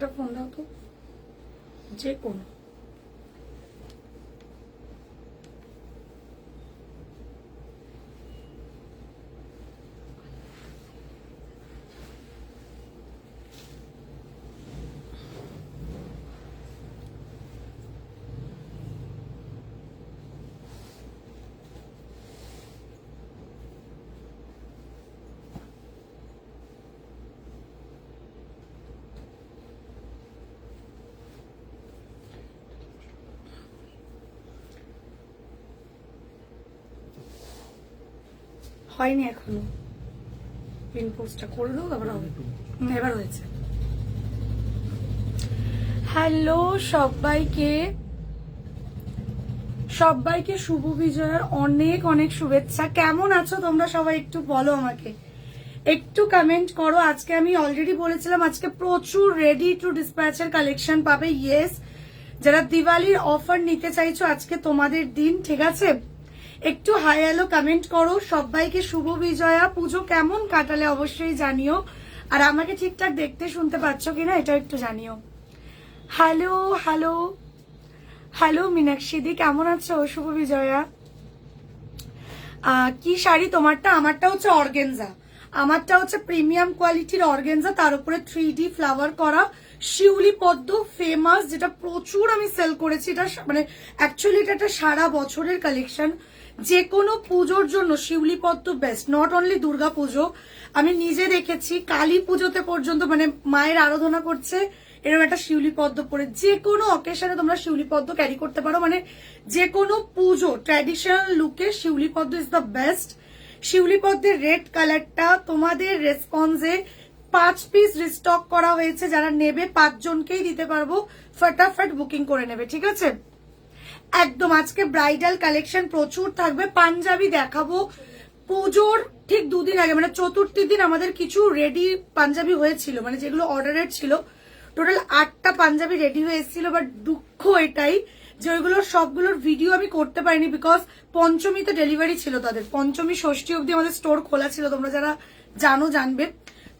একটা ফোন দাও তো, যে কোনো। হয়নি এখনো, পিন পোস্টটা করে দাও তারপর হবে। এবার হয়েছে। হ্যালো সবাইকে, সবাইকে শুভ বিজয়ার অনেক অনেক শুভেচ্ছা। কেমন আছো তোমরা সবাই একটু বলো আমাকে, একটু কমেন্ট করো। আজকে আমি অলরেডি বলেছিলাম আজকে প্রচুর রেডি টু ডিসপ্যাচের কালেকশন পাবে। ইয়েস, যারা দিওয়ালির অফার নিতে চাইছো আজকে তোমাদের দিন, ঠিক আছে? একটু হাই হ্যালো কমেন্ট করো। সবাইকে শুভ বিজয়া। পুজো কেমন কাটালে অবশ্যই জানিও, আর আমাকে ঠিকঠাক দেখতে শুনতে পাচ্ছ কিনা এটাও একটু জানিও। হ্যালো হ্যালো হ্যালো মীনাক্ষীদি, কেমন আছো? শুভ বিজয়া। কি শাড়ি তোমারটা? আমারটা হচ্ছে অর্গেনজা, আমারটা হচ্ছে প্রিমিয়াম কোয়ালিটির অর্গেনজা, তার উপরে 3D ফ্লাওয়ার করা শিউলি পদ্ম ফেমাস, যেটা প্রচুর আমি সেল করেছি। এটা মানে অ্যাকচুয়ালি এটা একটা সারা বছরের কালেকশন। যে কোনো পুজোর জন্য শিউলি পদ্ম বেস্ট, নট অনলি দুর্গা পুজো, আমি নিজে দেখেছি কালী পুজোতে পর্যন্ত, মানে মায়ের আরাধনা করছে এরকম একটা শিউলি পদ্ম পরে যে কোনো অকেশনে তোমরা শিউলি পদ্ম ক্যারি করতে পারো। মানে যে কোনো পুজো ট্র্যাডিশনাল লুকে শিউলি পদ্ম ইজ দ্য বেস্ট। শিউলি পদ্মের রেড কালারটা তোমাদের রেসপন্সে 5 পিস রিস্টক করা হয়েছে, যারা নেবে 5 জনকেই দিতে পারবো, ফটাফট বুকিং করে নেবে, ঠিক আছে? একদম আজকে ব্রাইডাল কালেকশন প্রচুর থাকবে। পাঞ্জাবি দেখাবো পুজোর ঠিক 2 দিন আগে, মানে চতুর্থীর দিন আমাদের কিছু রেডি পাঞ্জাবি হয়েছিল, মানে যেগুলো অর্ডারের ছিল। টোটাল 8টা পাঞ্জাবি রেডি হয়ে এসেছিল, বাট দুঃখ এটাই যে ওইগুলোর সবগুলোর ভিডিও আমি করতে পারিনি, বিকজ পঞ্চমীতে ডেলিভারি ছিল তাদের। পঞ্চমী ষষ্ঠী অব্দি আমাদের স্টোর খোলা ছিল, তোমরা যারা জানো জানবে।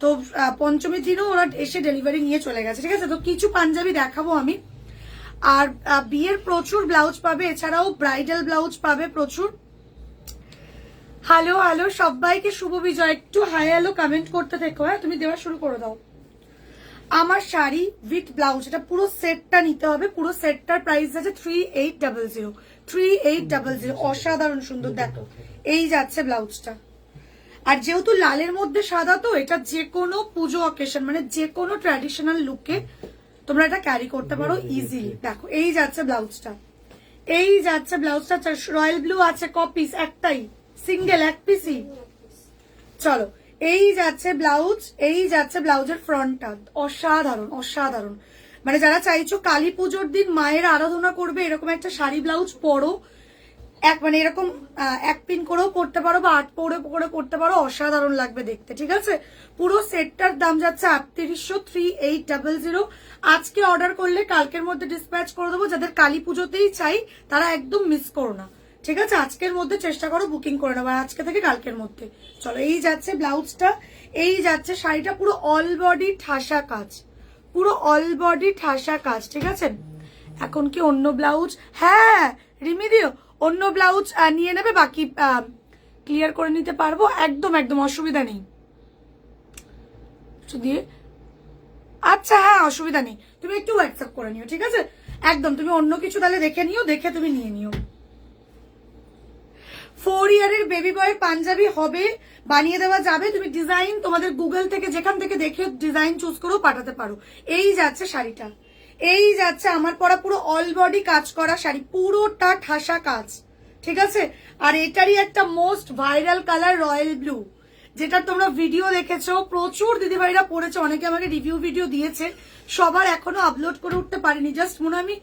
তো পঞ্চমীর দিনও ওরা এসে ডেলিভারি নিয়ে চলে গেছে, ঠিক আছে? তো কিছু পাঞ্জাবি দেখাবো আমি। আর বিয়ের প্রচুর ব্লাউজ পাবে, এছাড়াও ব্রাইডাল ব্লাউজ পাবে প্রচুর। হ্যালো হ্যালো সবাইকে শুভ বিজয়। একটু হাই হ্যালো কমেন্ট করতে থেকো। হ্যাঁ, তুমি দেওয়া শুরু করে দাও। আমার শাড়ি উইথ ব্লাউজ, এটা পুরো সেটটা নিতে হবে। পুরো সেটটার প্রাইস আছে 3800, 3800। অসাধারণ সুন্দর, দেখো এই যাচ্ছে ব্লাউজটা। আর যেহেতু লালের মধ্যে সাদা, তো এটা যে কোনো পুজো অকেশন, মানে যে কোনো ট্র্যাডিশনাল লুকে তোমরা এটা ক্যারি করতে পারো ইজিলি। দেখো এই যাচ্ছে ব্লাউজটা, এই যাচ্ছে ব্লাউজটা। রয়্যাল ব্লু আছে কপিস, একটাই সিঙ্গেল, এক পিসই। চলো এই যাচ্ছে ব্লাউজ, এই যাচ্ছে ব্লাউজের ফ্রন্টটা। অসাধারণ অসাধারণ। মানে যারা চাইছো কালী পুজোর দিন মায়ের আরাধনা করবে, এরকম একটা শাড়ি ব্লাউজ পরো, মানে এরকম 1 পিন করেও পড়তে পারো বা 8 করে পড়তে পারো, অসাধারণ লাগবে দেখতে, ঠিক আছে? পুরো সেটটার দাম যাচ্ছে 3800, 3800। আজকে অর্ডার করলে কালকের মধ্যে ডিসপ্যাচ করে দেবো। যাদের কালী পুজোতেই চাই তারা একদম মিস করো না, ঠিক আছে? আজকের মধ্যে চেষ্টা করো বুকিং করে নেবো, আজকে থেকে কালকের মধ্যে। চলো এই যাচ্ছে ব্লাউজটা, এই যাচ্ছে শাড়িটা। পুরো অল বডি ঠাসা কাজ, পুরো অল বডি ঠাসা কাজ, ঠিক আছে? এখন কি অন্য ব্লাউজ? হ্যাঁ রিমি দিও, অন্য ব্লাউজ নিয়ে নেবে, বাকি ক্লিয়ার করে নিতে পারবো। একদম একদম অসুবিধা নেই দিয়ে। আচ্ছা হ্যাঁ অসুবিধা নেই, তুমি একটু হোয়াটসঅ্যাপ করে নিও, ঠিক আছে? একদম তুমি অন্য কিছু তাহলে দেখে নিও, দেখে তুমি নিয়ে নিও। 4 ইয়ারের বেবি বয়ের পাঞ্জাবি হবে, বানিয়ে দেওয়া যাবে। তুমি ডিজাইন তোমাদের গুগল থেকে যেখান থেকে দেখে ডিজাইন চুজ করেও পাঠাতে পারো। এই যাচ্ছে শাড়িটা, এই যাচ্ছে আমার পরা পুরো অল বডি কাজ করা শাড়ি, পুরোটা ঠাসা কাজ, ঠিক আছে? আর এটারই একটা most viral colour royal blue, যেটা তোমরা ভিডিও দেখেছো, প্রচুর দিদিভাইরা পড়েছে, অনেকে আমাকে রিভিউ ভিডিও দিয়েছে। সবার এখনো আপলোড করে উঠতে পারিনি, জাস্ট মনে আমি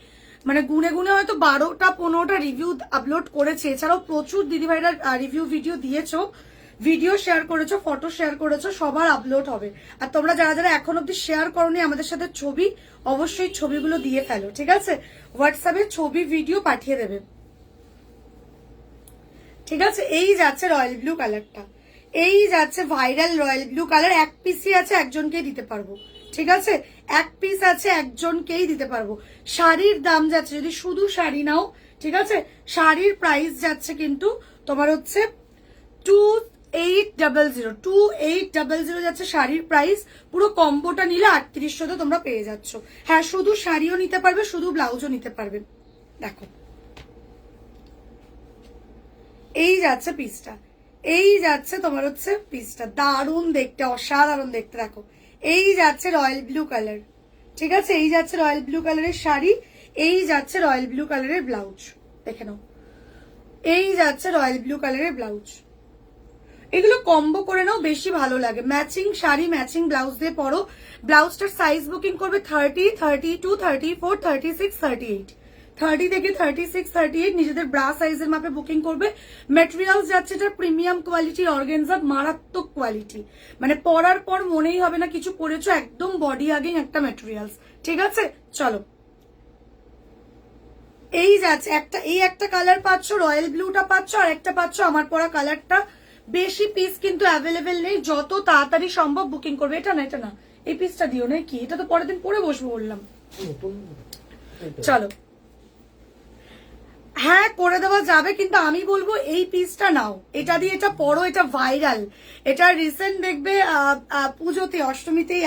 মানে গুনে গুনে হয়তো 12টা 15টা রিভিউ আপলোড করেছে। এছাড়াও প্রচুর দিদিভাইরা রিভিউ ভিডিও দিয়েছো, ভিডিও শেয়ার করেছো, ফটো শেয়ার করেছো, সবার আপলোড হবে। আর তোমরা যারা যারা এখন অব্দি শেয়ার করোনি আমাদের সাথে ছবি, অবশ্যই ছবিগুলো দিয়ে ফেলো, ঠিক আছে? হোয়াটসঅ্যাপে ছবি ভিডিও পাঠিয়ে দেবে, ঠিক আছে? এই যাচ্ছে রয়্যাল ব্লু কালারটা, এই যাচ্ছে ভাইরাল রয়্যাল ব্লু কালার। 1 পিসই আছে, একজনকে দিতে পারবো, ঠিক আছে, এক পিস আছে, একজনকেই দিতে পারবো। শাড়ির দাম যাচ্ছে, যদি শুধু শাড়ি নাও, ঠিক আছে, শাড়ির প্রাইস যাচ্ছে কিন্তু তোমার হচ্ছে 2800 যাচ্ছে শাড়ির প্রাইস। পুরো কম্বোটা নিলে 3800 তোমরা পেয়ে যাচ্ছ। হ্যাঁ, শুধু শাড়িও নিতে পারবে, শুধু ব্লাউজও নিতে পারবে। দেখো এই যাচ্ছে পিসটা, এই যাচ্ছে তোমার হচ্ছে পিসটা, দারুণ দেখতে, অসাধারণ দেখতে। দেখো এই যাচ্ছে রয়্যাল ব্লু কালার, ঠিক আছে, এই যাচ্ছে রয়্যাল ব্লু কালারের শাড়ি, এই যাচ্ছে রয়্যাল ব্লু কালারের ব্লাউজ, দেখে নাও, এই যাচ্ছে রয়্যাল ব্লু কালারের ব্লাউজ। এগুলো কম্বো করে নাও, বেশি ভালো লাগে। ম্যাচিং শাড়ি ম্যাচিং ব্লাউজ দিয়ে পরো। ব্লাউজটার সাইজ বুকিং করবে 30, 32, 34, 36, 38, 30 থেকে 36, 38 নিজেদের ব্রা সাইজের মাপে বুকিং করবে। ম্যাটেরিয়ালস যাচ্ছে এটা প্রিমিয়াম কোয়ালিটি অর্গানজা, মারাত্মক কোয়ালিটি, মানে পরার পর মনেই হবে না কিছু পরেছো, একদম বডি আগিং একটা ম্যাটেরিয়ালস, ঠিক আছে। চলো এই যাচ্ছে একটা, এই একটা কালার পাচ্ছ, রয়্যাল ব্লুটা পাচ্ছ, আর একটা পাচ্ছ আমার পরা কালারটা। বেশি পিস কিন্তু অ্যাভেলেবেল নেই, যত তাড়াতাড়ি সম্ভব বুকিং করবে। এটা না, এটা না, এই পিসটা দিও না, কি এটা তো পরের দিন পরে বসবো বললাম। চলো হ্যাঁ করে দেওয়া যাবে, কিন্তু আমি বলবো এই পিসটা নাও, এটা দিয়ে এটা পরো, এটা ভাইরাল। এটা রিসেন্ট দেখবে পুজোতে, অষ্টমীতেই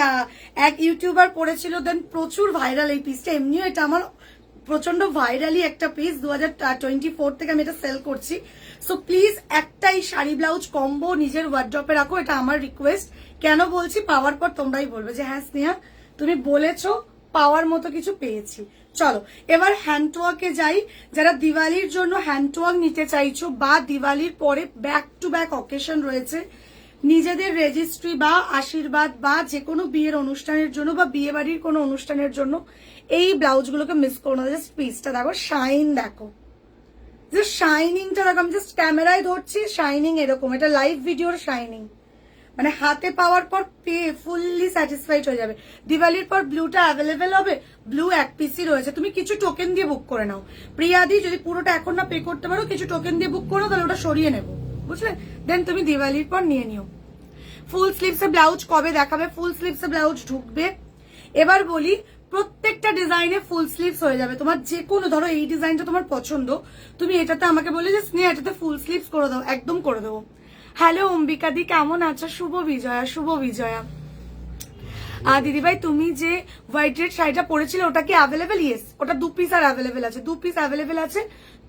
এক ইউটিউবার পরেছিল, দেন প্রচুর ভাইরাল এই পিসটা। এমনিও এটা আমার প্রচন্ড ভাইরালি একটা পিস, 2024 থেকে আমি এটা সেল করছি। সো প্লিজ একটাই শাড়ি ব্লাউজ কম্বো নিজের ওয়ার্ড্রপে রাখো, এটা আমার রিকোয়েস্ট। কেন বলছি, পাওয়ার পর তোমরাই বলবে যে হ্যাঁ স্নেহা তুমি বলেছো, পাওয়ার মতো কিছু পেয়েছি। চলো এবার হ্যান্ডওয়ার্কে যাই। যারা দিওয়ালির জন্য হ্যান্ডওয়ার্ক নিতে চাইছো, বা দিওয়ালির পরে ব্যাক টু ব্যাক অকেশন রয়েছে, নিজেদের রেজিস্ট্রি বা আশীর্বাদ বা যে কোনো বিয়ের অনুষ্ঠানের জন্য বা বিয়ে বাড়ির কোনো অনুষ্ঠানের জন্য এই ব্লাউজগুলোকে মিস করো না। জাস্ট পিসটা দেখো, শাইন দেখো, জাস্ট শাইনিংটা দেখো। আমি জাস্ট ক্যামেরায় ধরছি, শাইনিং এরকম, এটা লাইভ ভিডিওর শাইনিং, মানে হাতে পাওয়ার পর পেয়ে ফুললি স্যাটিসফাইড হয়ে যাবে। দিওয়ালির পর ব্লুটা অ্যাভেলেবেল হবে, ব্লু এক পিসই রয়েছে, তুমি কিছু টোকেন দিয়ে বুক করে নাও। প্রিয়াদি যদি পুরোটা এখন না পে করতে পারো, কিছু টোকেন দিয়ে বুক করো, তাহলে ওটা সরিয়ে নেবো, বুঝলে, দেন তুমি দিওয়ালির পর নিয়ে নিও। ফুল স্লিভস এ ব্লাউজ কবে দেখাবে? ফুল স্লিভস এ ব্লাউজ ঢুকবে। এবার বলি, প্রত্যেকটা ডিজাইনে ফুল স্লিভস হয়ে যাবে। তোমার যে কোনো, ধরো এই ডিজাইনটা তোমার পছন্দ, তুমি এটাতে আমাকে বলে যে স্নেহা এটাতে ফুল স্লিভস করে দাও, একদম করে দেবো। হ্যালো অম্বিকা দি, কেমন আছো? শুভ বিজয়া, শুভ বিজয়া। দিদিভাই তুমি যে হোয়াইট রেড শাড়িটা পরেছিলে ওটা কি অ্যাভেলেবেল? ইয়েস, ওটা 2 পিস আর অ্যাভেলেবেল আছে, 2 পিস অ্যাভেলেবেল আছে।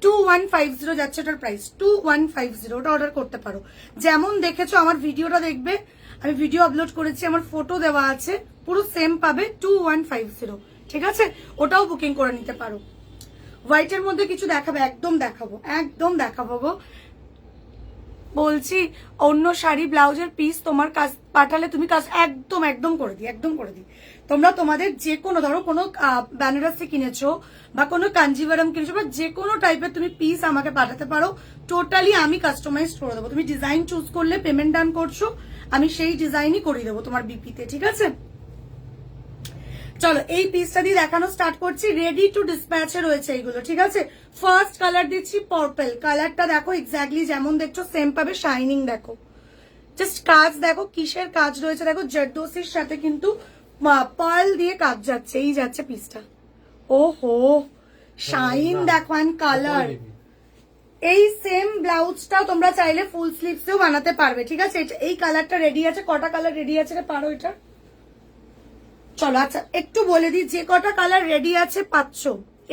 2150 যাচ্ছে ওটার প্রাইস, 2150, ওটা অর্ডার করতে পারো। যেমন দেখেছো আমার ভিডিওটা দেখবে, আমি ভিডিও আপলোড করেছি, আমার ফটো দেওয়া আছে, পুরো সেম পাবে 2150, ঠিক আছে, ওটাও বুকিং করে নিতে পারো। হোয়াইটের মধ্যে কিছু দেখাবে, একদম দেখাবো, একদম দেখাবো গো। বলছি অন্য শাড়ি ব্লাউজের পিস তোমার কাজ পাঠালে তুমি কাজ একদম একদম করে দিই, একদম করে দিই। তোমরা তোমাদের যে কোনো, ধরো কোনো বেনারসি কিনেছো বা কোনো কাঞ্জিভারম কিনেছো বা যে কোনো টাইপের তুমি পিস আমাকে পাঠাতে পারো, টোটালি আমি কাস্টমাইজ করে দেবো। তুমি ডিজাইন চুজ করলে, পেমেন্ট ডান করছো, আমি সেই ডিজাইনই করিয়ে দেবো তোমার বিপিতে, ঠিক আছে। চলো এই পিসটা দিয়ে দেখানো স্টার্ট করছি। রেডি টু ডিসপ্যাচে রয়েছে এইগুলো, ঠিক আছে। ফার্স্ট কালার দিচ্ছি পার্পল কালারটা, দেখো এক্স্যাক্টলি যেমন দেখছো সেম পাবে, শাইনিং দেখো, জাস্ট কাজ দেখো কিসের কাজ রয়েছে, দেখো জর্দোসির সাথে কিন্তু পার্ল দিয়ে কাজ যাচ্ছে, এই যাচ্ছে পিসটা। ওহো শাইন দেখো, অ্যান্ড কালার। এই সেম ব্লাউজটা তোমরা চাইলে ফুল স্লিভসেও বানাতে পারবে, ঠিক আছে। এই কালারটা রেডি আছে, কটা কালার রেডি আছে পারো এটা? চলো আচ্ছা একটু বলে দিই, যে কটা কালার রেডি আছে পাচ্ছ,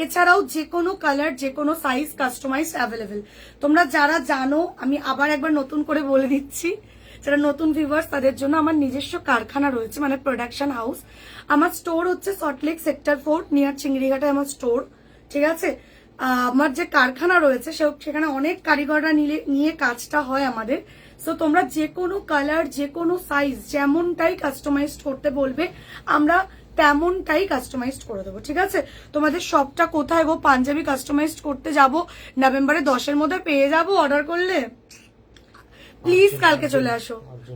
এছাড়াও যে কোনো কালার যে কোনো সাইজ কাস্টমাইজ অ্যাভেলেবেল। তোমরা যারা জানো, আমি আবার একবার নতুন করে বলে দিচ্ছি, যারা নতুন ভিউয়ার্স তাদের জন্য আমার নিজস্ব কারখানা রয়েছে, মানে প্রোডাকশন হাউস। আমার স্টোর হচ্ছে সল্টলেক সেক্টর 4 নিয়ার চিংড়িঘাটায় আমার স্টোর, ঠিক আছে। আমার যে কারখানা রয়েছে সেখানে অনেক কারিগররা নিয়ে কাজটা হয় আমাদের। সো তোমরা যে কোনো কালার যে কোনো সাইজ যেমনটাই কাস্টমাইজ করতে বলবে, আমরা তেমনটাই কাস্টমাইজ করে দেবো, ঠিক আছে। তোমাদের সবটা কোথায় গো? পাঞ্জাবি কাস্টমাইজ করতে যাব নভেম্বরে 10-এর মধ্যে পেয়ে যাব অর্ডার করলে। প্লিজ কালকে চলে আসো,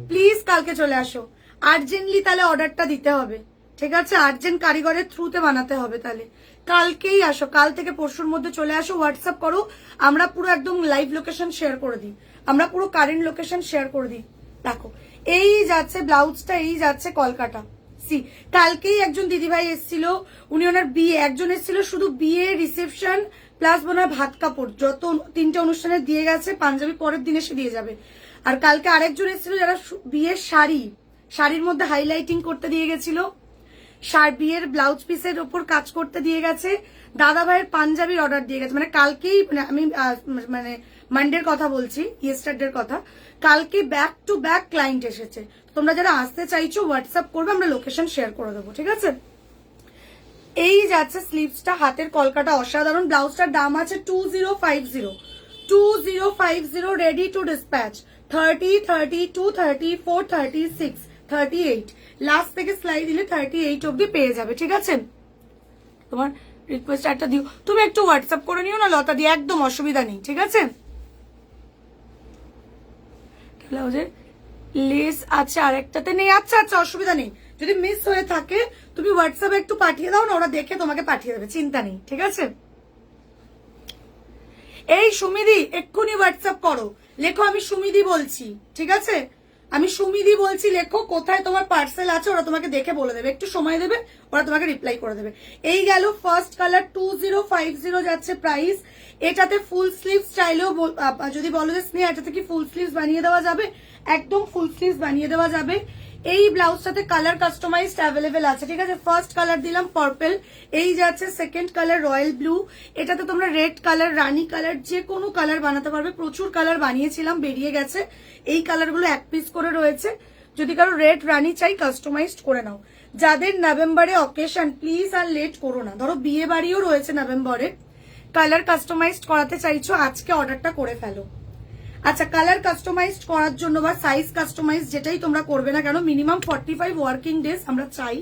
প্লিজ কালকে চলে আসো, আর্জেন্টলি তাহলে অর্ডারটা দিতে হবে, ঠিক আছে। আর্জেন্ট কারিগরের থ্রুতে বানাতে হবে, তাহলে কালকেই আসো, কাল থেকে পরশুর মধ্যে চলে আসো, হোয়াটসঅ্যাপ করো, আমরা পুরো একদম লাইভ লোকেশন শেয়ার করে দিই, আমরা পুরো কারেন্ট লোকেশন শেয়ার করে দিই। দেখো এই যাচ্ছে ব্লাউজটা, এই যাচ্ছে কলকাতা, সি কালকেই একজন দিদিভাই এসেছিল, উনি ওনার বিয়ে, একজন এসেছিল শুধু বিয়ে রিসেপশন প্লাস বোনার ভাত কাপড় যত 3টে অনুষ্ঠানে দিয়ে গেছে, পাঞ্জাবি পরের দিন এসে দিয়ে যাবে। আর কালকে আরেকজন এসেছিল যারা বিয়ের শাড়ির মধ্যে হাইলাইটিং করতে দিয়ে গেছিল, বিয়ের ব্লাউজ পিসের ওপর কাজ করতে দিয়ে গেছে, দাদা ভাইয়ের পাঞ্জাবির অর্ডার দিয়ে গেছে। মানে কালকেই, আমি মানডের কথা বলছি, ইয়েস্টারডের কথা, কালকে ব্যাক টু ব্যাক ক্লায়েন্ট এসেছে। তোমরা যারা আসতে চাইছো হোয়াটসঅ্যাপ করবে, আমরা লোকেশন শেয়ার করে দেবো, ঠিক আছে। এই যাচ্ছে স্লিভসটা, হাতের কলকাটা অসাধারণ। ব্লাউজটার দাম আছে 2050 রেডি টু ডিসপ্যাচ। 30, 32, 34, 36, 38 লাস্ট থেকে সেলাই দিলে 38 অব্দি পেয়ে যাবে, ঠিক আছে। তোমার রিকোয়েস্ট একটা দিও, তুমি একটু হোয়াটসঅ্যাপ করে নিও না লতা দিয়ে, একদম অসুবিধা নেই, ঠিক আছে। ব্লাউজের লেস আছে আরেকটাতে নেই, আচ্ছা আচ্ছা অসুবিধা নেই। যদি মিস হয়ে থাকে তুমি হোয়াটসঅ্যাপে একটু পাঠিয়ে দাও না, ওরা দেখে তোমাকে পাঠিয়ে দেবে, চিন্তা নেই, ঠিক আছে। এই সুমিদি এক্ষুনি হোয়াটসঅ্যাপ করো, লেখো আমি সুমিদি বলছি, ঠিক আছে। আমি সুমিদি বলছি, লেখো কোথায় তোমার পার্সেল আছে, ওরা তোমাকে দেখে বলে দেবে, একটু সময় দেবে, ওরা তোমাকে রিপ্লাই করে দেবে। এই গেল ফার্স্ট কালার, 2050 যাচ্ছে প্রাইস। এটাতে ফুল স্লিভস চাইলেও যদি বলো যে স্নেহা এটাতে কি ফুল স্লিভস বানিয়ে দেওয়া যাবে, একদম ফুল স্লিভস বানিয়ে দেওয়া যাবে। এই ব্লাউজটাতে কালার কাস্টমাইজড অ্যাভেলেবেল আছে, ঠিক আছে। ফার্স্ট কালার দিলাম পার্পল, এই যাচ্ছে সেকেন্ড কালার রয়্যাল ব্লু, এটাতে তোমরা রেড কালার, রানী কালার, যে কোনো কালার বানাতে পারবে। প্রচুর কালার বানিয়েছিলাম, বেরিয়ে গেছে। এই কালারগুলো এক পিস করে রয়েছে, যদি কারো রেড রানী চাই কাস্টমাইজড করে নাও। যাদের নভেম্বরে অকেশন, প্লিজ আর লেট করো না, ধরো বিয়ে বাড়িও রয়েছে নভেম্বরে, কালার কাস্টমাইজড করাতে চাইছো আজকে অর্ডারটা করে ফেলো। আচ্ছা, কালার কাস্টমাইজড করার জন্য বা সাইজ কাস্টমাইজ যেটাই তোমরা করবে না কেন, মিনিমাম 45 ওয়ার্কিং ডেজ আমরা চাই,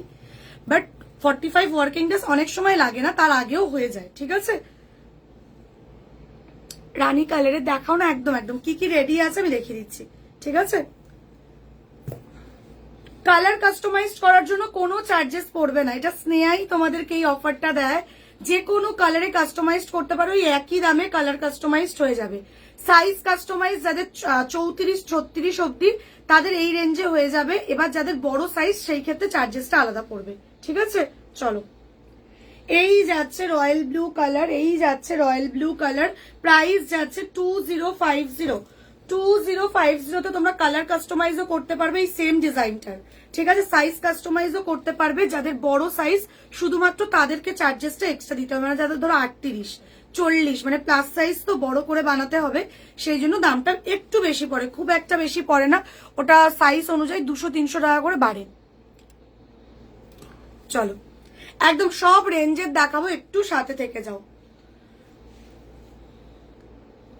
বাট 45 ওয়ার্কিং ডেজ অনেক সময় লাগে না, তার আগেও হয়ে যায়, ঠিক আছে। রানী কালারে দেখাও না, একদম একদম কি কি রেডি আছে আমি দেখিয়ে দিচ্ছি, ঠিক আছে। কালার কাস্টমাইজ করার জন্য কোনো চার্জেস পড়বে না, এটা স্নেহাই তোমাদেরকে এই অফারটা দেয়। যে কোনো কালারে কাস্টমাইজ করতে পারো, এই একই দামে কালার কাস্টমাইজড হয়ে যাবে। সাইজ কাস্টমাইজ যাদের 34, 36 অব্দি, তাদের এই রেঞ্জে হয়ে যাবে। এবার যাদের বড় সাইজ, সেই ক্ষেত্রে চার্জেসটা আলাদা পড়বে, ঠিক আছে। চলো, এই যাচ্ছে রয়্যাল ব্লু কালার, এই যাচ্ছে রয়্যাল ব্লু কালার, প্রাইস যাচ্ছে 2050। 2050 তে তোমরা কালার কাস্টমাইজও করতে পারবে এই সেম ডিজাইনটার, ঠিক আছে। সাইজ কাস্টমাইজও করতে পারবে, যাদের বড় সাইজ শুধুমাত্র তাদেরকে চার্জেসটা এক্সট্রা দিতে হবে। মানে যাদের ধরো 38, 40, মানে প্লাস সাইজ তো বড় করে বানাতে হবে, সেই জন্য দামটা একটু বেশি পড়ে, খুব একটা বেশি পড়ে না, ওটা সাইজ অনুযায়ী 200-300 টাকা করে বাড়ে। চলো, একদম সব রেঞ্জের দেখাবো, একটু সাথে থেকে যাও।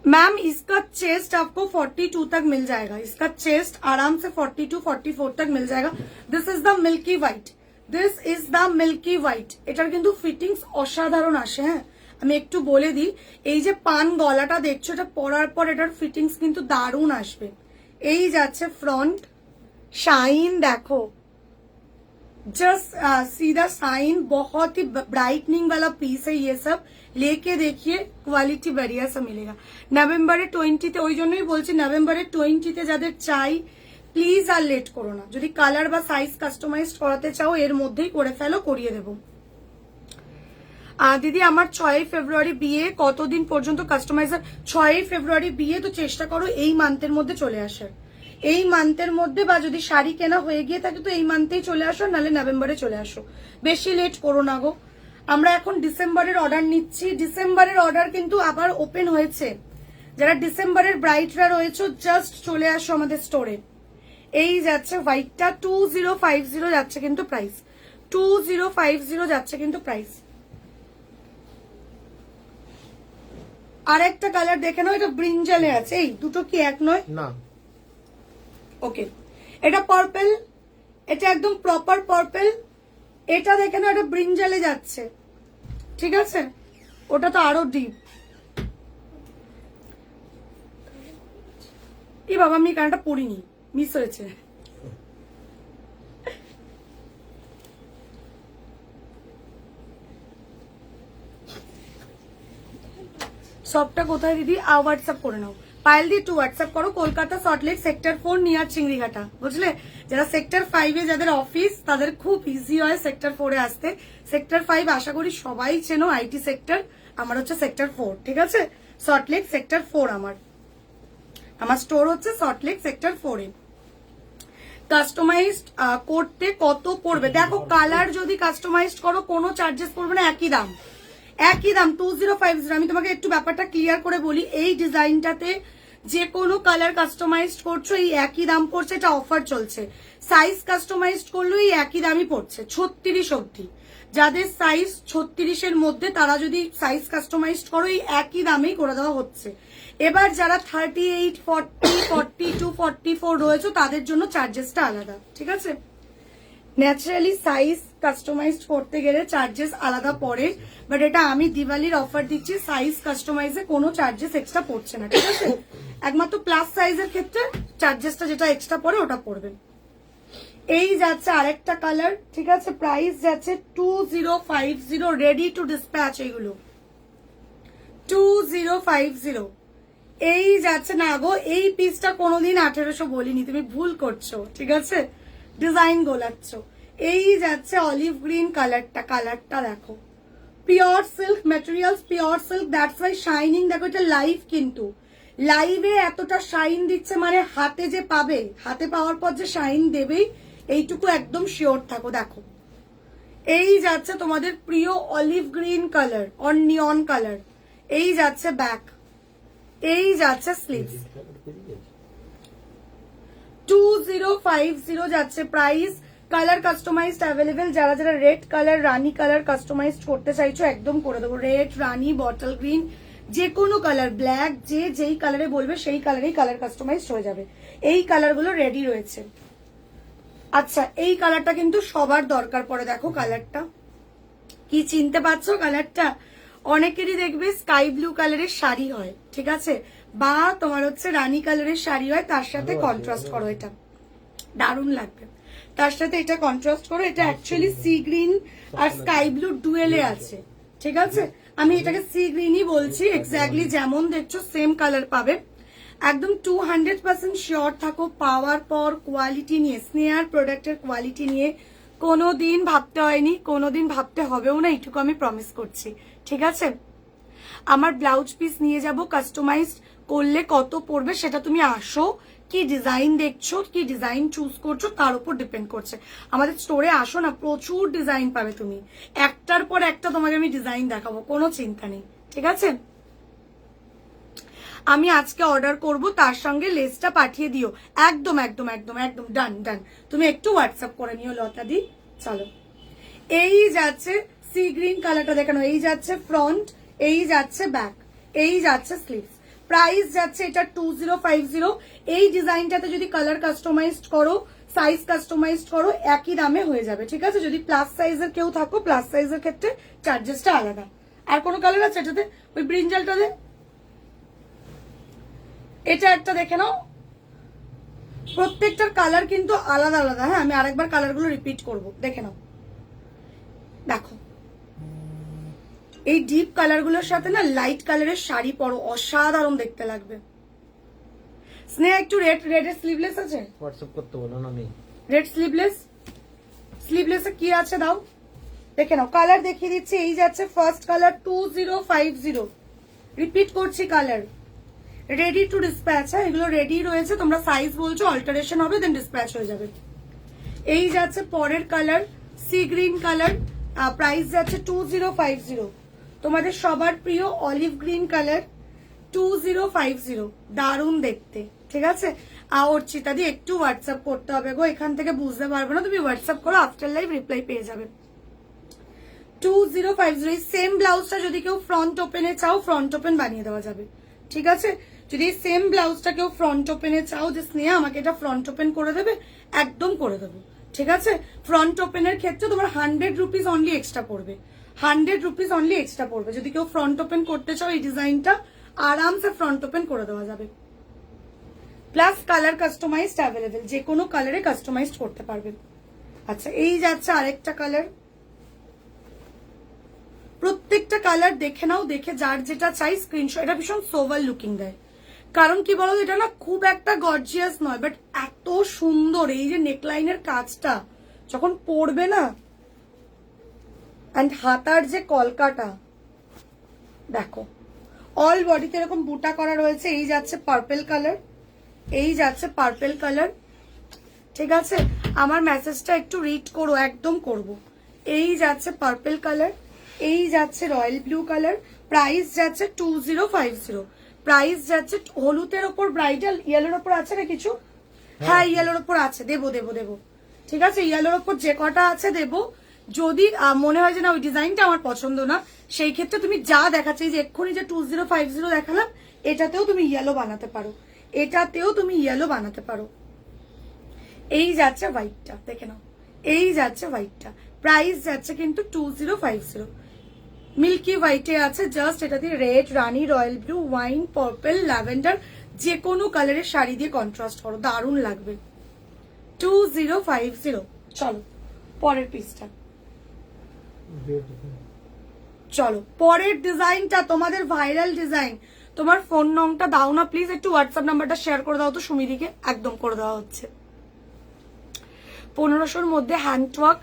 मैम इसका चेस्ट आपको 42 तक मिल जाएगा, इसका चेस्ट आराम से 42-44 तक मिल जाएगा। This is the milky white, this is the milky white. এটার কিন্তু ফিটিংস অসাধারণ আসে। হ্যাঁ, আমি একটু বলে দিই, এই যে পান গলাটা দেখছো, এটা পরার পর এটার ফিটিংস কিন্তু দারুণ আসবে। এই যাচ্ছে ফ্রন্ট শাইন, দেখো जस्ट सी द साइन, बहुत ही ब्राइटनिंग वाला पीस है ये सब, लेके देखिए क्वालिटी बढ़िया सा मिलेगा। নভেম্বরে 20-তে, ওই জন্যই বলছি নভেম্বরে 20-তে যাদের চাই প্লিজ আর লেট করো না। যদি কালার বা সাইজ কাস্টমাইজ করাতে চাও এর মধ্যেই করে ফেলো, করিয়ে দেবো। দিদি আমার 6 ফেব্রুয়ারি বিয়ে, কতদিন পর্যন্ত কাস্টমাইজার? 6 ফেব্রুয়ারি বিয়ে, তো চেষ্টা করো এই মান্থের মধ্যে চলে আসার, এই মান্থের মধ্যে, বা যদি শাড়ি কেনা হয়ে গিয়ে থাকে তো এই মান্থেই চলে আসো, নাহলে নভেম্বরে চলে আসো, বেশি লেট করো না গো। আমরা এখন ডিসেম্বরের অর্ডার নিচ্ছি, ডিসেম্বরের অর্ডার কিন্তু আবার ওপেন হয়েছে। যারা ডিসেম্বরের ব্রাইডরা রয়েছে জাস্ট চলে আসো আমাদের স্টোরে। এই যাচ্ছে হোয়াইটটা, 2050 যাচ্ছে কিন্তু প্রাইস, 2050 যাচ্ছে কিন্তু প্রাইস। আর একটা কালার দেখে নাও, এটা ব্রিঞ্জালে আছে, এই দুটো কি এক নয়? না, ওকে, এটা পার্পল, এটা একদম প্রপার পার্পল। এটা দেখে না, এটা ব্রিঞ্জালে যাচ্ছে, ঠিক আছে, ওটা তো আরো ডিপ। এই বাবা, আমি কারণটা পড়িনি, মিস হয়েছে। সবটা কোথায় দিদি? হোয়াটসঅ্যাপ করে নাও, পায়েল দিয়ে একটু হোয়াটসঅ্যাপ করো। কলকাতা সল্টলেক সেক্টর 4 নিয়ার চিংড়িঘাটা, বুঝলে? যারা সেক্টর 5-এ যাদের অফিস তাদের খুব ইজি হয় সেক্টর 4-এ আসতে। সেক্টর 5 আশা করি সবাই চেনো, আইটি সেক্টর। আমার হচ্ছে সেক্টর 4, ঠিক আছে? সল্টলেক সেক্টর 4 আমার স্টোর হচ্ছে সল্টলেক সেক্টর 4-এ। কাস্টমাইজড করতে কত পড়বে? দেখো, কালার যদি কাস্টমাইজড করো কোনো চার্জেস পড়বে না, একই দাম 2050। আমি তোমাকে একটু ব্যাপারটা ক্লিয়ার করে বলি। এই ডিজাইনটাতে যে কোনো কালার কাস্টমাইজড করছো এই একই দাম পড়ছে, এটা অফার চলছে। সাইজ কাস্টমাইজড করলেও এই একই দামই পড়ছে 36 অবধি। যাদের সাইজ 36-এর মধ্যে তারা যদি সাইজ কাস্টমাইজড করো এই একই দামেই করে দেওয়া হচ্ছে। এবার যারা 38, 40, 42, 44 রয়েছে তাদের জন্য চার্জেসটা আলাদা, ঠিক আছে? ন্যাচারালি সাইজ কাস্টমাইজড করতে গেলে চার্জেস আলাদা পড়ে, বাট এটা আমি দিওয়ালির অফার দিচ্ছি, সাইজ কাস্টমাইজে কোনো চার্জেস এক্সট্রা পড়ছে না, ঠিক আছে? একমাত্র প্লাস সাইজের ক্ষেত্রে চার্জেসটা যেটা এক্সট্রা পড়ে ওটা পড়বে। এই যাচ্ছে আরেকটা কালার, ঠিক আছে? প্রাইস যাচ্ছে 2050, রেডি টু ডিসপ্যাচ। এইগুলো 2050। এই যাচ্ছে না গো, এই পিসটা কোনোদিন 1800 বলিনি, তুমি ভুল করছো, ঠিক আছে? ডিজাইন গোলাচ্ছ। এই যাচ্ছে অলিভ গ্রিন কালারটা দেখো, pure silk materials, pure silk, that's why shining. দেখো এটা লাইভ, কিন্তু লাইভে এতটা শাইন দিচ্ছে মানে হাতে যে পাবে, হাতে পাওয়ার পর যে শাইন দেবেই এইটুকু একদম শিওর থাকো। দেখো এই যাচ্ছে তোমাদের প্রিয় olive green colour or neon colour. এই যাচ্ছে ব্যাক, এই যাচ্ছে স্লিভস। 2050 যাচ্ছে প্রাইস। Colour customized available. যারা যারা red colour, rani colour customized করতে চাইছো একদম করে দেবো। রেড, রানী, বটল গ্রিন, যে কোনো কালার, ব্ল্যাক, যে যেই কালারে বলবে সেই কালারেই কালার কাস্টমাইজড হয়ে যাবে। এই কালারগুলো রেডি রয়েছে। আচ্ছা, এই কালারটা কিন্তু সবার দরকার পড়ে। দেখো কালারটা কি চিনতে পারছো? কালারটা অনেকেরই দেখবে স্কাই ব্লু কালারের শাড়ি হয়, ঠিক আছে, বা তোমার হচ্ছে রানী কালারের শাড়ি হয়, তার সাথে কন্ট্রাস্ট করো, এটা দারুণ লাগবে। তার সাথে এটা কন্ট্রাস্ট করো। এটা অ্যাকচুয়ালি সি গ্রিন আর স্কাই ব্লু ডুয়েলে আছে, ঠিক আছে? আমি এটাকে সি গ্রিনই বলছি। এক্স্যাক্টলি যেমন দেখছো সেম কালার পাবে। একদম 200% শিওর থাকো পাওয়ার পর কোয়ালিটি নিয়ে, স্নেহার প্রোডাক্টের কোয়ালিটি নিয়ে কোনোদিন ভাবতে হয়নি, কোনোদিন ভাবতে হবেও না, এইটুকু আমি প্রমিস করছি, ঠিক আছে? আমার ব্লাউজ পিস নিয়ে যাব, কাস্টমাইজড করলে কত পড়বে সেটা তুমি আসো, কি ডিজাইন দেখছো, কি ডিজাইন চুজ করছো তার উপর ডিপেন্ড করছে। আমাদের স্টোরে আসো না, প্রচুর ডিজাইন পাবে তুমি, একটার পর একটা তোমাকে আমি ডিজাইন দেখাবো, কোনো চিন্তা নেই, ঠিক আছে? আমি আজকে অর্ডার করব, তার সঙ্গে লেসটা পাঠিয়ে দিও। একদম একদম একদম একদম ডান ডান। তুমি একটু হোয়াটসঅ্যাপ করে নিও লতা দি। চলো, এই যাচ্ছে সি গ্রিন কালারটা দেখানো। এই যাচ্ছে ফ্রন্ট, এই যাচ্ছে ব্যাক, এই যাচ্ছে স্লিভস। প্রাইস যাচ্ছে এটা 2050। এই ডিজাইনটাতে যদি কালার কাস্টমাইজড করো, সাইজ কাস্টমাইজড করো, একই দামে হয়ে যাবে, ঠিক আছে? যদি প্লাস সাইজের কেউ থাকো, প্লাস সাইজের ক্ষেত্রে চার্জেসটা আলাদা। আর কোনো কালার আছে এটাতে? ওই ব্রিঞ্জালটাতে এটা একটা দেখে নাও। প্রত্যেকটার কালার কিন্তু আলাদা আলাদা। হ্যাঁ, আমি আরেকবার কালারগুলো রিপিট করব, দেখে নাও। দেখো এই ডিপ কালারগুলোর সাথে না লাইট কালারের শাড়ি পরো, অসাধারণ দেখতে লাগবে। স্নেহা একটু রেডের স্লিভলেস আছে? হোয়াটসঅ্যাপ করতে বলো না, নেই রেড স্লিভলেস। স্লিভলেসে কি আছে দাও, দেখে নাও। কালার দেখিয়ে দিচ্ছি। এই যাচ্ছে ফার্স্ট কালার 2050। রিপিট করছি কালার, রেডি টু ডিসপ্যাচ। হ্যাঁ, এগুলো রেডি রয়েছে, তোমরা সাইজ বলছো, অল্টারেশন হবে, দেন ডিসপ্যাচ হয়ে যাবে। এই যাচ্ছে পরের colour, sea green colour. Price যাচ্ছে 2050। তোমাদের সবার প্রিয় অলিভ গ্রিন কালার 2050, দারুণ দেখতে, ঠিক আছে? অর্চিতা দিয়ে একটু হোয়াটসঅ্যাপ করতে হবে গো, এখান থেকে বুঝতে পারবে না, তুমি হোয়াটসঅ্যাপ করো, আফটার লাইভ রিপ্লাই পেয়ে যাবে। 2050। এই সেম ব্লাউজটা যদি কেউ ফ্রন্ট ওপেনে চাও, ফ্রন্ট ওপেন বানিয়ে দেওয়া যাবে, ঠিক আছে? যদি সেম ব্লাউজটা কেউ ফ্রন্ট ওপেনে চাও, যে স্নেহা আমাকে এটা ফ্রন্ট ওপেন করে দেবে, একদম করে দেবো, ঠিক আছে? ফ্রন্ট ওপেনের ক্ষেত্রে তোমার 100 রুপিস অনলি এক্সট্রা পড়বে, 100 রুপিস অনলি এক্সট্রা পড়বে। যদি কেউ ফ্রন্ট ওপেন করতে চাও, এই ডিজাইনটা আরামসে ফ্রন্ট ওপেন করে দেওয়া যাবে। প্লাস কালার কাস্টমাইজড অ্যাভেলেবেল, যে কোনো কালারে কাস্টমাইজড করতে পারবেন। আচ্ছা, এই যাচ্ছে আরেকটা কালার। প্রত্যেকটা কালার দেখে নাও, দেখে যার যেটা চাই স্ক্রিনশট। এটা ভীষণ সোভার লুকিং দেয়, কারণ কি বলো, এটা না খুব একটা গর্জিয়াস নয়, বাট এত সুন্দর। এই যে নেকলাইনের কাজটা যখন পরবে না, অ্যান্ড হাতার যে কলকাটা দেখো, অল বডিতে এরকম বুটা করা রয়েছে। এই যাচ্ছে পার্পেল কালার, এই যাচ্ছে পার্পেল কালার, ঠিক আছে? আমার মেসেজটা একটু রিড করো, একদম করব। এই যাচ্ছে পার্পেল কালার, এই যাচ্ছে রয়্যাল ব্লু কালার। প্রাইস যাচ্ছে 2050। প্রাইস যাচ্ছে হলুদের ওপর ব্রাইডাল, ইয়েলোর ওপর আছে না কিছু? হ্যাঁ, ইয়েলোর ওপর আছে, দেবো দেবো দেবো, ঠিক আছে? ইয়েলোর ওপর যে কটা আছে দেবো। যদি মনে হয় যে না ওই ডিজাইনটা আমার পছন্দ না, সেই ক্ষেত্রে তুমি যা দেখাচ্ছি, যে এক্ষুনি যে 2050 দেখালাম, এটাতেও তুমি ইয়েলো বানাতে পারো, এটাতেও তুমি ইয়েলো বানাতে পারো। এই যাচ্ছে হোয়াইটটা, দেখে নাও, এই যাচ্ছে হোয়াইটটা। প্রাইস যাচ্ছে কিন্তু 2050। মিল্কি হোয়াইটে আছে জাস্ট, এটা দিয়ে red, rani, royal blue, wine, purple, lavender, যে কোনো কালারের শাড়ি দিয়ে কন্ট্রাস্ট করো, দারুণ লাগবে। 2050। চলো পরের পিসটা, চলো পরের ডিজাইনটা, তোমাদের ভাইরাল ডিজাইন। তোমার ফোন নম্বরটা দাও না প্লিজ, একটু হোয়াটসঅ্যাপ নাম্বারটা শেয়ার করে দাও তো সুমিদিকে, একদম করে দেওয়া হচ্ছে। 1500-র মধ্যে হ্যান্ডওয়ার্ক,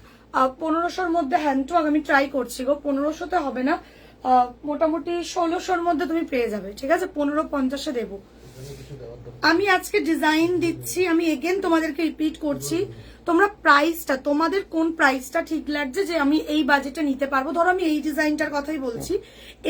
1500-র মধ্যে হ্যান্ডওয়ার্ক আমি ট্রাই করছি গো, 1500-তে হবে না, মোটামুটি 1600-র মধ্যে তুমি পেয়ে যাবে, ঠিক আছে? 1550-এ দেবো। আমি আজকে ডিজাইন দিচ্ছি, আমি এগেন তোমাদেরকে রিপিট করছি, তোমরা প্রাইসটা, তোমাদের কোন প্রাইসটা ঠিক লাগছে যে আমি এই বাজেটে নিতে পারবো। ধরো আমি এই ডিজাইনটার কথাই বলছি,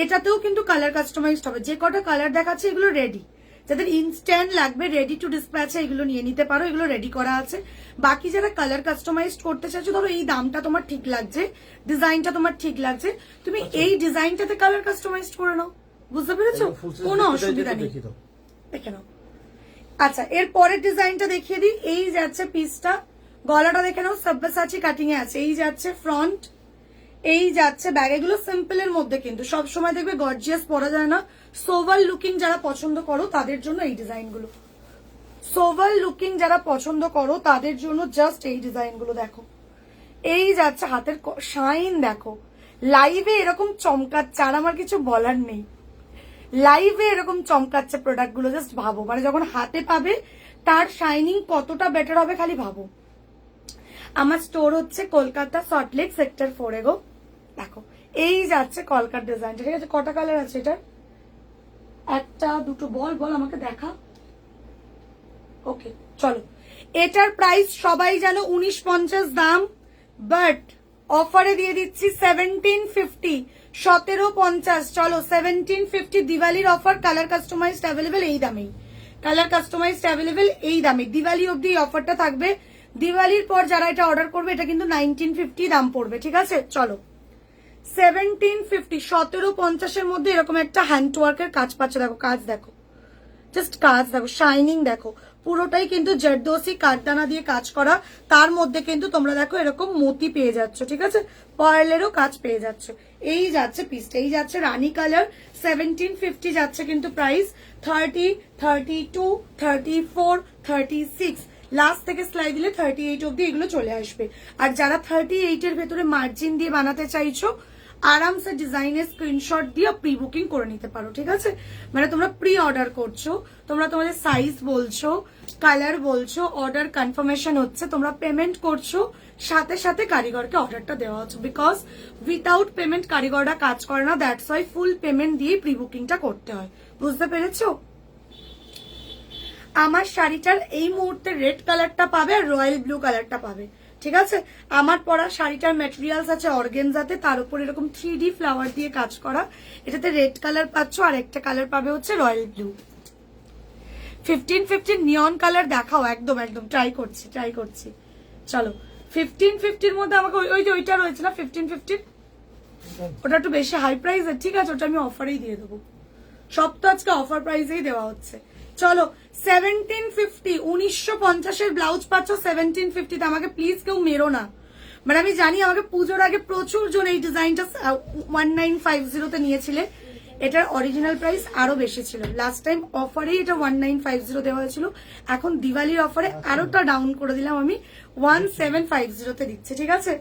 এটাতেও কিন্তু কালার কাস্টমাইজড হবে। যে কটা কালার দেখাচ্ছে এগুলো রেডি, যাদের ইনস্ট্যান্ট লাগবে, রেডি টু ডিসপ্যাচ, এগুলো নিয়ে নিতে পারো, এগুলো রেডি করা আছে। বাকি যারা কালার কাস্টমাইজড করতে চাইছো, ধরো এই দামটা তোমার ঠিক লাগছে, ডিজাইনটা তোমার ঠিক লাগছে, তুমি এই ডিজাইনটাতে কালার কাস্টমাইজড করে নাও, বুঝতে পেরেছো? কোনো অসুবিধা নেই, দেখে নাও। আচ্ছা, এর পরের ডিজাইনটা দেখিয়ে দিই। এই যাচ্ছে পিসটা, গলাটা দেখে নাও, সাব্বাসাচি কাটিং এ আছে। এই যাচ্ছে ফ্রন্ট, এই যাচ্ছে ব্যাগ। এগুলো সিম্পল এর মধ্যে, কিন্তু সব সময় দেখবে গর্জিয়াস পরা যায় না। সোভাল লুকিং যারা পছন্দ করো তাদের জন্য এই ডিজাইনগুলো, সোভাল লুকিং যারা পছন্দ করো তাদের জন্য জাস্ট এই ডিজাইনগুলো দেখো। এই যাচ্ছে হাতের শাইন দেখো, লাইভে এরকম চমকাচ্ছে, আর আমার কিছু বলার নেই। লাইভে এরকম চমকাচ্ছে প্রোডাক্ট গুলো, জাস্ট ভাবো, মানে যখন হাতে পাবে তার শাইনিং কতটা বেটার হবে খালি ভাবো। আমার স্টোর হচ্ছে কলকাতা সল্টলেক সেক্টর 4 গো। দেখো এই যাচ্ছে কলকাতার ডিজাইনটা, ঠিক আছে? কটা কালার আছে এটার? একটা, দুটো, বল বল আমাকে দেখা। ওকে চলো, এটার প্রাইস সবাই জানো 1950 দাম, বাট অফারে দিয়ে দিচ্ছি 1750, 1750। চলো 1750 দিওয়ালির অফার, কালার কাস্টমাইজড অ্যাভেলেবেল এই দামেই, কালার কাস্টমাইজড অ্যাভেলেবেল এই দামে। দিওয়ালি অব্দি অফারটা থাকবে, দিওয়ালির পর যারা এটা অর্ডার করবে এটা কিন্তু 1950 দাম পড়বে, ঠিক আছে? চলো 1750, 1750-এর মধ্যে এরকম একটা হ্যান্ডওয়ার্কের কাজ পাচ্ছে, দেখো কাজ দেখো, জাস্ট কাজ দেখো, শাইনিং দেখো, পুরোটাই কিন্তু জারদোসি কাঠদানা দিয়ে কাজ করা, তার মধ্যে কিন্তু তোমরা দেখো এরকম মতি পেয়ে যাচ্ছ, ঠিক আছে? পার্লেরও কাজ পেয়ে যাচ্ছ। এই যাচ্ছে পিসটা, এই যাচ্ছে রানী কালার, 1750 যাচ্ছে কিন্তু প্রাইস। 30, 32, 34, 36, লাস্ট থেকে সেলাই দিলে 38 অব্দি এগুলো চলে আসবে। আর যারা 38-এর ভেতরে মার্জিন দিয়ে বানাতে চাইছো, আরামসে ডিজাইনের স্ক্রিনশট দিয়ে প্রি বুকিং করে নিতে পারো, ঠিক আছে? মানে তোমরা প্রি অর্ডার করছো, তোমরা তোমাদের সাইজ বলছো, কালার বলছো, অর্ডার কনফার্মেশন হচ্ছে, তোমরা পেমেন্ট করছো, সাথে সাথে কারিগরকে অর্ডারটা দেওয়া হচ্ছে। বিকজ উইথাউট পেমেন্ট কারিগররা কাজ করে না, দ্যাটস ওয়াই ফুল পেমেন্ট দিয়ে প্রি বুকিংটা করতে হয়, বুঝতে পেরেছো? আমার শাড়িটার এই মুহূর্তে রেড কালারটা পাবে আর রয়্যাল ব্লু কালারটা পাবে, ঠিক আছে? আমার পরা শাড়িটার ম্যাটেরিয়ালস আছে অর্গেনজাতে, তার উপর এরকম 3D ফ্লাওয়ার দিয়ে কাজ করা। এটাতে রেড কালার পাচ্ছ, আর একটা কালার পাবে হচ্ছে রয়্যাল ব্লু। 1550 নিয়ন কালার দেখাও, একদম একদম ট্রাই করছি। চলো 1550-র মধ্যে আমাকে ওই যে ওইটা রয়েছে না 1550, ওটা একটু বেশি হাই প্রাইসের, ঠিক আছে? ওটা আমি অফারেই দিয়ে দেবো, সব তো আজকে অফার প্রাইসেই দেওয়া হচ্ছে। চলো 1750, 1950-এর ব্লাউজ পাচ্ছ 1750-তে। আমাকে প্লিজ কেউ মেরো না, মানে আমি জানি আমাকে পুজোর আগে প্রচুর জন এই ডিজাইনটা 1950-তে নিয়েছিলে, এটার অরিজিনাল প্রাইস আরো বেশি ছিল। লাস্ট টাইম অফারেই এটা 1950 দেওয়া হয়েছিল, এখন দিওয়ালির অফারে আরোটা ডাউন করে দিলাম আমি, 1750-তে দিচ্ছে, ঠিক আছে?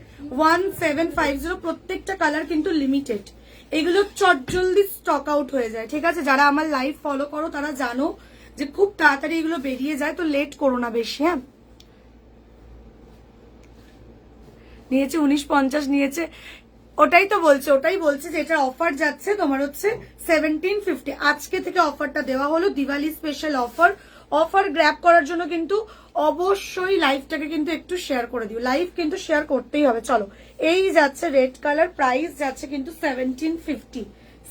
1750, প্রত্যেকটা কালার কিন্তু লিমিটেড, এগুলো চটজলদি স্টক আউট হয়ে যায়, ঠিক আছে? যারা আমার লাইভ ফলো করো তারা জানো যে খুব তাড়াতাড়ি এগুলো বেরিয়ে যায়, তো লেট করো না বেশি। হ্যাঁ, নিয়েছে 1950 নিয়েছে, ওটাই তো বলছে, ওটাই বলছে যে এটা অফার যাচ্ছে তোমার হচ্ছে 1750। আজকে থেকে অফারটা দেওয়া হলো, Diwali special offer. Offer grab করার জন্য কিন্তু অবশ্যই লাইভটাকে কিন্তু একটু শেয়ার করে দিও, লাইভ কিন্তু শেয়ার করতেই হবে। চলো, এই যাচ্ছে রেড কালার, প্রাইস যাচ্ছে কিন্তু 1750,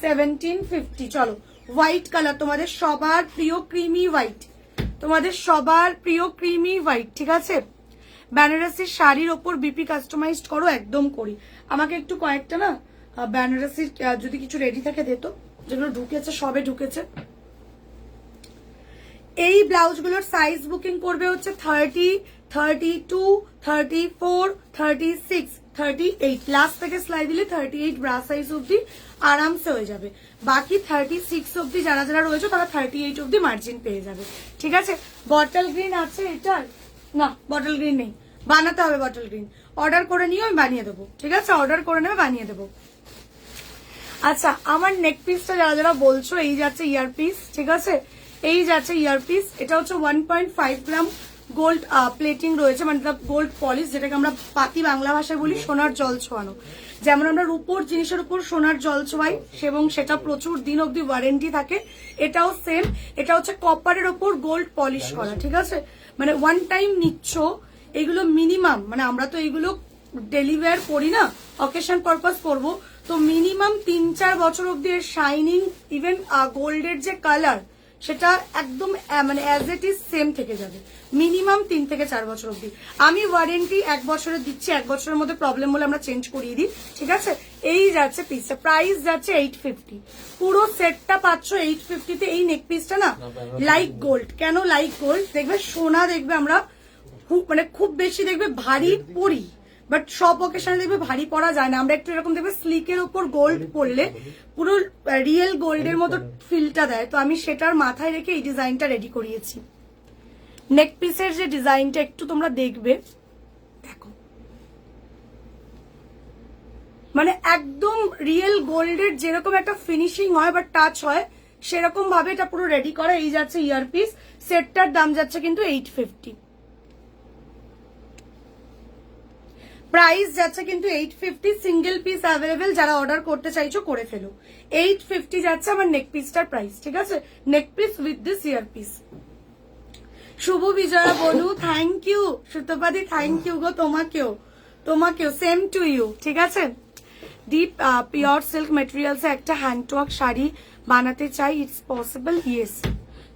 1750। চলো, হোয়াইট কালার, তোমাদের সবার প্রিয় ক্রিমি হোয়াইট, তোমাদের সবার প্রিয় ক্রিমি হোয়াইট, ঠিক আছে। বেনারসি শাড়ির ওপর বিপি কাস্টমাইজড করো, একদম করি। আমাকে একটু কয়েকটা না বেনারসির যদি কিছু রেডি থাকে দে তো, যেগুলো ঢুকেছে, সবে ঢুকেছে। এই ব্লাউজগুলোর সাইজ বুকিং করবে হচ্ছে 30, 32, 34, 36, 38, লাস্ট থেকে সেলাই দিলে 38 ব্রা সাইজ অব্দি আরামসে হয়ে যাবে। বাকি 36 অব্দি যারা যারা রয়েছে তারা 38 অব্দি মার্জিন পেয়ে যাবে, ঠিক আছে। বটল গ্রিন আছে এটার? না, বটল গ্রিন নেই, বানাতে হবে বটল গ্রিন। অর্ডার করে নিয়ে আমি বানিয়ে দেবো, ঠিক আছে, অর্ডার করে নেবে, বানিয়ে দেবো। আচ্ছা, আমার নেক পিসটা যারা যারা বলছো, এই যাচ্ছে ইয়ার পিস, ঠিক আছে, এই যাচ্ছে ইয়ার পিস। এটা হচ্ছে 1.5 গ্রাম গোল্ড প্লেটিং রয়েছে, মানে গোল্ড পলিশ, যেটাকে আমরা পাতি বাংলা ভাষায় বলি সোনার জল ছোঁয়ানো। যেমন আমরা রূপোর জিনিসের উপর সোনার জল ছোঁয়াই এবং সেটা প্রচুর দিন অব্দি ওয়ারেন্টি থাকে, এটাও সেম। এটা হচ্ছে কপারের ওপর গোল্ড পলিশ করা, ঠিক আছে। মানে ওয়ান টাইম নিচ্ছ এগুলো মিনিমাম, মানে আমরা তো এগুলো ডেলি ওয়্যার করি না, অকেশন পারপাস করবো, তো মিনিমাম 3-4 বছর অব্দি এর শাইনিং, ইভেন গোল্ডের যে কালার সেটা একদম মানে অ্যাজ ইট ইজ সেম থেকে যাবে, মিনিমাম 3 থেকে 4 বছর অব্দি। আমি ওয়ারেন্টি 1 বছরের দিচ্ছি, 1 বছরের মধ্যে প্রবলেম হলে আমরা চেঞ্জ করিয়ে দিই, ঠিক আছে। এই যাচ্ছে পিসটা, প্রাইস যাচ্ছে 850, পুরো সেটটা পাচ্ছ 850 তে। এই নেক পিসটা না লাইক গোল্ড, কেন লাইক গোল্ড দেখবে, সোনা দেখবে আমরা মানে খুব বেশি দেখবে ভারী পরি, বাট সব অকেশনে দেখবে ভারী পরা যায় না। আমরা একটু এরকম দেখবে স্লিকের উপর গোল্ড পরলে পুরো রিয়েল গোল্ডের মতো ফিলটা দেয়, তো আমি সেটার মাথায় রেখে এই ডিজাইনটা রেডি করিয়েছি। নেক পিসের যে ডিজাইনটা একটু তোমরা দেখবে, দেখো মানে একদম রিয়েল গোল্ডের যেরকম একটা ফিনিশিং হয় বা টাচ হয় সেরকম ভাবে এটা পুরো রেডি করা। এই যাচ্ছে ইয়ার পিস, সেটটার দাম যাচ্ছে কিন্তু 850, প্রাইস যাচ্ছে কিন্তু 850। সিঙ্গেল পিস অ্যাভেলেবেল, যারা অর্ডার করতে চাইছো করে ফেলো। 850 যাচ্ছে আমার নেক পিসটার প্রাইস, ঠিক আছে, neck piece with this ear piece. শুভ বিজয়া বনু, থ্যাংক ইউ। সুতপাদি, থ্যাংক ইউ গো, তোমাকেও, তোমাকেও, সেম টু ইউ, ঠিক আছে। ডিপ পিওর সিল্ক মেটেরিয়ালসে একটা হ্যান্ডওয়ার্ক শাড়ি বানাতে চাই, ইটস পসিবল? ইয়েস,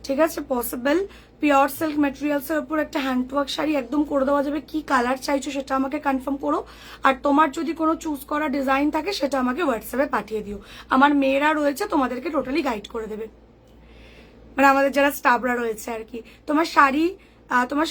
ঠিক আছে, পসিবল। পিওর সিল্ক মেটেরিয়ালসের উপর একটা হ্যান্ডওয়ার্ক শাড়ি একদম করে দেওয়া যাবে। কি কালার চাইছো সেটা আমাকে কনফার্ম করো, আর তোমার যদি কোনো চুজ করা ডিজাইন থাকে সেটা আমাকে হোয়াটসঅ্যাপে পাঠিয়ে দিও। আমার মেয়েরা রয়েছে, তোমাদেরকে টোটালি গাইড করে দেবে, মানে আমাদের যারা স্টাফরা রয়েছে আর কি। তোমার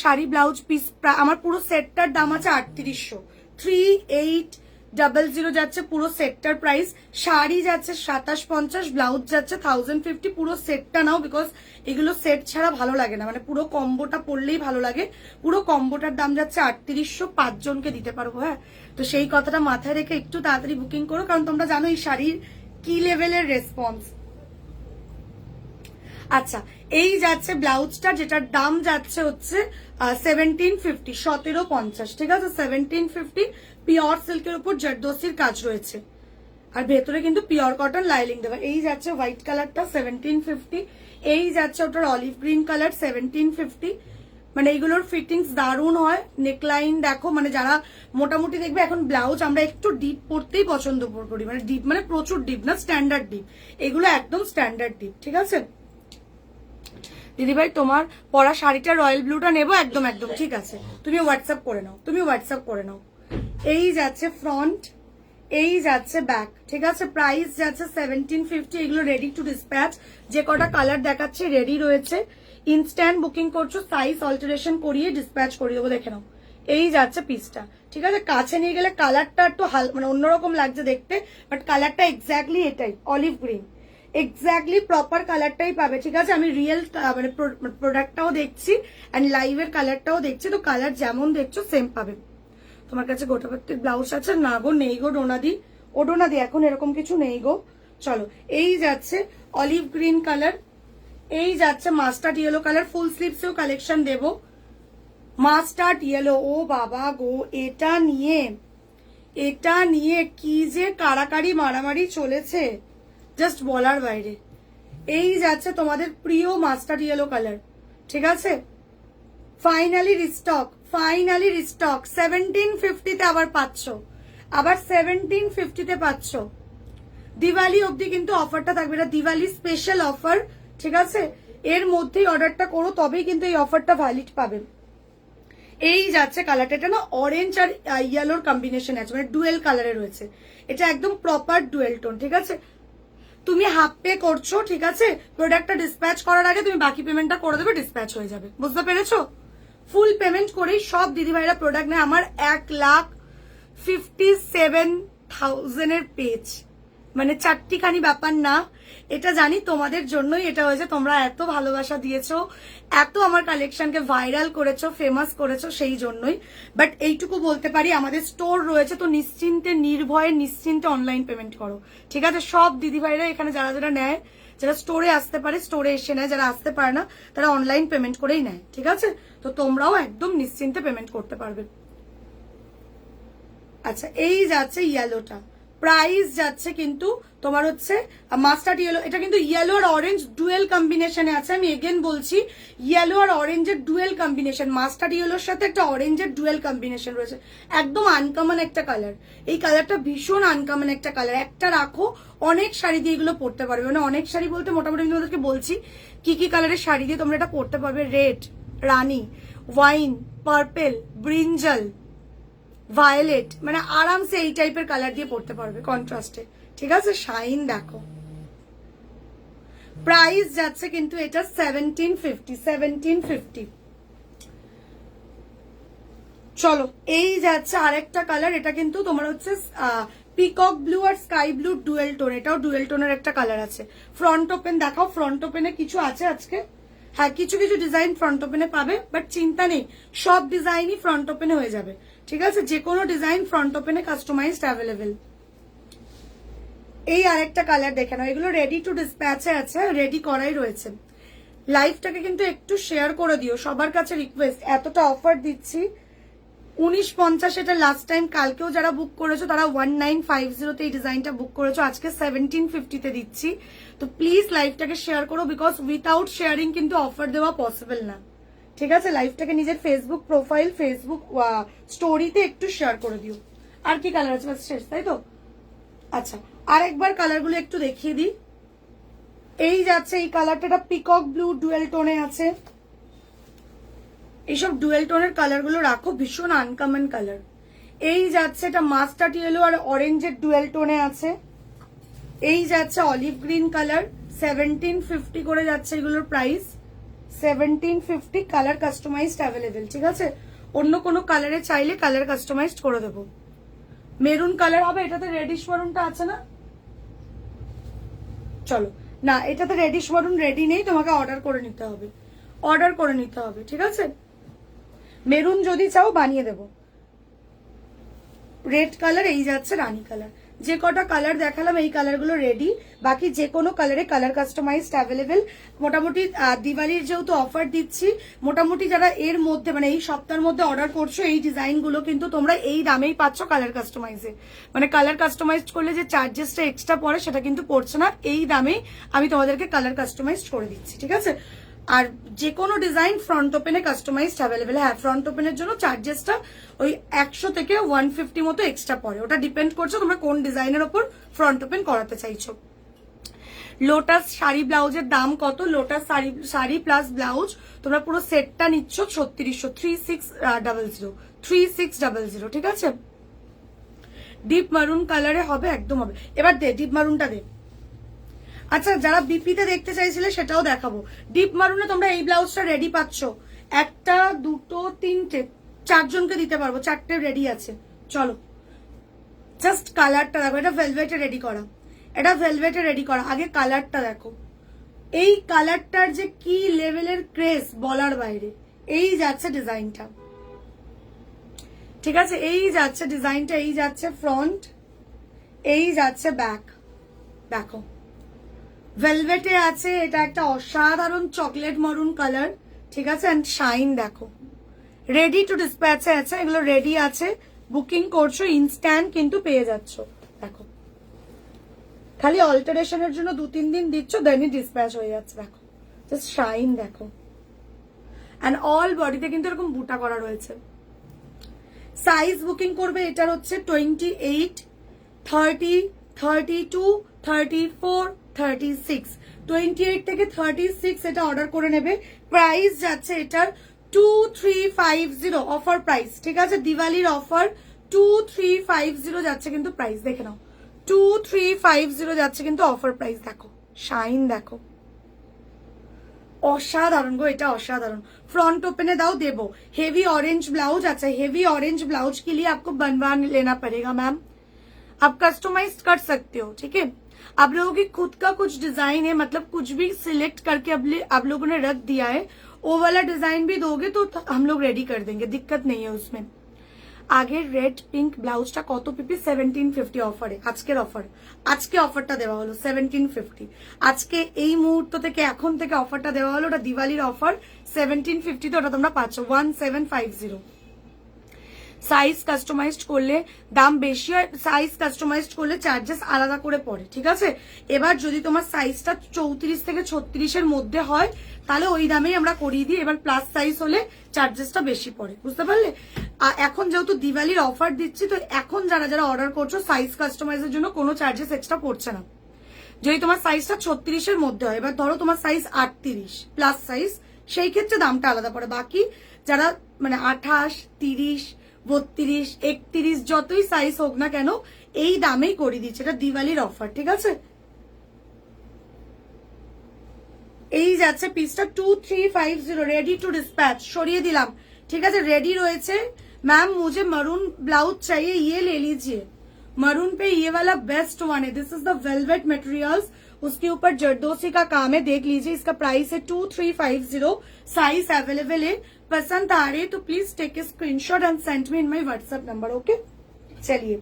শাড়ি ব্লাউজ পিস আমার পুরো সেটটার দাম আছে 3800, 3800 যাচ্ছে পুরো সেটটার প্রাইস। শাড়ি যাচ্ছে 2750, ব্লাউজ যাচ্ছে 1050। পুরো সেটটা নাও, বিকজ এগুলো সেট ছাড়া ভালো লাগে না, মানে পুরো কম্বোটা পড়লেই ভালো লাগে। পুরো কম্বোটার দাম যাচ্ছে 3800, 5 জনকে দিতে পারবো। হ্যাঁ, তো সেই কথাটা মাথায় রেখে একটু তাড়াতাড়ি বুকিং করো, কারণ তোমরা জানো এই শাড়ির কি লেভেলের রেসপন্স। আচ্ছা, এই যাচ্ছে ব্লাউজটা, যেটার দাম যাচ্ছে হচ্ছে 1750, 1750, ঠিক আছে, 1750। পিওর সিল্কের উপর জর্দোসির কাজ রয়েছে, আর ভেতরে কিন্তু পিওর কটন লাইলিং দেওয়া। এই যাচ্ছে হোয়াইট কালারটা 1750, এই যাচ্ছে ওটার অলিভ গ্রিন কালার 1750। মানে এইগুলোর ফিটিংস দারুণ হয়। নেকলাইন দেখো, মানে যারা মোটামুটি দেখবে এখন ব্লাউজ আমরা একটু ডিপ পরতেই পছন্দ করি, মানে ডিপ মানে প্রচুর ডিপ না, স্ট্যান্ডার্ড ডিপ, এগুলো একদম স্ট্যান্ডার্ড ডিপ, ঠিক আছে। দিদিভাই তোমার পরা শাড়িটা রয়্যাল ব্লুটা নেবো, একদম একদম ঠিক আছে, তুমি হোয়াটসঅ্যাপ করে নাও, তুমি হোয়াটসঅ্যাপ করে নাও। এই যাচ্ছে ফ্রন্ট, এই যাচ্ছে ব্যাক, ঠিক আছে, প্রাইস যাচ্ছে 1750। এগুলো রেডি টু ডিসপ্যাচ, যে কটা কালার দেখাচ্ছে রেডি রয়েছে। ইনস্ট্যান্ট বুকিং করছো, সাইজ অল্টারেশন করিয়ে ডিসপ্যাচ করে দেবো, দেখে নাও। এই যাচ্ছে পিসটা, ঠিক আছে। কাছে নিয়ে গেলে কালারটা একটু মানে অন্যরকম লাগছে দেখতে, বাট কালারটা এক্স্যাক্টলি এটাই, অলিভ গ্রিন, এক্স্যাক্টলি প্রপার কালারটাই পাবে, ঠিক আছে। আমি রিয়েল মানে প্রোডাক্টটাও দেখছি অ্যান্ড লাইভের কালারটাও দেখছি, তো কালার যেমন দেখছো সেম পাবে। তোমার কাছে গোটাপত্তির ব্লাউজ আছে? না গো, নেই গো ডোনাদি, ও ডোনাদি এখন এরকম কিছু নেই গো। চলো, এই যাচ্ছে অলিভ গ্রিন কালার, এই যাচ্ছে মাস্টার্ড ইয়েলো কালার, ফুল স্লিভসেও কালেকশন দেব। মাস্টার্ড ইয়েলো, ও বাবা গো, এটা নিয়ে কি যে কারাকারি মারামারি চলেছে জাস্ট বলার বাইরে। এই যাচ্ছে তোমাদের প্রিয় মাস্টার্ড ইয়েলো কালার, ঠিক আছে? ফাইনালি রিস্টক 1750-তে আবার পাচ্ছ, আবার 1750-তে পাচ্ছ। দিওয়ালি অবধি কিন্তু অফারটা থাকবে, এটা দিওয়ালি স্পেশাল অফার, ঠিক আছে? এর মধ্যেই অর্ডারটা করো, তবেই কিন্তু এই অফারটা ভ্যালিড পাবে। এই যাচ্ছে কালারটা, এটা না অরেঞ্জ আর ইয়েলোর কম্বিনেশন আছে, মানে ডুয়েল কালারে রয়েছে। এটা একদম প্রপার ডুয়েল টোন, ঠিক আছে? তুমি হাফ পে করছো, ঠিক আছে? প্রোডাক্টটা ডিসপ্যাচ করার আগে তুমি বাকি পেমেন্টটা করে দেবে, ডিসপ্যাচ হয়ে যাবে, বুঝতে পেরেছো? ফুল পেমেন্ট করেই সব দিদিভাইরা প্রোডাক্ট নেয়। আমার 1,57,000 এর পেজ, মানে চারটিখানি ব্যাপার না। এটা জানি তোমাদের জন্যই এটা হয়েছে, তোমরা এত ভালোবাসা দিয়েছো, এত আমার কালেকশনকে ভাইরাল করেছো, ফেমাস করেছো, সেই জন্যই। বাট এইটুকু বলতে পারি, আমাদের স্টোর রয়েছে, তো নিশ্চিন্তে নির্ভয়ে নিশ্চিন্তে অনলাইন পেমেন্ট করো, ঠিক আছে? সব দিদিভাইরা এখানে যারা যারা নেয়, যারা স্টোরে আসতে পারে স্টোরে এসে নেয়, যারা আসতে পারে না তারা অনলাইন পেমেন্ট করেই নেয়, ঠিক আছে? তো তোমরাও একদম নিশ্চিন্তে পেমেন্ট করতে পারবে। আচ্ছা, এই যাচ্ছে ইয়েলোটা, প্রাইস যাচ্ছে কিন্তু তোমার হচ্ছে মাস্টার্ড ইয়েলো, এটা কিন্তু ইয়েলো আর অরেঞ্জ ডুয়েল কম্বিনেশনে আছে। আমি এগেন বলছি, ইয়েলো আর অরেঞ্জের ডুয়েল কম্বিনেশন, মাস্টার্ড ইয়েলোর সাথে একটা অরেঞ্জের ডুয়েল কম্বিনেশন রয়েছে। একদম আনকমন একটা কালার, এই কালারটা ভীষণ আনকমন একটা কালার। একটা রাখো, অনেক শাড়ি দিয়ে এগুলো পরতে পারবে, মানে অনেক শাড়ি বলতে মোটামুটি আমি তোমাদেরকে বলছি কি কি কালারের শাড়ি দিয়ে তোমরা এটা পরতে পারবে। রেড, রানী, ওয়াইন, পার্পেল, ব্রিঞ্জাল, ভায়োলেট, মানে আরামসে এই টাইপের কালার দিয়ে পড়তে পারবে কন্ট্রাস্টে, ঠিক আছে? শাইন দেখো। প্রাইস যাচ্ছে কিন্তু এটা 1750। চলো, এই যাচ্ছে আরেকটা কালার, এটা কিন্তু তোমার হচ্ছে পিকক ব্লু আর স্কাই ব্লু ডুয়েল টোন, এটাও ডুয়েল টোনের একটা কালার আছে। ফ্রন্ট ওপেন দেখাও, ফ্রন্ট ওপেনে কিছু আছে আজকে, হ্যাঁ কিছু কিছু ডিজাইন ফ্রন্ট ওপেনে পাবে, বাট চিন্তা নেই, সব ডিজাইনই ফ্রন্ট ওপেনে হয়ে যাবে, ঠিক আছে? যে কোনো ডিজাইন ফ্রন্ট ওপেনে কাস্টমাইজড অ্যাভেলেবেল। এই আরেকটা কালার দেখে নাও, এগুলো রেডি টু ডিসপ্যাচে আছে, রেডি করাই রয়েছে। লাইভটাকে কিন্তু একটু শেয়ার করে দিও, সবার কাছে রিকোয়েস্ট। এতটা অফার দিচ্ছি, 1950 এটা লাস্ট টাইম, কালকেও যারা বুক করেছো তারা 1950-তে এই ডিজাইনটা বুক করেছো, আজকে 1750-তে দিচ্ছি। তো প্লিজ লাইভটাকে শেয়ার করো, বিকজ উইথাউট শেয়ারিং কিন্তু অফার দেওয়া পসিবল না, ঠিক আছে? লাইভটাকে নিজের ফেসবুক প্রোফাইল, ফেসবুক স্টোরিতে একটু শেয়ার করে দিও। আর কি কালার আছে? শেষ, তাই তো? আচ্ছা, আরেকবার কালারগুলো একটু দেখিয়ে দিই। এই যাচ্ছে এই কালারটা, পিকক ব্লু ডুয়েল টোনে আছে। এইসব ডুয়েল টোনের কালারগুলো রাখো, ভীষণ আনকমন কালার। এই যাচ্ছে এটা মাস্টার্ড ইয়েলো আর অরেঞ্জের ডুয়েল টোনে আছে। এই যাচ্ছে অলিভ গ্রিন কালার, 1750 করে যাচ্ছে এগুলোর প্রাইস, 1750। কালার কাস্টমাইজড অ্যাভেলেবেল, ঠিক আছে? অন্য কোনো কালারে চাইলে কালার কাস্টমাইজড করে দেবো। মেরুন কালার হবে, এটাতে রেডিশ মেরুনটা আছে না? চলো না, এটাতে রেডিশ মেরুন রেডি নেই, তোমাকে অর্ডার করে নিতে হবে, অর্ডার করে নিতে হবে, ঠিক আছে? মেরুন যদি চাও বানিয়ে দেবো। রেড কালার, এই যাচ্ছে রানী কালার। যে কটা কালার দেখালাম এই কালারগুলো রেডি, বাকি যে কোনো কালারে কালার কাস্টমাইজড অ্যাভেলেবেল। মোটামুটি দিওয়ালির যেহেতু অফার দিচ্ছি, মোটামুটি যারা এর মধ্যে মানে এই সপ্তাহের মধ্যে অর্ডার করছো, এই ডিজাইনগুলো কিন্তু তোমরা এই দামেই পাচ্ছ কালার কাস্টমাইজে। মানে কালার কাস্টমাইজড করলে যে চার্জেসটা এক্সট্রা পড়ে সেটা কিন্তু পড়ছে না, এই দামেই আমি তোমাদেরকে কালার কাস্টমাইজড করে দিচ্ছি, ঠিক আছে? আর যে কোনো ডিজাইন ফ্রন্ট ওপেনে কাস্টমাইজড অ্যাভেলেবেল। হ্যাঁ, ফ্রন্ট ওপেনের জন্য চার্জেসটা ওই 100 থেকে 150 মতো এক্সট্রা পড়ে, ওটা ডিপেন্ড করছে তোমরা কোন ডিজাইনের ওপর ফ্রন্ট ওপেন করাতে চাইছো। লোটাস শাড়ি ব্লাউজের দাম কত? লোটাস শাড়ি প্লাস ব্লাউজ তোমরা পুরো সেটটা নিচ্ছ 3600, 3600, ঠিক আছে? ডিপ মারুন কালারে হবে, একদম হবে। এবার দে ডিপ মারুনটা দে। আচ্ছা, যারা বিপিতে দেখতে চাইছিলে সেটাও দেখাবো। ডিপ মারুনে তোমরা এই ব্লাউজটা রেডি পাচ্ছ, একটা, দুটো, তিনটে, 4 জনকে দিতে পারবো, 4টে রেডি আছে। চলো জাস্ট কালারটা দেখো, এটা ভেলভেটে রেডি করা, এটা ভেলভেটে রেডি করা। আগে কালারটা দেখো, এই কালারটার যে কি লেভেলের ক্রেজ বলার বাইরে। এই যাচ্ছে ডিজাইনটা, ঠিক আছে? এই যাচ্ছে ডিজাইনটা, এই যাচ্ছে ফ্রন্ট, এই যাচ্ছে ব্যাক, দেখো ভেলভেটে আছে, এটা একটা অসাধারণ চকলেট মরুন কালার, ঠিক আছে। এন্ড শাইন দেখো, রেডি টু ডিসপ্যাচে আছে, এগুলো রেডি আছে, বুকিং করছো ইনস্ট্যান্ট কিন্তু পেয়ে যাচ্ছ। দেখো খালি অল্টারেশনের জন্য 2-3 দিন দিচ্ছ, দেনই ডিসপ্যাচ হয়ে যাচ্ছে। দেখো জাস্ট শাইন দেখো, এন্ড অল বডিতে কিন্তু এরকম বুটা করা রয়েছে। সাইজ বুকিং করবে, এটার হচ্ছে 28, 30, 32, 34, 36, 28 থেকে 36 এটা অর্ডার করে নেবে। প্রাইস যাচ্ছে এটার 2350 অফার প্রাইস, ঠিক আছে। দিওয়ালির অফার 2350 যাচ্ছে কিন্তু প্রাইস, দেখে নাও 2350 যাচ্ছে কিন্তু অফার প্রাইস। দেখো শাইন দেখো, অসাধারণ গো, এটা অসাধারণ। फ्रंट ओपन दाओ देबो। हेवी ऑरेंज ब्लाउज, अच्छा हेवी ऑरेंज ब्लाउज के लिए आपको बनवा लेना पड़ेगा मैम, आप कस्टमाइज कर सकते हो, ठीक है। आप लोगों की खुद का कुछ डिजाइन है, मतलब कुछ भी सिलेक्ट करके आप लोगों ने रख दिया है, वो वाला डिजाइन भी दोगे तो हम लोग रेडी कर देंगे, दिक्कत नहीं है उसमें। आगे रेड पिंक ब्लाउजটা কত পিপি 1750 অফারে, আজকের অফার, আজকে অফারটা দেওয়া হলো 1750। আজকে এই মুহূর্ত থেকে এখন থেকে অফারটা দেওয়া হলো, ওটা দিওয়ালির অফার 1750 তে ওটা তোমরা পাচ্ছ 1750। সাইজ কাস্টমাইজড করলে দাম বেশি হয়, সাইজ কাস্টমাইজড করলে চার্জেস আলাদা করে পড়ে, ঠিক আছে। এবার যদি তোমার সাইজটা 34 থেকে 36 এর মধ্যে হয় তাহলে ওই দামেই আমরা করিয়ে দিই, এবার প্লাস সাইজ হলে চার্জেসটা বেশি পড়ে, বুঝতে পারলে। এখন যেহেতু দিওয়ালির অফার দিচ্ছি, তো এখন যারা যারা অর্ডার করছো সাইজ কাস্টমাইজের জন্য কোনো চার্জেস এক্সট্রা পড়ছে না। যদি তোমার সাইজটা 36 এর মধ্যে হয়, এবার ধরো তোমার সাইজ 38 প্লাস সাইজ, সেই ক্ষেত্রে দামটা আলাদা পড়ে। বাকি যারা মানে 28, 30, 32, 31 যতই সাইজ হোক না কেন এই দামেই করে দিচ্ছে, এটা দিওয়ালির অফার, ঠিক আছে। এই যাচ্ছে পিসটা 2350, रेडी टू डिस्पैच, সরিয়ে দিলাম, ঠিক আছে। रेडी রয়েছে। मैम मुझे मरून ब्लाउज चाहिए, ये ले लीजिए, मरून पे ये वाला बेस्ट वन है, this is the velvet materials, उसके ऊपर जरदोसी का काम है, देख लीजिए। इसका प्राइस है 2350, साइज अवेलेबल है, पसंद आ रहे तो please take a screenshot and send me in my WhatsApp number, okay. चलिए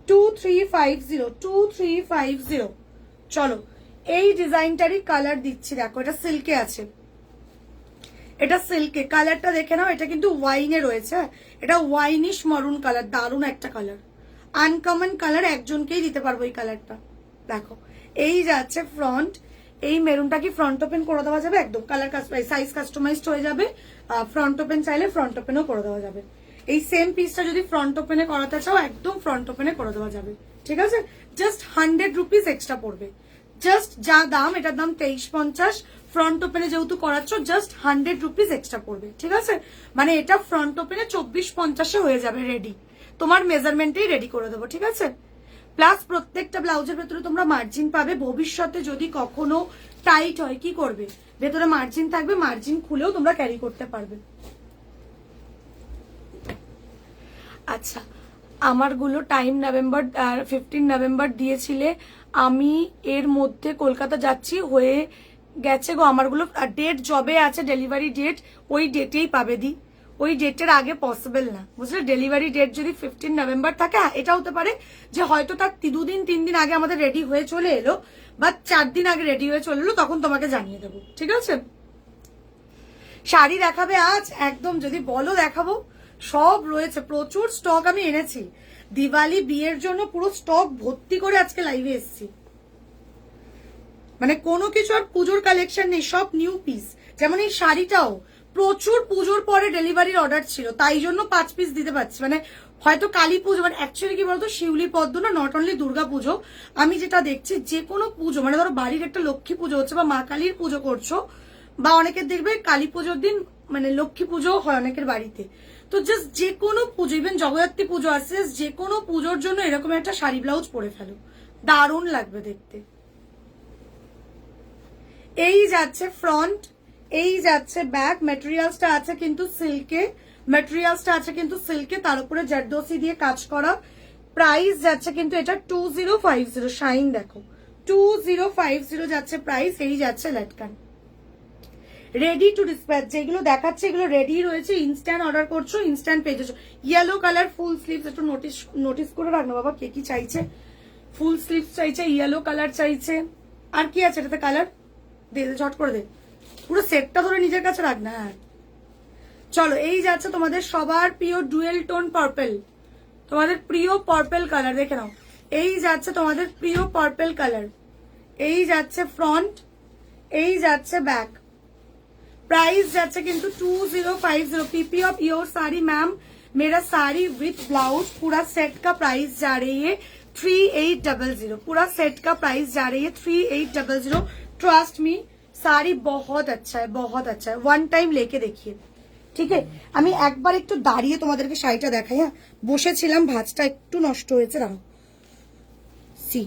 2350 চলো এই ডিজাইনটারই কালার দিচ্ছি, দেখো এটা সিল্কে আছে, এটা সিল্কে, কালারটা দেখে নাও, এটা কিন্তু ওয়াইনে রয়েছে, এটা ওয়াইনিশ মরুন কালার, দারুণ একটা কালার, আনকমন কালার, একজনকেই দিতে পারবো এই কালারটা। দেখো এই যাচ্ছে ফ্রন্ট, এই মেরুনটা কি ফ্রন্ট ওপেন করে দেওয়া যাবে, একদম কালার সাইজ কাস্টমাইজড হয়ে যাবে। ফ্রন্ট ওপেন চাইলে ফ্রন্ট ওপেনও করে দেওয়া যাবে। এই সেম পিসটা যদি ফ্রন্ট ওপেনে করাতে চাও একদম ফ্রন্ট ওপেনে করে দেওয়া যাবে, ঠিক আছে। জাস্ট 100 রুপিস এক্সট্রা পড়বে, জাস্ট যা দাম, এটার দাম 2350, ফ্রন্ট ওপেনে যেহেতু করাচ্ছ জাস্ট 100 রুপিস এক্সট্রা পড়বে, ঠিক আছে। মানে এটা ফ্রন্ট ওপেনে 2450 হয়ে যাবে রেডি, তোমার মেজারমেন্টেই রেডি করে দেবো, ঠিক আছে। প্লাস প্রত্যেকটা ব্লাউজের ভেতরে তোমরা মার্জিন পাবে, ভবিষ্যতে যদি কখনো টাইট হয় কি করবে, ভেতরে মার্জিন থাকবে, মার্জিন খুলেও তোমরা ক্যারি করতে পারবে। আচ্ছা আমারগুলো টাইম নভেম্বর 15 নভেম্বর দিয়েছিলে, আমি এর মধ্যে কলকাতা যাচ্ছি, হয়ে গেছে গো আমারগুলো, ডেট জবে আছে, ডেলিভারি ডেট ওই ডেটেই পাবে দি, ওই ডেটের আগে পসিবল না, বুঝলে। ডেলিভারি ডেট যদি 15 নভেম্বর থাকে, এটা হতে পারে যে হয়তো তার 2-3 দিন আগে আমাদের রেডি হয়ে চলে এলো, বা 4 দিন আগে রেডি হয়ে চলে এলো, তখন তোমাকে জানিয়ে দেবো, ঠিক আছে। শাড়ি দেখাবে আজ একদম, যদি বলো দেখাবো, সব রয়েছে, প্রচুর স্টক আমি এনেছি, দিওয়ালি বিয়ের জন্য পুরো স্টক ভর্তি করে আজকে লাইভে এসেছি। মানে কোনো কিছু আর পুজোর কালেকশন নেই, সব নিউ পিস। যেমন এই শাড়িটাও প্রচুর পুজোর পরে ডেলিভারির অর্ডার ছিল, তাই জন্য 5 পিস দিতে পারছি। মানে হয়তো কালী পুজো, মানে অ্যাকচুয়ালি কি বলতো, শিউলি পদ্ম না, নট অনলি দুর্গা পুজো, আমি যেটা দেখছি যে কোনো পুজো, মানে ধরো বাড়ির একটা লক্ষ্মী পুজো হচ্ছে বা মা কালীর পুজো করছো, বা অনেকের দেখবে কালী পুজোর দিন মানে লক্ষ্মী পুজো হয় অনেকের বাড়িতে, তো জাস্ট যে কোনো পুজো, ইভেন জগদ্ধাত্রী পুজো আসছে, যে কোনো পুজোর জন্য এরকম একটা শাড়ি ব্লাউজ পরে ফেলো, দারুণ লাগবে দেখতে। এই যাচ্ছে ফ্রন্ট, এই যাচ্ছে ব্যাক, ম্যাটেরিয়ালসটা আছে কিন্তু সিল্কে, ম্যাটেরিয়ালসটা আছে কিন্তু সিল্কে, তার উপরে জারদোসি দিয়ে কাজ করা। প্রাইস যাচ্ছে কিন্তু এটা 2050, শাইন দেখো 2050 যাচ্ছে প্রাইস। এই যাচ্ছে লটকান, রেডি টু ডিসপ্যাচ, যেগুলো দেখাচ্ছে এগুলো রেডি রয়েছে, ইনস্ট্যান্ট অর্ডার করছো ইনস্ট্যান্ট পেয়ে যাচ্ছ। ইয়েলো কালার ফুল স্লিভস, একটু নোটিস করে রাখো বাবা, কে কি চাইছে, ফুল স্লিভস চাইছে, ইয়েলো কালার চাইছে, আর কি আছে এটাতে কালার? দে ঝট করে দে, পুরো সেটটা ধরে নিজের কাছে রাখ না। হ্যাঁ চলো, এই যাচ্ছে তোমাদের সবার প্রিয় ডুয়েল টোন পার্পল, তোমাদের প্রিয় পার্পল কালার, দেখে নাও। এই যাচ্ছে তোমাদের প্রিয় পার্পল কালার, এই যাচ্ছে ফ্রন্ট, এই যাচ্ছে ব্যাক। प्राइस যাচ্ছে কিন্তু 2050। PP of your sari ma'am, मेरा साड़ी विथ ब्लाउज पूरा सेट का प्राइस जा रही है 3800। पूरा सेट का प्राइस जा रही है 3800। ट्रस्ट मी, साड़ी बहुत अच्छा है, बहुत अच्छा है। वन टाइम लेके देखिए, ঠিক আছে? আমি একবার একটু দাঁড়িয়ে তোমাদেরকে শাড়িটা দেখাই। হ্যাঁ, বসেছিলাম, ভাঁজটা একটু নষ্ট হয়েছে, দাঁড়াও। সি,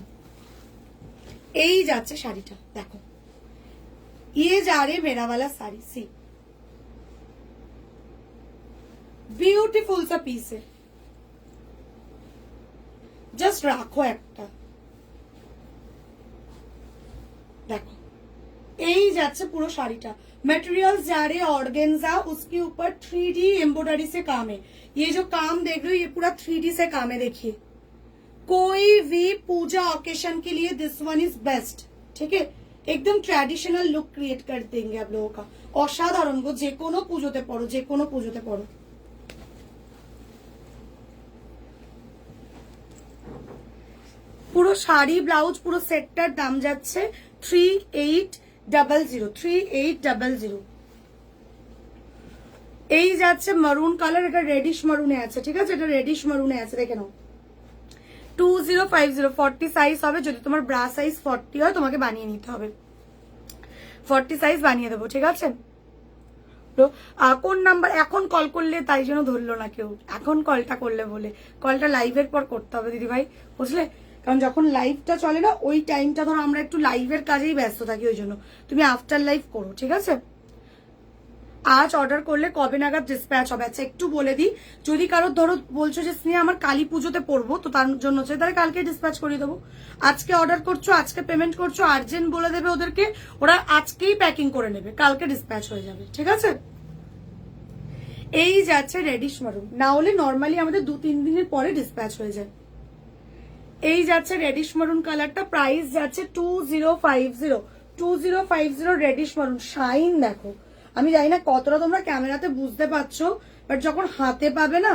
এই যাচ্ছে শাড়িটা, দেখো। ये जा रही है मेरा वाला साड़ी, सी ब्यूटीफुल सा पीस है, जस्ट राखो একটা, देखो। এই যাচ্ছে পুরো শাড়িটা। मटेरियल्स जा रहे हैं ऑर्गेन्जा, उसके ऊपर 3D एम्ब्रॉयडरी से काम है। ये जो काम देख रहे हो ये पूरा 3D से काम है, देखिए। कोई भी पूजा ओकेशन के लिए दिस वन इज बेस्ट, ठीक है? एकदम ट्रेडिशनल लुक क्रिएट कर देंगे आप लोगों का। অসাধারণ গো, যে কোনো পুজোতে পড়ো, যে কোনো পুজোতে পড়ো। পুরো শাড়ি ব্লাউজ পুরো সেটটার দাম যাচ্ছে 3800, 3800। এই যাচ্ছে মারুন কালার, এটা রেডিশ মারুনে আছে, ঠিক আছে? এটা রেডিশ মারুনে আছে, দেখে নাও। 2050 40 সাইজ হবে। যদি তোমার ব্রা সাইজ 40 হয় তোমাকে বানিয়ে নিতে হবে, 40 সাইজ বানিয়ে দেবো, ঠিক আছে? তো কোন নাম্বার এখন কল করলে তাই জন্য ধরলো না কেউ, এখন কলটা করলে বলে। কলটা লাইভের পর করতে হবে দিদি ভাই, বুঝলে? কারণ যখন লাইভটা চলে না ওই টাইমটা ধরো আমরা একটু লাইভের কাজেই ব্যস্ত থাকি, ওই জন্য তুমি আফটার লাইভ করো, ঠিক আছে? আজ অর্ডার করলে কবে নাগাদ ডিসপ্যাচ হবে? আচ্ছা একটু বলে দিই, যদি কারো ধরো বলছো যে স্নেহা আমার কালী পুজোতে পড়বো, তো তার জন্য হচ্ছে তাহলে কালকে ডিসপ্যাচ করে দেবো। আজকে অর্ডার করছো, আজকে পেমেন্ট করছো, আর্জেন্ট বলে দেবে ওদেরকে, ওরা আজকেই প্যাকিং করে নেবে, কালকে ডিসপ্যাচ হয়ে যাবে, ঠিক আছে? এই যাচ্ছে রেডিশ মারুন, না হলে নর্মালি আমাদের 2-3 দিনের পরে ডিসপ্যাচ হয়ে যায়। এই যাচ্ছে রেডিশ মারুন কালারটা, প্রাইস যাচ্ছে 2050, 2050 রেডিশ মারুন। শাইন দেখো, আমি জানি না কতটা তোমরা ক্যামেরাতে বুঝতে পারছো, বাট যখন হাতে পাবে না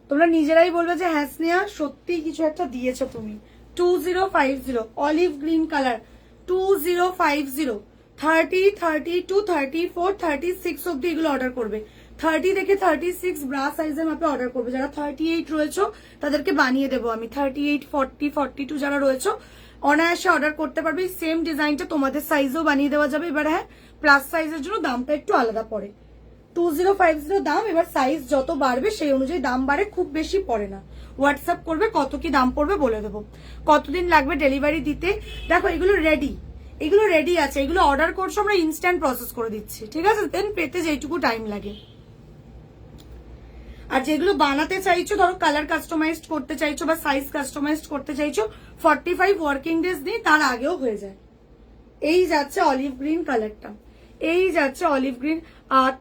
তোমরা নিজেরাই বলবে যে হ্যাঁ স্নেহা সত্যি কিছু একটা দিয়েছো তুমি। 2050 অলিভ গ্রিন কালার, 2050 30, 32, 34, 36 অব্দি এগুলো অর্ডার করবে। 30 থেকে 36 ব্রা সাইজের মাপে অর্ডার করবে। যারা 38 রয়েছো তাদেরকে বানিয়ে দেবো আমি। 38, 40, 42 যারা রয়েছো অনায়াসে অর্ডার করতে পারবে। সেম ডিজাইনটা তোমাদের সাইজেও বানিয়ে দেওয়া যাবে। এবার হ্যাঁ, প্লাস সাইজের জন্য দামটা একটু আলাদা পড়ে। 2050 দাম, এবার সাইজ যত বাড়বে সেই অনুযায়ী দাম বাড়ে, খুব বেশি পড়ে না। হোয়াটসঅ্যাপ করবে কত কি দাম পড়বে বলে দেবো। কতদিন লাগবে ডেলিভারি দিতে? দেখো এগুলো রেডি, এগুলো রেডি আছে, এগুলো অর্ডার করছো আমরা ইনস্ট্যান্ট প্রসেস করে দিচ্ছি, ঠিক আছে? দেন পেতে যেটুকু টাইম লাগে। আর যেগুলো বানাতে চাইছো, ধরো কালার কাস্টমাইজড করতে চাইছো বা সাইজ কাস্টমাইজড করতে চাইছো, 45 ওয়ার্কিং ডেজ দিয়ে তার আগেও হয়ে যায়। এই যাচ্ছে অলিভ গ্রিন কালারটা, এই যাচ্ছে অলিভ গ্রিন।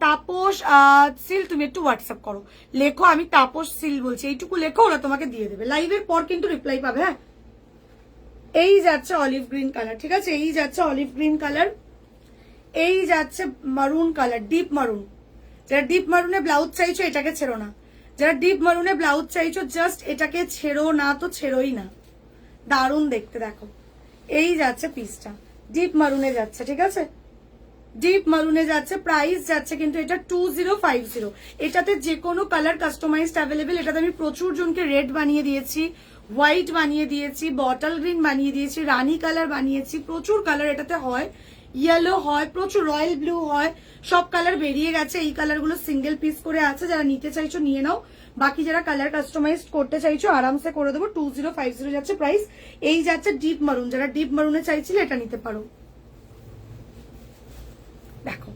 তাপস সিল, তুমি একটু হোয়াটসঅ্যাপ করো, লেখো আমি তাপস সিল বলছি, এইটুকু লেখো, ওরা তোমাকে দিয়ে দেবে। লাইভের পর কিন্তু রিপ্লাই পাবে। হ্যাঁ, এই যাচ্ছে অলিভ গ্রিন কালার, ঠিক আছে? এই যাচ্ছে অলিভ গ্রিন কালার, এই যাচ্ছে মারুন কালার, ডিপ মারুন। যারা ডিপ মারুনে ব্লাউজ চাইছো এটাকে ছেড়ো না, যারা ডিপ মারুনে ব্লাউজ চাইছো জাস্ট এটাকে ছেড়ো না, তো ছেড়োই না, দারুণ দেখতে। দেখো এই যাচ্ছে পিসটা, ডিপ মারুনে যাচ্ছে, ঠিক আছে? ডিপ মারুনে যাচ্ছে, প্রাইস যাচ্ছে কিন্তু এটা 2050। এটাতে যে কোনো কালার কাস্টমাইজড অ্যাভেলেবেল। এটাতে আমি প্রচুর জনকে রেড বানিয়ে দিয়েছি, হোয়াইট বানিয়ে দিয়েছি, বটল গ্রিন বানিয়ে দিয়েছি, রানী কালার বানিয়েছি, প্রচুর কালার এটাতে হয়, ইয়েলো হয়, প্রচুর রয়্যাল ব্লু হয়, সব কালার বেরিয়ে গেছে। এই কালারগুলো সিঙ্গেল পিস করে আছে, যারা নিতে চাইছো নিয়ে নাও। বাকি যারা কালার কাস্টমাইজ করতে চাইছো আরামসে করে দেবো। 2050 যাচ্ছে প্রাইস। এই যাচ্ছে ডিপ মারুন, যারা ডিপ মারুনে চাইছিলে এটা নিতে পারো। দেখো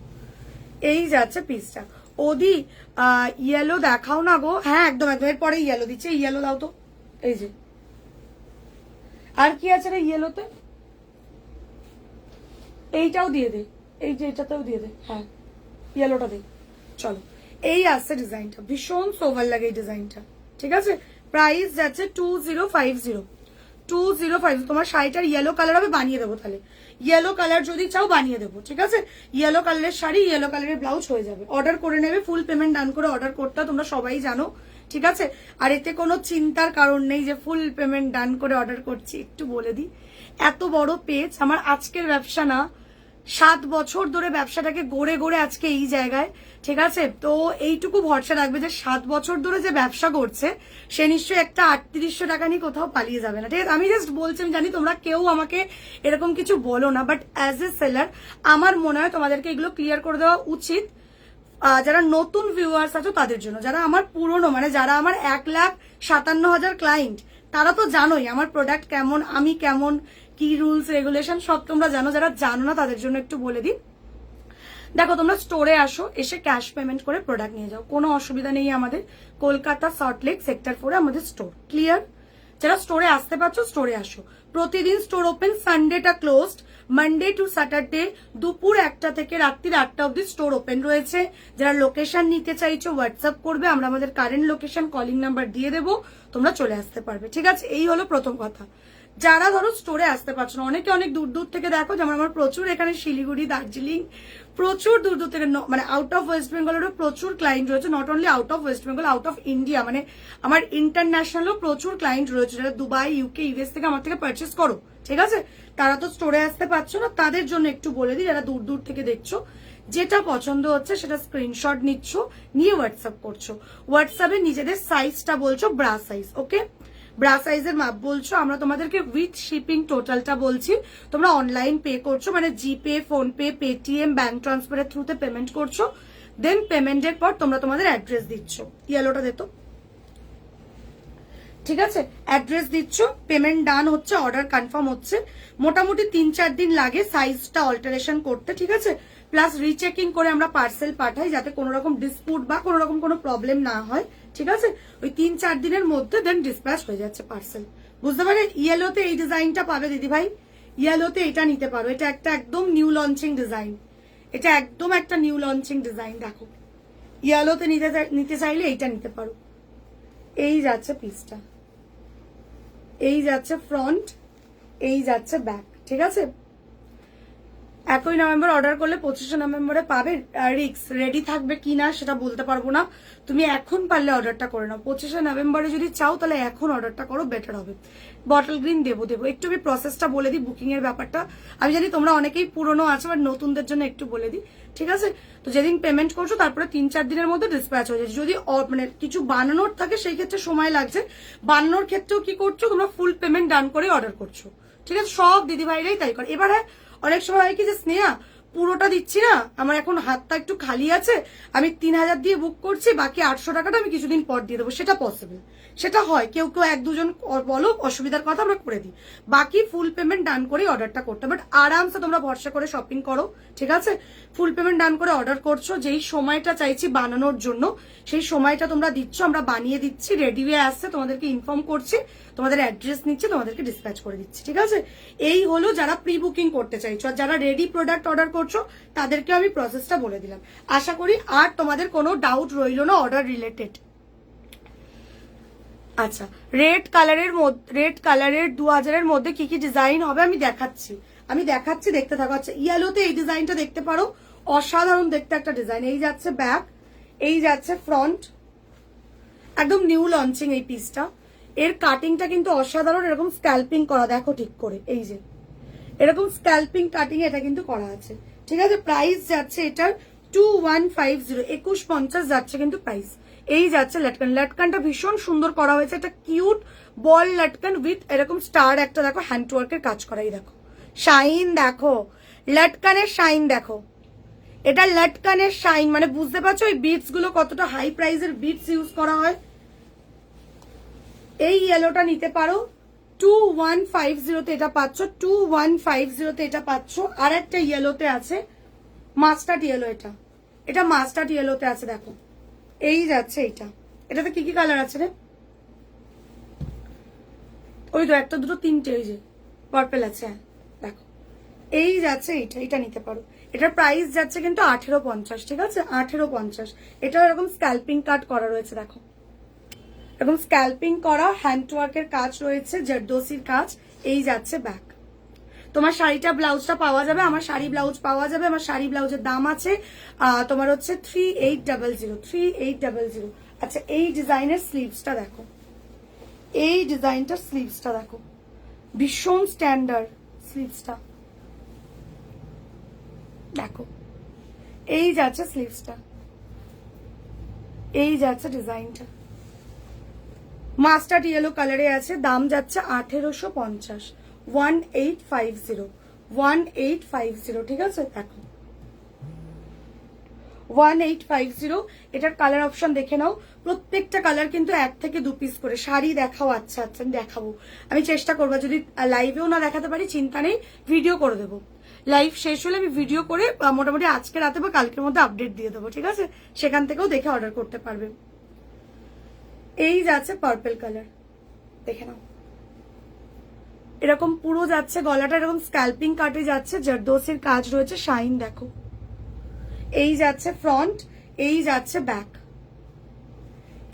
এই যাচ্ছে পিসটা। ওদি ইয়েলো দেখাও না গো। হ্যাঁ একদম একদম, এরপরে ইয়েলো দিচ্ছে, ইয়েলো দাও তো। এই যে আর কি আছে রে ইয়েলোতে, এইটাও দিয়ে দে, এই যে এটাতেও দিয়ে দে। হ্যাঁ ইয়েলোটা দে। চলো এই আসছে ডিজাইনটা, ভীষণ সোভার লাগে এই ডিজাইনটা, ঠিক আছে? প্রাইস যাচ্ছে 2050। 2050। তোমার শাড়িটার ইয়েলো কালার হবে, বানিয়ে দেবো তাহলে। ইয়েলো কালার যদি চাও বানিয়ে দেবো, ঠিক আছে? ইয়েলো কালারের শাড়ি, ইয়েলো কালারের ব্লাউজ হয়ে যাবে। অর্ডার করে নেবে, ফুল পেমেন্ট ডান করে অর্ডার করতে তোমরা সবাই জানো, ঠিক আছে? আর এতে কোনো চিন্তার কারণ নেই যে ফুল পেমেন্ট ডান করে অর্ডার করছি। একটু বলে দিই, এত বড় পেজ আমার, আজকের ব্যবসা না, 7 বছর ধরে ব্যবসাটাকে গড়ে গড়ে আজকে এই জায়গায়, ঠিক আছে? তো এইটুকু ভরসা রাখবে যে 7 বছর ধরে যে ব্যবসা করছে সে নিশ্চয়ই একটা 3800 টাকা নিয়ে কোথাও পালিয়ে যাবে না, ঠিক আছে? আমি জাস্ট বলছি, আমি জানি তোমরা কেউ আমাকে এরকম কিছু বলো না, বাট অ্যাজ এ সেলার আমার মনে হয় তোমাদেরকে এগুলো ক্লিয়ার করে দেওয়া উচিত। যারা নতুন ভিউয়ার্স আছো তাদের জন্য, যারা আমার পুরনো মানে যারা আমার 1,57,000 ক্লায়েন্ট, তারা তো জানোই আমার প্রোডাক্ট কেমন, আমি কেমন, কি রুলস রেগুলেশন সব তোমরা জানো। যারা জানো না তাদের জন্য একটু বলে দিই। দেখো, তোমরা স্টোরে আসো, এসে ক্যাশ পেমেন্ট করে প্রোডাক্ট নিয়ে যাও, কোনো অসুবিধা নেই আমাদের। কলকাতা সল্টলেক সেক্টর 4 আমাদের স্টোর। ক্লিয়ার? যারা স্টোরে আসতে পারছো স্টোরে আসো। প্রতিদিন স্টোর ওপেন, সানডেটা ক্লোজড। মানডে টু স্যাটারডে দুপুর 1টা থেকে রাত্রির 8টা অব্দি স্টোর ওপেন রয়েছে। যারা লোকেশন নিতে চাইছো হোয়াটসঅ্যাপ করবে, আমরা আমাদের কারেন্ট লোকেশন কলিং নাম্বার দিয়ে দেবো, তোমরা চলে আসতে পারবে, ঠিক আছে? এই হলো প্রথম কথা। যারা ধরো স্টোরে আসতে পারছো না, অনেকে অনেক দূর দূর থেকে দেখো, যেমন আমার প্রচুর এখানে শিলিগুড়ি, দার্জিলিং, প্রচুর দূর দূর থেকে, মানে আউট অফ ওয়েস্ট বেঙ্গলেরও প্রচুর ক্লায়েন্ট রয়েছে। Not only out of West Bengal, out of India, মানে আমার ইন্টারন্যাশনালও প্রচুর ক্লায়েন্ট রয়েছে যারা দুবাই, ইউকে, ইউএস থেকে আমার থেকে পারচেস করো, ঠিক আছে? তারা তো স্টোরে আসতে পারছো না, তাদের জন্য একটু বলে দিই, যারা দূর দূর থেকে দেখছো, যেটা পছন্দ হচ্ছে সেটা স্ক্রিনশট নিচ্ছ, নিয়ে হোয়াটসঅ্যাপ করছো। হোয়াটসঅ্যাপে নিজেদের সাইজটা বলছো, ব্রা সাইজ, ওকে? ব্রা সাইজের মাপ বলছো, আমরা তোমাদেরকে উইথ শিপিং টোটালটা বলছি। তোমরা অনলাইন পে করছো, মানে জিপে, ফোনপে, পেটিএম, ব্যাংক ট্রান্সফারের থ্রুতে পেমেন্ট করছো। দেন পেমেন্টের পর তোমরা তোমাদের অ্যাড্রেস দিচ্ছ, ইয়েলোটা দিত, ঠিক আছে? অ্যাড্রেস দিচ্ছ, পেমেন্ট ডান হচ্ছে, অর্ডার কনফার্ম হচ্ছে। মোটামুটি 3-4 দিন লাগে সাইজটা অল্টারেশন করতে, ঠিক আছে? প্লাস রিচেকিং করে আমরা পার্সেল পাঠাই, যাতে কোনো রকম ডিসপুট বা কোনো রকম কোনো প্রবলেম না হয়, ঠিক আছে? ওই 3-4 দিনের মধ্যে দেন ডিসপ্যাচ হয়ে যাচ্ছে পার্সেল, বুঝতে পারে? ইয়েলোতে এই ডিজাইনটা পাবে দিদি ভাই, ইয়েলোতে এটা নিতে পারো। এটা একটা একদম নিউ লঞ্চিং ডিজাইন, এটা একদম একটা নিউ লঞ্চিং ডিজাইন। দেখো, ইয়েলোতে নিতে চাইলে এইটা নিতে পারো। এই যাচ্ছে পিসটা, এই যাচ্ছে ফ্রন্ট, এই যাচ্ছে ব্যাক, ঠিক আছে? 1 নভেম্বর অর্ডার করলে 25 নভেম্বরে পাবে। রিক্স রেডি থাকবে কিনা সেটা বলতে পারবো না, তুমি এখন পারলে অর্ডারটা করে নাও। 25 নভেম্বরে যদি চাও তাহলে এখন অর্ডারটা করো, বেটার হবে। বটল গ্রিন দেবো একটু আমি প্রসেসটা বলে দিই, বুকিং এর ব্যাপারটা। আমি জানি তোমরা অনেকেই পুরনো আছো, বাট নতুনদের জন্য একটু বলে দিই, ঠিক আছে? তো যেদিন পেমেন্ট করছো তারপরে 3-4 দিনের মধ্যে ডিসপ্যাচ হয়ে যাচ্ছে। যদি মানে কিছু বানানোর থাকে সেই ক্ষেত্রে সময় লাগছে। বানানোর ক্ষেত্রেও কি করছো তোমরা, ফুল পেমেন্ট ডান করে অর্ডার করছো, ঠিক আছে? সব দিদি ভাইরাই তাই করে। এবারে অনেক সময় হয় কি যে স্নেহা পুরোটা দিচ্ছি না, আমার এখন হাতটা একটু খালি আছে, আমি 3000 দিয়ে বুক করছি, বাকি 800 টাকাটা আমি কিছুদিন পর দিয়ে দেবো, সেটা পসিবল, সেটা হয়। কেউ কেউ 1-2 জন বলো, অসুবিধার কথা আমরা করে দিই। বাকি ফুল পেমেন্ট ডান করে অর্ডারটা করতে, বাট আরামসে তোমরা ভরসা করে শপিং করো, ঠিক আছে? ফুল পেমেন্ট ডান করে অর্ডার করছো, যেই সময়টা চাইছি বানানোর জন্য সেই সময়টা তোমরা দিচ্ছ, আমরা বানিয়ে দিচ্ছি, রেডি হয়ে আসছে, তোমাদেরকে ইনফর্ম করছি, তোমাদের অ্যাড্রেস নিচ্ছে, তোমাদেরকে ডিসপ্যাচ করে দিচ্ছি, ঠিক আছে? এই হলো যারা প্রি বুকিং করতে চাইছো। আর যারা রেডি প্রোডাক্ট অর্ডার করছো তাদেরকে আমি প্রসেসটা বলে দিলাম। আশা করি আর তোমাদের কোনো ডাউট রইল না অর্ডার রিলেটেড। আচ্ছা, রেড কালারের 2000-এর মধ্যে কি কি ডিজাইন হবে আমি দেখাচ্ছি, দেখতে থাকো। আচ্ছা, ইয়েলোতে এই ডিজাইনটা দেখতে পারো, অসাধারণ দেখতে একটা ডিজাইন। এই যাচ্ছে ব্যাক, এই যাচ্ছে ফ্রন্ট, একদম নিউ লঞ্চিং এই পিসটা। এর কাটিংটা কিন্তু অসাধারণ, এরকম স্ক্যাল্পিং করা, দেখো ঠিক করে, এই যে এরকম স্ক্যাল্পিং কাটিং এটা কিন্তু করা আছে, ঠিক আছে? প্রাইস যাচ্ছে এটার 2150, 2150 যাচ্ছে কিন্তু প্রাইস। এই যাচ্ছে লটকান, লটকানটা ভীষণ সুন্দর করা হয়েছে, একটা কিউট বল লটকান উইথ এরকম স্টার একটা, দেখো হ্যান্ডওয়ার্কের কাজ করাই, দেখো শাইন, দেখো লটকানের শাইন, দেখো এটা লটকানের শাইন, মানে বুঝতে পারছো এই বিটস গুলো কতটা হাই প্রাইসের বিটস ইউজ করা হয়। এই ইয়েলোটা নিতে পারো, 2150-তে এটা পাচ্ছ, 2150-তে এটা পাচ্ছ। আর একটা ইয়েলোতে আছে, মাস্টার্ড ইয়েলো, এটা মাস্টার্ড ইয়েলোতে আছে, দেখো এই যাচ্ছে এইটা। এটাতে কি কি কালার আছে রে? ওই তো 1, 2, 3টে, ওই যে পার্পেল আছে, হ্যাঁ দেখো এই যাচ্ছে এটা নিতে পারো। এটার প্রাইস যাচ্ছে কিন্তু 1850, ঠিক আছে? 1850। এটাও এরকম স্ক্যাল্পিং কাট করা রয়েছে, দেখো এবং স্ক্যাল্পিং করা হ্যান্ড ওয়ার্কের কাজ রয়েছে, জারদোসির কাজ। এই যাচ্ছে ব্যাক। তোমার শাড়িটা ব্লাউজটা পাওয়া যাবে, আমার শাড়ি ব্লাউজ পাওয়া যাবে। আমার শাড়ি ব্লাউজের দাম আছে তোমার হচ্ছে 3800, 3800। আচ্ছা, এই ডিজাইনের স্লিভসটা দেখো, এই ডিজাইনটার স্লিভসটা দেখো, ভীষণ স্ট্যান্ডার্ড স্লিভসটা দেখো। এই যাচ্ছে স্লিভসটা, এই যাচ্ছে ডিজাইনটা, মাস্টার্ড ইয়েলো কালারে আছে। দাম যাচ্ছে 1850, 1850, 1850। ঠিক আছে, দেখো 1850। এটার কালার অপশন দেখে নাও। প্রত্যেকটা কালার কিন্তু 1 থেকে 2 পিস করে। শাড়ি দেখাও। আচ্ছা আচ্ছা, আমি দেখাবো, আমি চেষ্টা করবো। যদি লাইভেও না দেখাতে পারি চিন্তা নেই, ভিডিও করে দেবো। লাইভ শেষ হলে আমি ভিডিও করে মোটামুটি আজকে রাতে বা কালকের মধ্যে আপডেট দিয়ে দেবো। ঠিক আছে, সেখান থেকেও দেখে অর্ডার করতে পারবে। এই যাচ্ছে পার্পল কালার, দেখে নাও। এরকম পুরো যাচ্ছে গলাটা, এরকম স্ক্যাল্পিং কাটে যাচ্ছে, জারদোসির কাজ রয়েছে, শাইন দেখো। এই যাচ্ছে ফ্রন্ট, এই যাচ্ছে ব্যাক,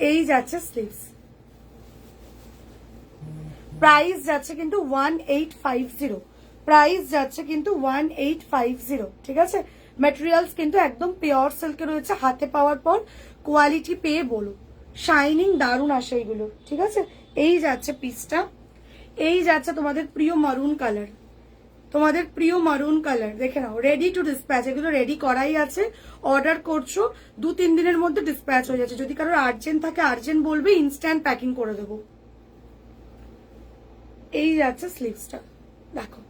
এই যাচ্ছে স্লিভস। প্রাইস যাচ্ছে কিন্তু 1850, প্রাইস যাচ্ছে কিন্তু 1850। ঠিক আছে, ম্যাটেরিয়ালস কিন্তু একদম পিওর সিল্কে রয়েছে। হাতে পাওয়ার পর কোয়ালিটি পেয়ে বলো, শাইনিং দারুণ আসে এইগুলো। ঠিক আছে, এই যাচ্ছে পিসটা। এই যাচ্ছে তোমাদের প্রিয় মারুন কালার, তোমাদের প্রিয় মারুন কালার। দেখে নাও, রেডি টু ডিসপ্যাচ। এগুলো রেডি করাই আছে, অর্ডার করছো 2-3 দিনের মধ্যে ডিসপ্যাচ হয়ে যাচ্ছে। যদি কারোর আর্জেন্ট থাকে আর্জেন্ট বলবে, ইনস্ট্যান্ট প্যাকিং করে দেবো। এই যাচ্ছে স্লিভসটা দেখো।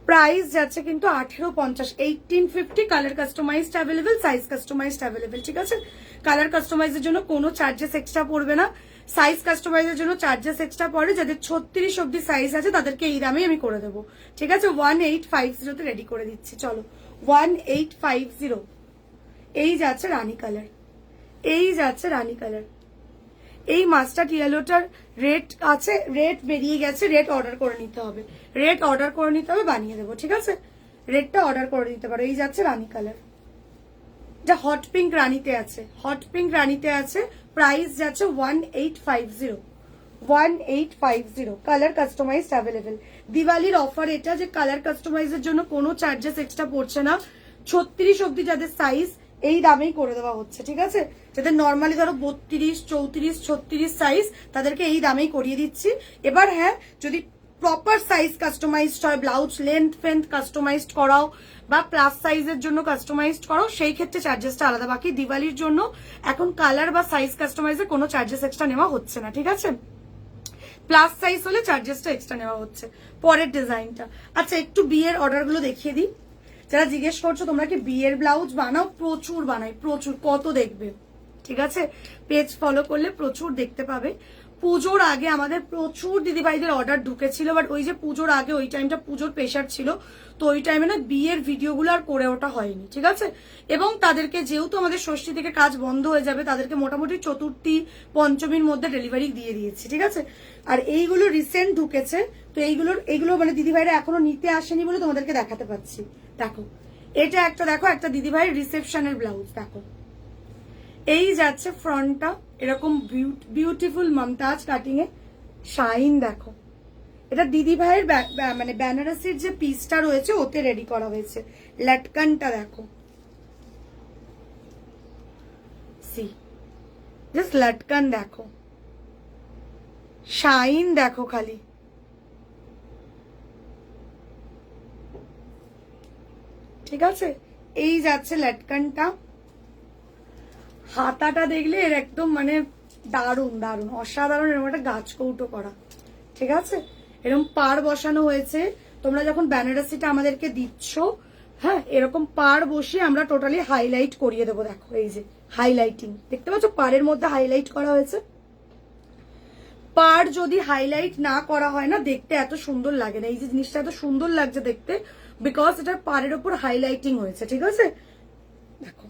প্রাইস যাচ্ছে কিন্তু 1850, 1850। Colour customized available, size customized available. ঠিক আছে, কালার কাস্টমাইজের জন্য কোনো চার্জেস এক্সট্রা পড়বে না, সাইজ কাস্টমাইজের জন্য চার্জেস এক্সট্রা পড়ে। যাদের 36 অব্দি সাইজ আছে তাদেরকে এই দামে আমি করে দেবো। ঠিক আছে, 1850 তে রেডি করে দিচ্ছি। চলো 1850। এই যাচ্ছে রানী কালার, এই যাচ্ছে রানী কালার। এই মাস্টার্ড ইয়েলোটার রেট আছে, রেট বেরিয়ে গেছে, রেট অর্ডার করে নিতে হবে, রেট অর্ডার করে নিতে হবে, বানিয়ে দেবো। ঠিক আছে, রেটটা অর্ডার করে দিতে পারো। এই যাচ্ছে রানী কালার, যা হট পিঙ্ক রানীতে আছে, হট পিঙ্ক রানীতে আছে। প্রাইস যাচ্ছে 1850, 1850। Colour customise available. দিওয়ালির অফার এটা, যে কালার কাস্টমাইজের জন্য কোনো চার্জেস এক্সট্রা পড়ছে না। 36 অব্দি যাদের সাইজ এই দামেই করে দেওয়া হচ্ছে। ঠিক আছে, যাদের নর্মালি ধরো 32, 34, 36 সাইজ, তাদেরকে এই দামেই করিয়ে দিচ্ছি। এবার হ্যাঁ, যদি প্রপার সাইজ কাস্টমাইজড হয়, ব্লাউজ লেন্থ ফেন্থ কাস্টমাইজড করাও বা প্লাস সাইজের জন্য কাস্টমাইজড করো, সেই ক্ষেত্রে চার্জেসটা আলাদা। বাকি দিওয়ালির জন্য এখন কালার বা সাইজ কাস্টমাইজে কোনো চার্জেস এক্সট্রা নেওয়া হচ্ছে না। ঠিক আছে, প্লাস সাইজ হলে চার্জেসটা এক্সট্রা নেওয়া হচ্ছে। পরের ডিজাইনটা, আচ্ছা একটু বিয়ের অর্ডারগুলো দেখিয়ে দিই। যারা জিজ্ঞেস করছো তোমরা কি বিয়ের ব্লাউজ বানাও, প্রচুর বানাই, প্রচুর, কত দেখবে। ঠিক আছে, পেজ ফলো করলে প্রচুর দেখতে পাবে। পুজোর আগে আমাদের প্রচুর দিদিভাইদের অর্ডার ঢুকেছিল, বাট ওই যে পুজোর আগে ওই টাইমটা পুজোর প্রেশার ছিল, তো ওই টাইমে না বিয়ের ভিডিওগুলো আর করে ওঠা হয়নি। ঠিক আছে, এবং তাদেরকে যেহেতু আমাদের ষষ্ঠী থেকে কাজ বন্ধ হয়ে যাবে, তাদেরকে মোটামুটি চতুর্থী পঞ্চমীর মধ্যে ডেলিভারি দিয়ে দিয়েছি। ঠিক আছে, আর এইগুলো রিসেন্ট ঢুকেছে, তো এইগুলো মানে দিদিভাইরা এখনো নিতে আসেনি বলে তোমাদেরকে দেখাতে পাচ্ছি। দেখো এটা একটা, দেখো একটা দিদিভাইয়ের রিসেপশনের ব্লাউজ দেখো। এই যাচ্ছে ফ্রন্টটা, এরকম বিউটিফুল মমতাজ কাটিং এ, শাইন দেখো। এটা দিদি ভাইয়ের মানে বেনারসির যে পিসটা রয়েছে ওতে রেডি করা হয়েছে। লটকনটা দেখো, সি জাস্ট লটকন দেখো, শাইন দেখো খালি। ঠিক আছে, এই যাচ্ছে লটকনটা। হাতাটা দেখলে এর একদম মানে দারুণ দারুণ অসাধারণ, এরকম একটা গাছ কৌটো করা। ঠিক আছে, এরকম পাড় বসানো হয়েছে। তোমরা যখন বেনারসিটা আমাদেরকে দিচ্ছ, হ্যাঁ এরকম পাড় বসিয়ে আমরা টোটালি হাইলাইট করিয়ে দেবো। দেখো এই যে হাইলাইটিং দেখতে পাচ্ছ, পাড়ের মধ্যে হাইলাইট করা হয়েছে। পাড় যদি হাইলাইট না করা হয় না, দেখতে এত সুন্দর লাগে না। এই যে জিনিসটা এত সুন্দর লাগছে দেখতে, বিকজ এটার পাড়ের ওপর হাইলাইটিং হয়েছে। ঠিক আছে, দেখো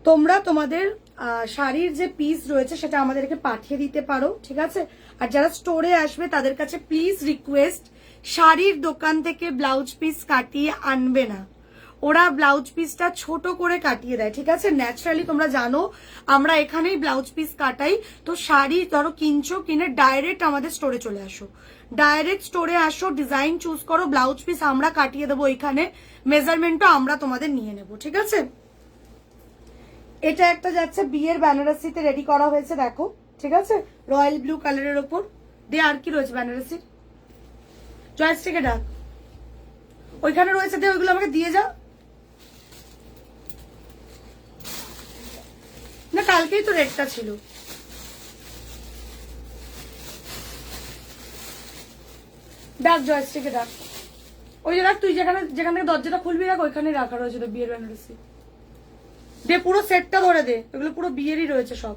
তোমরা তোমাদের শাড়ির যে পিস রয়েছে সেটা আমাদেরকে পাঠিয়ে দিতে পারো। ঠিক আছে, আর যারা স্টোরে আসবে তাদের কাছে প্লিজ রিকোয়েস্ট, শাড়ির দোকান থেকে ব্লাউজ পিস কাটিয়ে আনবে না। ওরা ব্লাউজ পিসটা ছোট করে কাটিয়ে দেয়, ঠিক আছে? ন্যাচারালি তোমরা জানো আমরা এখানেই ব্লাউজ পিস কাটাই। তো শাড়ি ধরো কিনছো, কিনে ডাইরেক্ট আমাদের স্টোরে চলে আসো, ডাইরেক্ট স্টোরে আসো, ডিজাইন চুজ করো, ব্লাউজ পিস আমরা কাটিয়ে দেবো এখানে, মেজারমেন্টও আমরা তোমাদের নিয়ে নেবো, ঠিক আছে? এটা একটা যাচ্ছে বিয়ের বেনারসিতে রেডি করা হয়েছে, দেখো, ঠিক আছে? রয়্যাল ব্লু কালারের ওপর দিয়ে আর কি রয়েছে বেনারসির, চয়েস থেকে ডাক ওইখানে রয়েছে, দিয়ে ওইগুলো আমাকে দিয়ে যা না, কালকেই তো রেটটা ছিল। ডাক জয়েস থেকে ডাক, ওই যে রাখ, তুই যেখানে যেখান থেকে দরজাটা খুলবি রাখ, ওইখানে রাখা রয়েছে তো বিয়ের বেনারসি। দে পুরো সেটটা ধরে দে, এগুলো পুরো বিয়েরই রয়েছে সব।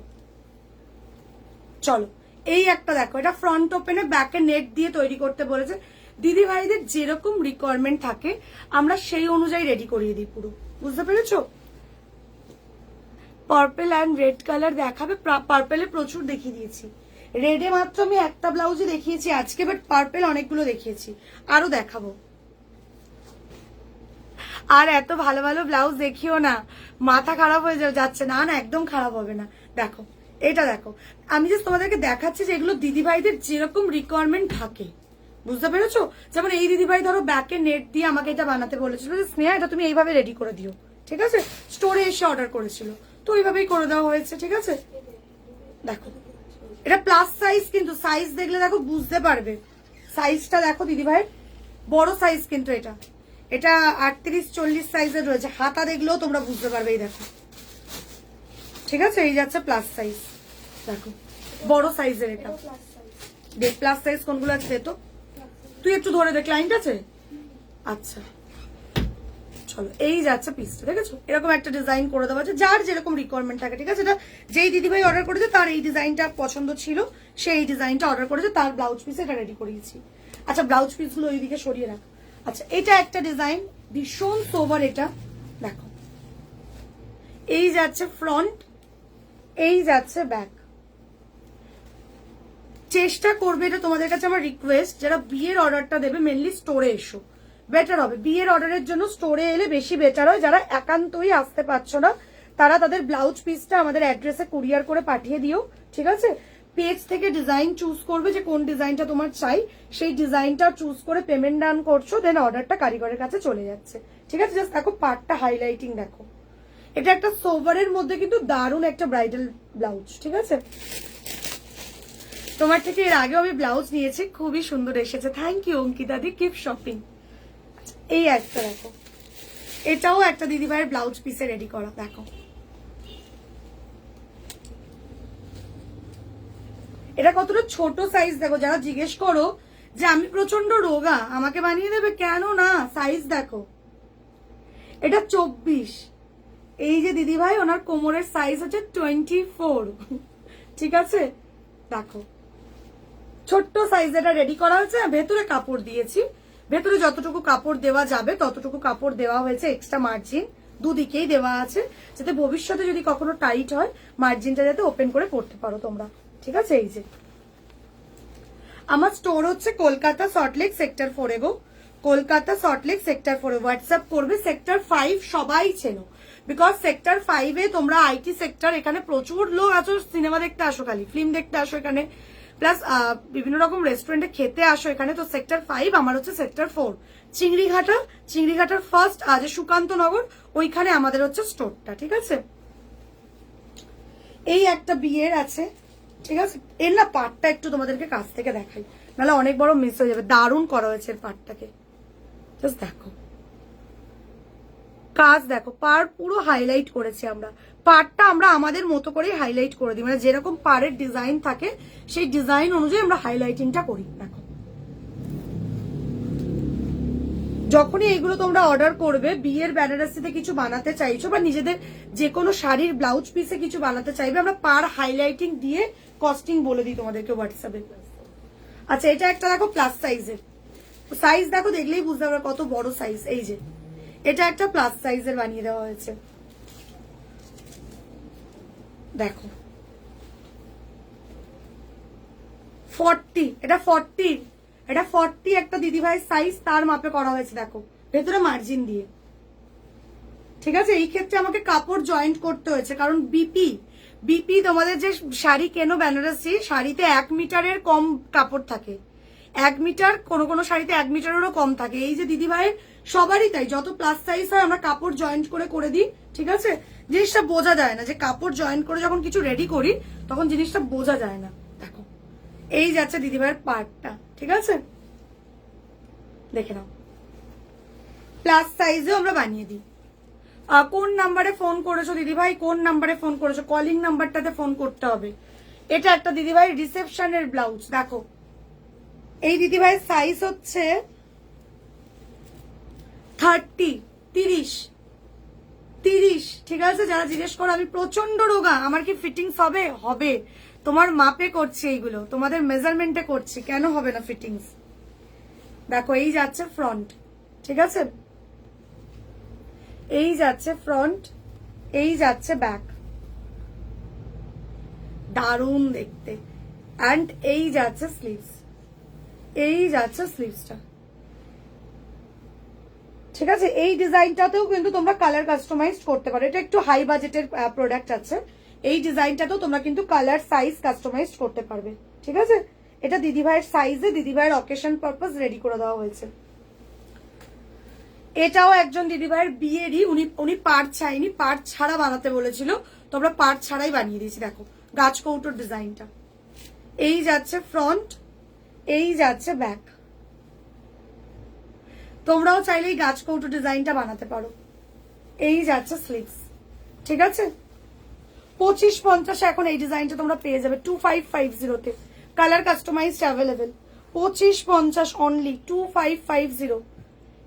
চলো এই একটা দেখো, এটা ফ্রন্ট ওপেনে ব্যাকে নেট দিয়ে তৈরি করতে বলেছে। দিদি ভাইদের যেরকম রিকোয়ারমেন্ট থাকে আমরা সেই অনুযায়ী রেডি করিয়ে দিই পুরো, বুঝতে পেরেছো? পার্পল অ্যান্ড রেড কালার দেখাবে, পার্পেলে প্রচুর দেখিয়ে দিয়েছি, রেডে মাত্র আমি একটা ব্লাউজই দেখিয়েছি আজকে, বাট পার্পেল অনেকগুলো দেখিয়েছি, আরো দেখাবো। আর এত ভালো ভালো ব্লাউজ দেখিও না, মাথা খারাপ হয়ে যাচ্ছে। না না, একদম খারাপ হবে না। দেখো এটা দেখো, আমি জাস্ট তোমাদেরকে দেখাচ্ছি যে এগুলো দিদিভাইদের যেরকম রিকোয়ারমেন্ট থাকে, বুঝতে পেরেছো? যেমন এই দিদিভাই ধরো ব্যাকে নেট দিয়ে আমাকে এটা বানাতে বলেছিল যে স্নেহা এটা তুমি এইভাবে রেডি করে দিও, ঠিক আছে? স্টোরে এসে অর্ডার করেছিল, তো ওইভাবেই করে দেওয়া হয়েছে, ঠিক আছে? দেখো এটা প্লাস সাইজ, কিন্তু সাইজ দেখলে দেখো বুঝতে পারবে, সাইজটা দেখো দিদিভাইয়ের বড় সাইজ, কিন্তু এটা এটা 38-40 সাইজের রয়েছে, হাতা দেখলেও তোমরা বুঝতে পারবে, এই দেখো, ঠিক আছে? এই যাচ্ছে প্লাস সাইজ, দেখো বড় সাইজের। এটা দেখ প্লাস সাইজ কোনগুলো আছে, তো তুই একটু ধরে দেখ, ক্লায়েন্ট আছে। আচ্ছা চলো, এই যাচ্ছে পিসটা, দেখেছো? এরকম একটা ডিজাইন করে দেওয়া আছে, যার যেরকম রিকোয়ারমেন্ট থাকে, ঠিক আছে? এটা যেই দিদিভাই অর্ডার করেছে তার এই ডিজাইনটা পছন্দ ছিল, সেই ডিজাইনটা অর্ডার করেছে, তার ব্লাউজ পিস এটা রেডি করিয়েছি। আচ্ছা ব্লাউজ পিসগুলো ওইদিকে সরিয়ে রাখ। আচ্ছা এটা একটা ডিজাইন, ভীষণ সোবার, এটা দেখো, এই যাচ্ছে ফ্রন্ট, এই যাচ্ছে ব্যাক। চেষ্টা করবে, এটা তোমাদের কাছে আমার রিকোয়েস্ট, যারা বিয়ের অর্ডারটা দেবে মেনলি স্টোরে এসো, বেটার হবে। বিয়ের অর্ডারের জন্য স্টোরে এলে বেশি বেটার হয়। যারা একান্তই আসতে পারছো না তারা তাদের ব্লাউজ পিসটা আমাদের অ্যাড্রেসে কুরিয়ার করে পাঠিয়ে দিও, ঠিক আছে? পেজ থেকে ডিজাইন চুজ করবে যে কোন ডিজাইনটা তোমার চাই, সেই ডিজাইনটা চুজ করে পেমেন্ট ডান করছো, দেন অর্ডারটা কারিগরের কাছে চলে যাচ্ছে, ঠিক আছে? জাস্ট দেখো পার্টটা হাইলাইটিং দেখো, এটা একটা সোভারের মধ্যে কিন্তু দারুণ একটা ব্রাইডাল ব্লাউজ, ঠিক আছে? তোমার থেকে এর আগেও আমি ব্লাউজ নিয়েছি, খুবই সুন্দর এসেছে, thank you Ankita di, keep shopping. এই একটা দেখো, এটাও একটা দিদিভাইয়ের ব্লাউজ পিসে রেডি করা, দেখো এটা কতটা ছোট সাইজ, দেখো যারা জিজ্ঞেস করো যে আমি প্রচন্ড রোগা আমাকে বানিয়ে দেবে, কেন না, সাইজ দেখো, এটা 24। এই যে দিদিভাই ওনার কোমরের সাইজ হচ্ছে 24, ঠিক আছে? দেখো ছোট্ট সাইজ এটা রেডি করা হয়েছে, ভেতরে কাপড় দিয়েছি, ভেতরে যতটুকু কাপড় দেওয়া যাবে ততটুকু কাপড় দেওয়া হয়েছে, এক্সট্রা মার্জিন দুদিকেই দেওয়া আছে, যাতে ভবিষ্যতে যদি কখনো টাইট হয় মার্জিনটা যাতে ওপেন করে পড়তে পারো তোমরা, ঠিক আছে? এই যে আমার স্টোর হচ্ছে কলকাতা সল্টলেক সেক্টর 4 গো, কলকাতা সল্টলেক সেক্টর 4। হোয়াটসঅ্যাপ করবে, সেক্টর 5 সবাই চেনো, বিকজ সেক্টর 5-এ তোমরা আইটি সেক্টর, এখানে প্রচুর লোক আসো, সিনেমা দেখতে আসো, খালি ফিল্ম দেখতে আসো এখানে, প্লাস বিভিন্ন রকম রেস্টুরেন্টে খেতে আসো এখানে। তো সেক্টর 5 আমার হচ্ছে সেক্টর 4, চিংড়িঘাটার ফার্স্ট যে সুকান্ত নগর, ওইখানে আমাদের হচ্ছে স্টোরটা, ঠিক আছে? এই একটা বিয়ের আছে, ঠিক আছে? এর না পার্টটা একটু তোমাদেরকে কাছ থেকে দেখাই, নাহলে অনেক বড় মিস হয়ে যাবে, দারুণ করা হয়েছে এর পার্টটাকে, জাস্ট দেখো কাজ দেখো, পার পুরো হাইলাইট করেছি আমরা, পার্টটা আমরা আমাদের মতো করে হাইলাইট করে দিই, মানে যেরকম পাড়ের ডিজাইন থাকে সেই ডিজাইন অনুযায়ী আমরা হাইলাইটিংটা করি। দেখো যখনই এইগুলো তোমরা অর্ডার করবে, বিয়ের বেনারসিতে কিছু বানাতে চাইছো বা নিজেদের যে কোনো শাড়ির ব্লাউজ পিসে কিছু বানাতে চাইবে, আমরা পার হাইলাইটিং দিয়ে কস্টিং বলে দিই তোমাদেরকে হোয়াটসঅ্যাপে। আচ্ছা এটা একটা দেখো প্লাস সাইজের, সাইজ দেখো দেখলেই বুঝতে পারবে কত বড় সাইজ। এই যে এটা একটা প্লাস সাইজের বানিয়ে দেওয়া হয়েছে, দেখো 40, এটা 40, এটা 40 একটা দিদিভাই সাইজ, তার মাপে করা হয়েছে, দেখো ভেতরে মার্জিন দিয়ে, ঠিক আছে, এই ক্ষেত্রে আমাকে কাপড় জয়েন্ট করতে হয়েছে, কারণ বিপি তোমাদের যে শাড়ি কেনো বেনারসি শাড়িতে 1 মিটারের কম কাপড় থাকে, 1 মিটার, কোনো শাড়িতে 1 মিটারেরও কম থাকে। এই যে দিদি ভাইয়ের সবারই তাই, যত প্লাস সাইজ হয় আমরা কাপড় জয়েন্ট করে দিই। ঠিক আছে, জিনিসটা বোঝা যায় না যে কাপড় জয়েন্ট করে যখন কিছু রেডি করি তখন জিনিসটা বোঝা যায় না। দেখো এই যাচ্ছে দিদি ভাইয়ের পার্টটা, ঠিক আছে, দেখে নাও। প্লাস সাইজেও আমরা বানিয়ে দিই। কোন নাম্বারে ফোন করেছো দিদি ভাই, কোন নাম্বারে ফোন করেছো, কলিং নাম্বারটাতে ফোন করতে হবে। এটা একটা দিদি ভাই রিসেপশনের ব্লাউজ। দেখো এই দিদি ভাইয়ের সাইজ হচ্ছে 30, ঠিক আছে। যারা জিজ্ঞেস করো আমি প্রচন্ড রোগা, আমার কি ফিটিংস হবে, হবে, তোমার মাপে করছি, এইগুলো তোমাদের মেজারমেন্টে করছি, কেন হবে না ফিটিংস। দেখো এই যাচ্ছে ফ্রন্ট, ঠিক আছে, এই যাচ্ছে ফ্রন্ট, এই যাচ্ছে ব্যাক, দারুণ দেখতে। অ্যান্ড এই যাচ্ছে স্লিভস, এই যাচ্ছে স্লিভসটা, ঠিক আছে। এই ডিজাইনটাতেও কিন্তু তোমরা কালার কাস্টমাইজ করতে পারো, এটা একটু হাই বাজেটের প্রোডাক্ট আছে। এই ডিজাইনটাতেও তোমরা কিন্তু কালার সাইজ কাস্টমাইজ করতে পারবে, ঠিক আছে। এটা দিদি ভাইয়ের সাইজে দিদি ভাইয়ের অকেশন পারপাস রেডি করে দেওয়া হয়েছে। এটাও একজন দিদি ভাইয়ের বিয়েরই, উনি পাড় চাইনি, পাড় ছাড়া বানাতে বলেছিল, তোমরা পাড় ছাড়াই বানিয়ে দিয়েছি। দেখো গাছ কৌটোর ডিজাইনটা, এই যাচ্ছে ফ্রন্ট, এই যাচ্ছে ব্যাক। তোমরাও চাইলে এই গাছ কৌটো ডিজাইনটা বানাতে পারো। এই যাচ্ছে স্লিভস, ঠিক আছে। 2550 এখন এই ডিজাইনটা তোমরা পেয়ে যাবে 2550 তে, কালার কাস্টমাইজড অ্যাভেলেবেল। 2550 অনলি, 2550,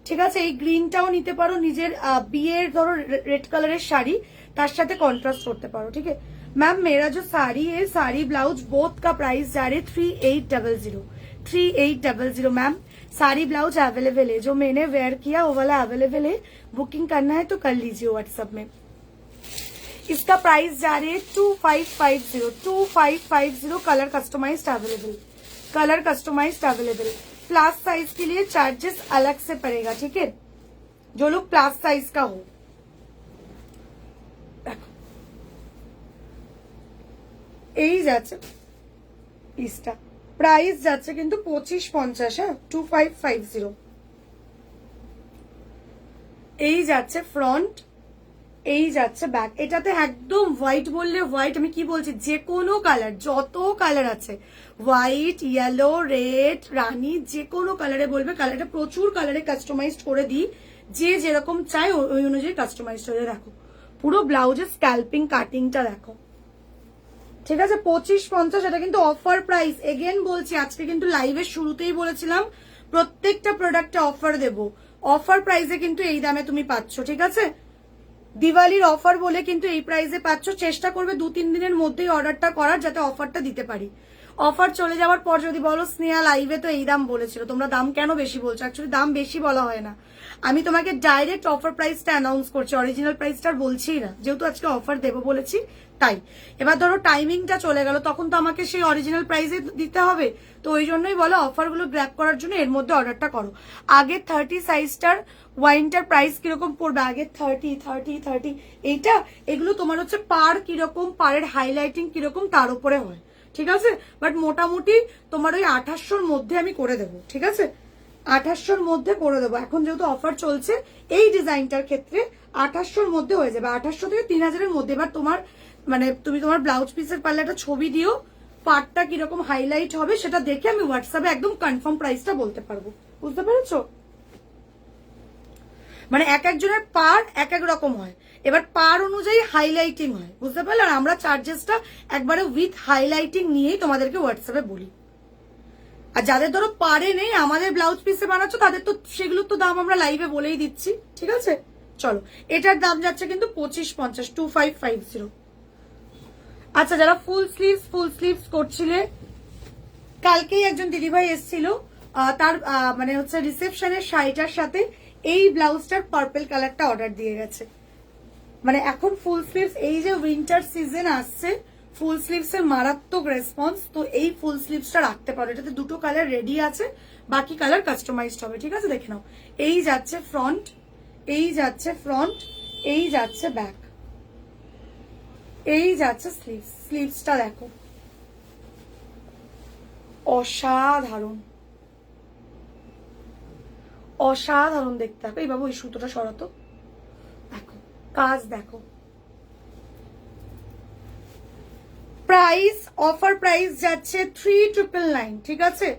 ঠিক আছে। এই গ্রিনটাও নিতে পারো, নিজের বিয়ের ধরো রেড কালারের শাড়ি তার সাথে কন্ট্রাস্ট করতে পারো, ঠিক আছে। मैम मेरा जो साड़ी है, साड़ी ब्लाउज बोथ का प्राइस जा रहे 3800 मैम। साड़ी ब्लाउज अवेलेबल है, जो मैंने वेयर किया वो वाला अवेलेबल है, बुकिंग करना है तो कर लीजिए व्हाट्सएप में। इसका प्राइस जा रहे है 2550 colour customized available, colour customized available. Plus size के लिए चार्जेस अलग से पड़ेगा, ठीक है, जो लोग प्लस साइज का हो। এই যাচ্ছে পিসটা, প্রাইস যাচ্ছে কিন্তু 2550, হ্যাঁ 2550। এই যাচ্ছে ফ্রন্ট, এই যাচ্ছে ব্যাক। এটাতে একদম হোয়াইট বললে হোয়াইট, আমি কি বলছি, যে কোনো কালার, যত কালার আছে, হোয়াইট, ইয়েলো, রেড, রানী, যে কোনো কালারে বলবে। কালারটা প্রচুর কালারে কাস্টমাইজড করে দিই, যে যেরকম চাই ওই অনুযায়ী কাস্টমাইজড হয়ে। দেখো পুরো ব্লাউজের স্ক্যাল্পিং কাটিংটা দেখো, ঠিক আছে। 2550, এটা কিন্তু অফার প্রাইস। এগেন বলছি, আজকে কিন্তু লাইভের শুরুতেই বলেছিলাম প্রত্যেকটা প্রোডাক্টে অফার দেব, অফার প্রাইসে কিন্তু এই দামে তুমি পাচ্ছ, ঠিক আছে। দিওয়ালির অফার বলে কিন্তু এই প্রাইসে পাচ্ছ। চেষ্টা করবে 2-3 দিনের মধ্যেই অর্ডারটা করার, যাতে অফারটা দিতে পারি। অফার চলে যাওয়ার পর যদি বলো স্নেহা লাইভে তো এই দাম বলেছিল, তোমরা দাম কেন বেশি বলছো, অ্যাকচুয়ালি দাম বেশি বলা হয় না, আমি তোমাকে ডাইরেক্ট অফার প্রাইসটা অ্যানাউন্স করছি, অরিজিনাল প্রাইসটা বলছি না, যেহেতু আজকে অফার দেবো বলেছি তাই। এবার ধরো টাইমিংটা চলে গেল, তখন তো আমাকে সেই অরিজিনাল প্রাইসে দিতে হবে, তো ওই জন্যই বলো অফারগুলো গ্র্যাব করার জন্য এর মধ্যে অর্ডারটা করো। আগে 30 সাইজটার ওয়াইনটার প্রাইস কিরকম পড়বে, আগে 30 এইটা, এগুলো তোমার হচ্ছে পার কিরকম, পারের হাইলাইটিং কিরকম তার উপরে হয়, ঠিক আছে। বাট মোটামুটি তোমার ওই 2800-র মধ্যে আমি করে দেবো, ঠিক আছে, 2800-র মধ্যে করে দেবো। এখন যেহেতু অফার চলছে এই ডিজাইনটার ক্ষেত্রে 2800-র মধ্যে হয়ে যাবে, 2800 থেকে 3000-এর মধ্যে। এবার তোমার মানে তুমি তোমার ব্লাউজ পিসের পারলে একটা ছবি দিও, পার্টটা কিরকম হাইলাইট হবে সেটা দেখে আমি হোয়াটসঅ্যাপে একদম কনফার্ম প্রাইসটা বলতে পারবো, বুঝতে পেরেছো। মানে এক একজনের পার এক এক রকম হয়, এবার পার অনুযায়ী হাইলাইটিং হয়, বুঝতে পারলে। আর আমরা চার্জেসটা একবারে উইথ হাইলাইটিং নিয়েই তোমাদেরকে হোয়াটসঅ্যাপে বলি। আর যাদের ধরো পারে নেই, আমাদের ব্লাউজ পিসে বানাচ্ছ, তাদের তো সেগুলোর তো দাম আমরা লাইভে বলেই দিচ্ছি, ঠিক আছে। চলো, এটার দাম যাচ্ছে কিন্তু 2550, 2550। আচ্ছা, যারা ফুল স্লিভস করছিলে, কালকেই একজন দিদিভাই এসেছিল, তার মানে হচ্ছে রিসেপশনের শাড়িটার সাথে এই ব্লাউজটার পার্পল কালারটা অর্ডার দিয়ে গেছে। মানে এখন ফুল স্লিভস, এই যে উইন্টার সিজন আসছে, ফুল স্লিভস এর মারাত্মক রেসপন্স, তো এই ফুল স্লিভসটা রাখতে পারো। এটাতে দুটো কালার রেডি আছে, বাকি কালার কাস্টমাইজড হবে, ঠিক আছে। দেখে নাও, এই যাচ্ছে ফ্রন্ট, এই যাচ্ছে ফ্রন্ট, এই যাচ্ছে ব্যাক, এই যাচ্ছে স্লিভস। স্লিভসটা দেখো অসাধারণ, অসাধারণ দেখতে হবে। এই বাবু এই সুতোটা সরাতো, দেখো কাজ দেখো। প্রাইস, অফার প্রাইস যাচ্ছে 3999, ঠিক আছে?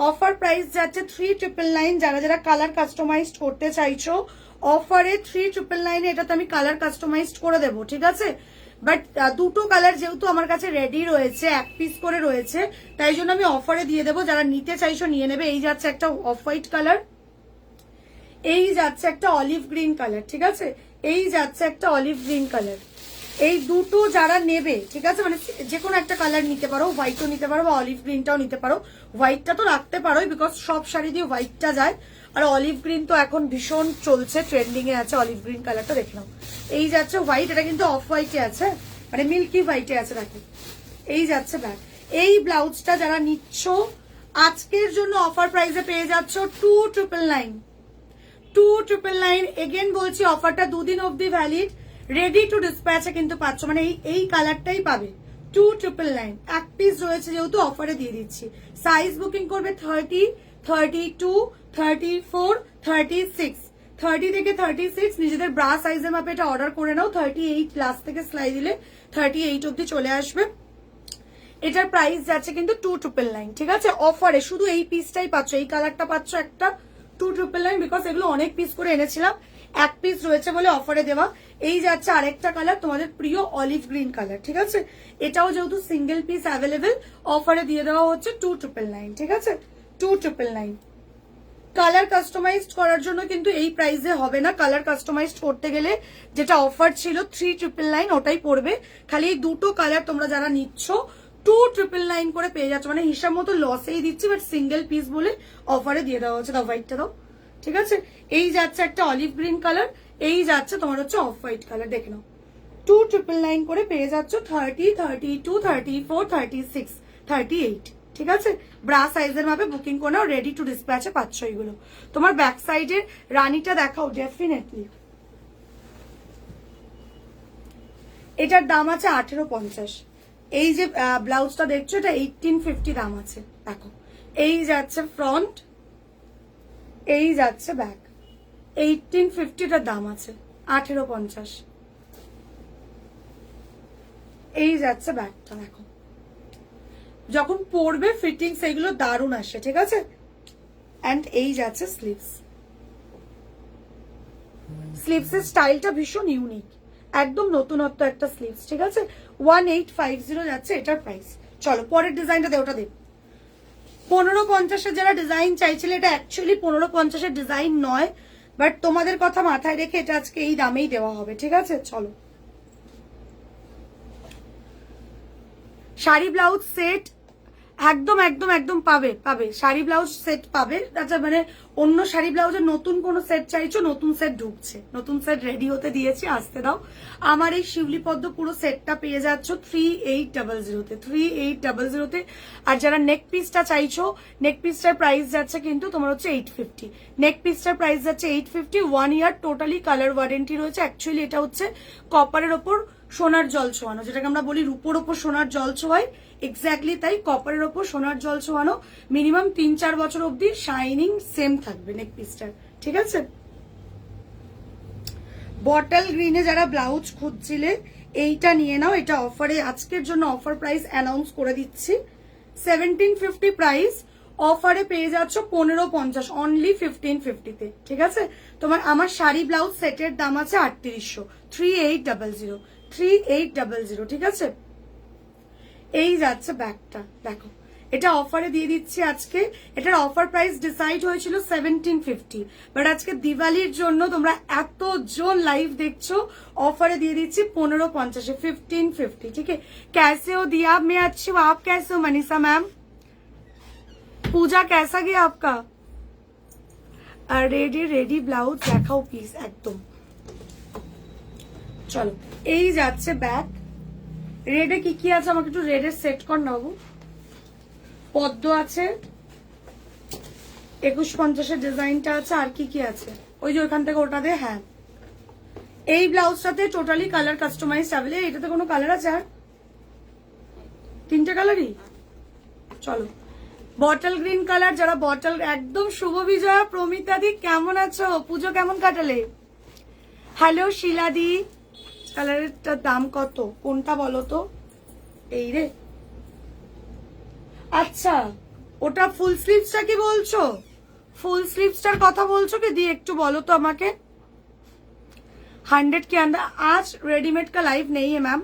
অফার প্রাইস যাচ্ছে 3999। যারা যারা কালার কাস্টমাইজড করতে চাইছো অফারে 3999 এটাতে আমি কালার কাস্টমাইজড করে দেবো, ঠিক আছে? বাট দুটো কালার যেহেতু আমার কাছে রেডি রয়েছে, এক পিস করে রয়েছে, তাই জন্য আমি অফারে দিয়ে দেবো। যারা নিতে চাইছো নিয়ে নেবে। এই যাচ্ছে একটা অফ হোয়াইট কালার, এই যাচ্ছে একটা অলিভ গ্রিন কালার, ঠিক আছে? এই যাচ্ছে একটা অলিভ গ্রিন কালার। এই দুটো যারা নেবে, ঠিক আছে, মানে যে কোনো একটা কালার নিতে পারো, হোয়াইটও নিতে পারো বা অলিভ গ্রিনটাও নিতে পারো। হোয়াইটটা তো রাখতে পারো, বিকজ সব শাড়ি দিয়ে হোয়াইটটা যায়। আর অলিভ গ্রিন তো এখন ভীষণ চলছে, ট্রেন্ডিং এ আছে অলিভ গ্রিন কালারটা, দেখলাম। এই যাচ্ছে হোয়াইট, এটা কিন্তু অফ হোয়াইটে আছে, মানে মিল্কি হোয়াইটে আছে, দেখো। এই যাচ্ছে ব্যাক। এই ব্লাউজটা যারা নিচ্ছ আজকের জন্য অফার প্রাইসে পেয়ে যাচ্ছ 2999। 2999 এগেন বলছি, অফারটা দুদিন অবধি ভ্যালিড। রেডি টু ডিসপ্যাচে কিন্তু পাচ্ছ, মানে এই কালারটাই পাবে। 2999 এক পিস রয়েছে যেহেতু অফারে দিয়ে দিচ্ছি। সাইজ বুকিং করবে 30, 32, 34, 36। 30 থেকে 36 নিজেদের ব্রা সাইজের মাপে এটা অর্ডার করে নাও। 38 প্লাস থেকে সেলাই দিলে 38 অবধি চলে আসবে। এটার প্রাইস যাচ্ছে কিন্তু 2999, ঠিক আছে? অফারে শুধু এই পিসটাই পাচ্ছ, এই কালারটা পাচ্ছ একটা 2999, বিকজ এগুলো অনেক পিস করে এনেছিলাম, এক পিস রয়েছে বলে অফারে দেওয়া। এই যাচ্ছে আরেকটা কালার, তোমাদের প্রিয় অলিভ গ্রিন কালার, ঠিক আছে? এটাও যেহেতু সিঙ্গেল পিস অ্যাভেলেবেল, অফারে দিয়ে দেওয়া হচ্ছে 2999, ঠিক আছে? 2999। কালার কাস্টমাইজড করার জন্য কিন্তু এই প্রাইসে হবে না। কালার কাস্টমাইজড করতে গেলে যেটা অফার ছিল 3999 ওটাই পড়বে। খালি এই দুটো কালার তোমরা যারা নিচ্ছ 2999 করে পেয়ে যাচ্ছ, মানে হিসাব মতো লসেই দিচ্ছি, বাট সিঙ্গেল পিস বলে অফারে দিয়ে দেওয়া হচ্ছে। দাও হোয়াইটটা দাও, ঠিক আছে? এই যাচ্ছে একটা অলিভ গ্রিন কালার, এই যাচ্ছে তোমার হচ্ছে অফ হোয়াইট কালার, দেখে নাও। 2999 করে পেয়ে যাচ্ছ 30, 32, 34, 36, 38, ঠিক আছে? ব্রা সাইজের মাপে বুকিং করে নাও, রেডি টু ডিসপ্যাচে পাচ্ছ এইগুলো। তোমার ব্যাক সাইডের রানীটা দেখাও ডেফিনেটলি। এটার দাম আছে 1850। এই যে ব্লাউজটা দেখছো এটা 1850 দাম আছে, দেখো। এই যাচ্ছে ফ্রন্ট, এই যাচ্ছে ব্যাক, 1850টার দাম আছে, 1850। এই যাচ্ছে ব্যাকটা, দেখো। যখন পরবে ফিটিংস এগুলো দারুণ আসে, ঠিক আছে? এন্ড এই যাচ্ছে স্লিভস। স্লিভসের স্টাইলটা ভীষণ ইউনিক, একদম নতুনত্ব একটা স্লিভস, ঠিক আছে? 1850 যাচ্ছে এটার প্রাইস। চলো পরের ডিজাইনটা দে, ওটা দে। 1550-এর যারা ডিজাইন চাইছিলে, এটা অ্যাকচুয়ালি 1550-এর ডিজাইন নয়, বাট তোমাদের কথা মাথায় রেখে এটা আজকে এই দামেই দেওয়া হবে, ঠিক আছে? চলো, শাড়ি ব্লাউজ সেট একদম একদম একদম পাবে, পাবে শাড়ি ব্লাউজ সেট পাবে। আচ্ছা, মানে অন্য শাড়ি ব্লাউজের নতুন কোনো সেট চাইছো, নতুন সেট ঢুকছে, নতুন সেট রেডি হতে দিয়েছি, আসতে দাও। আমার এই শিউলি পদ্ম পুরো সেটটা পেয়ে যাচ্ছ 3800-তে, 3800-তে। আর যারা নেক পিসটা চাইছো, নেক পিসটার প্রাইস যাচ্ছে কিন্তু তোমার হচ্ছে 850। নেক পিসটার প্রাইস যাচ্ছে 850। 1 ইয়ার টোটালি কালার ওয়ারেন্টি রয়েছে। অ্যাকচুয়ালি এটা হচ্ছে কপারের ওপর সোনার জল ছোঁয়ানো, যেটাকে আমরা বলি রূপোর ওপর সোনার জল ছোঁয়াই, এক্স্যাক্টলি তাই। কপারের ওপর সোনার জল ছোঁয়ানো, মিনিমাম 3-4 বছর অব্দি শাইনিং সেম থাকবে নেক পিসটার, ঠিক আছে? বটল গ্রিনে যারা ব্লাউজ খুঁজছিলে এইটা নিয়ে নাও, এটা অফারে আজকের জন্য অফার প্রাইস অ্যানাউন্স করে দিচ্ছি। 1750 প্রাইস, অফারে পেয়ে যাচ্ছ 1550, অনলি 1550-তে, ঠিক আছে? তোমার আমার শাড়ি ব্লাউজ সেটের দাম আছে 3800, 3800, 3800, ঠিক আছে? এই যাচ্ছে ব্যাগটা, দেখো। এটা অফারে দিয়ে দিচ্ছি আজকে। এটার অফার প্রাইস ডিসাইড হয়েছিল 1750, বাট আজকে দিওয়ালির জন্য তোমরা এতজন লাইভ দেখছো, অফারে দিয়ে দিচ্ছি 1550-এ, 1550, ঠিক আছে? कैसे हो दिया? मैं अच्छी हूँ, आप कैसे हो मनीषा मैम? पूजा कैसा गया आपका? রেডি রেডি ব্লাউজ দেখাও প্লিজ, একদম। চলো, এই যাচ্ছে ব্যাগ। রেডে কি কি আছে আমাকে একটু রেডের সেট কর না বাবু। পদ্ম আছে, 2150-এর ডিজাইনটা আছে, আর কি কি আছে? ওই যে ওইখান থেকে ওটা দে, হ্যাঁ। এই ব্লাউজটাতে টোটালি কালার কাস্টমাইজ অ্যাভেলেবল। এটাতে কোনো কালার আছে আর? 3টে কালারই। চলো, বটল গ্রিন কালার, যারা বটল, একদম শুভ বিজয়া। প্রমিতাদি কেমন আছো? পুজো কেমন কাটালে? হ্যালো শিলাদি। কালারেরটার দাম কত? কোনটা বলো তো? এই রে, আচ্ছা ওটা ফুল স্লিভসটা কি বলছো? ফুল স্লিভসটার কথা বলছো কি? দিয়ে একটু বলো তো আমাকে। 100 के अंदर आज रेडीमेड का लाइव नहीं है मैम,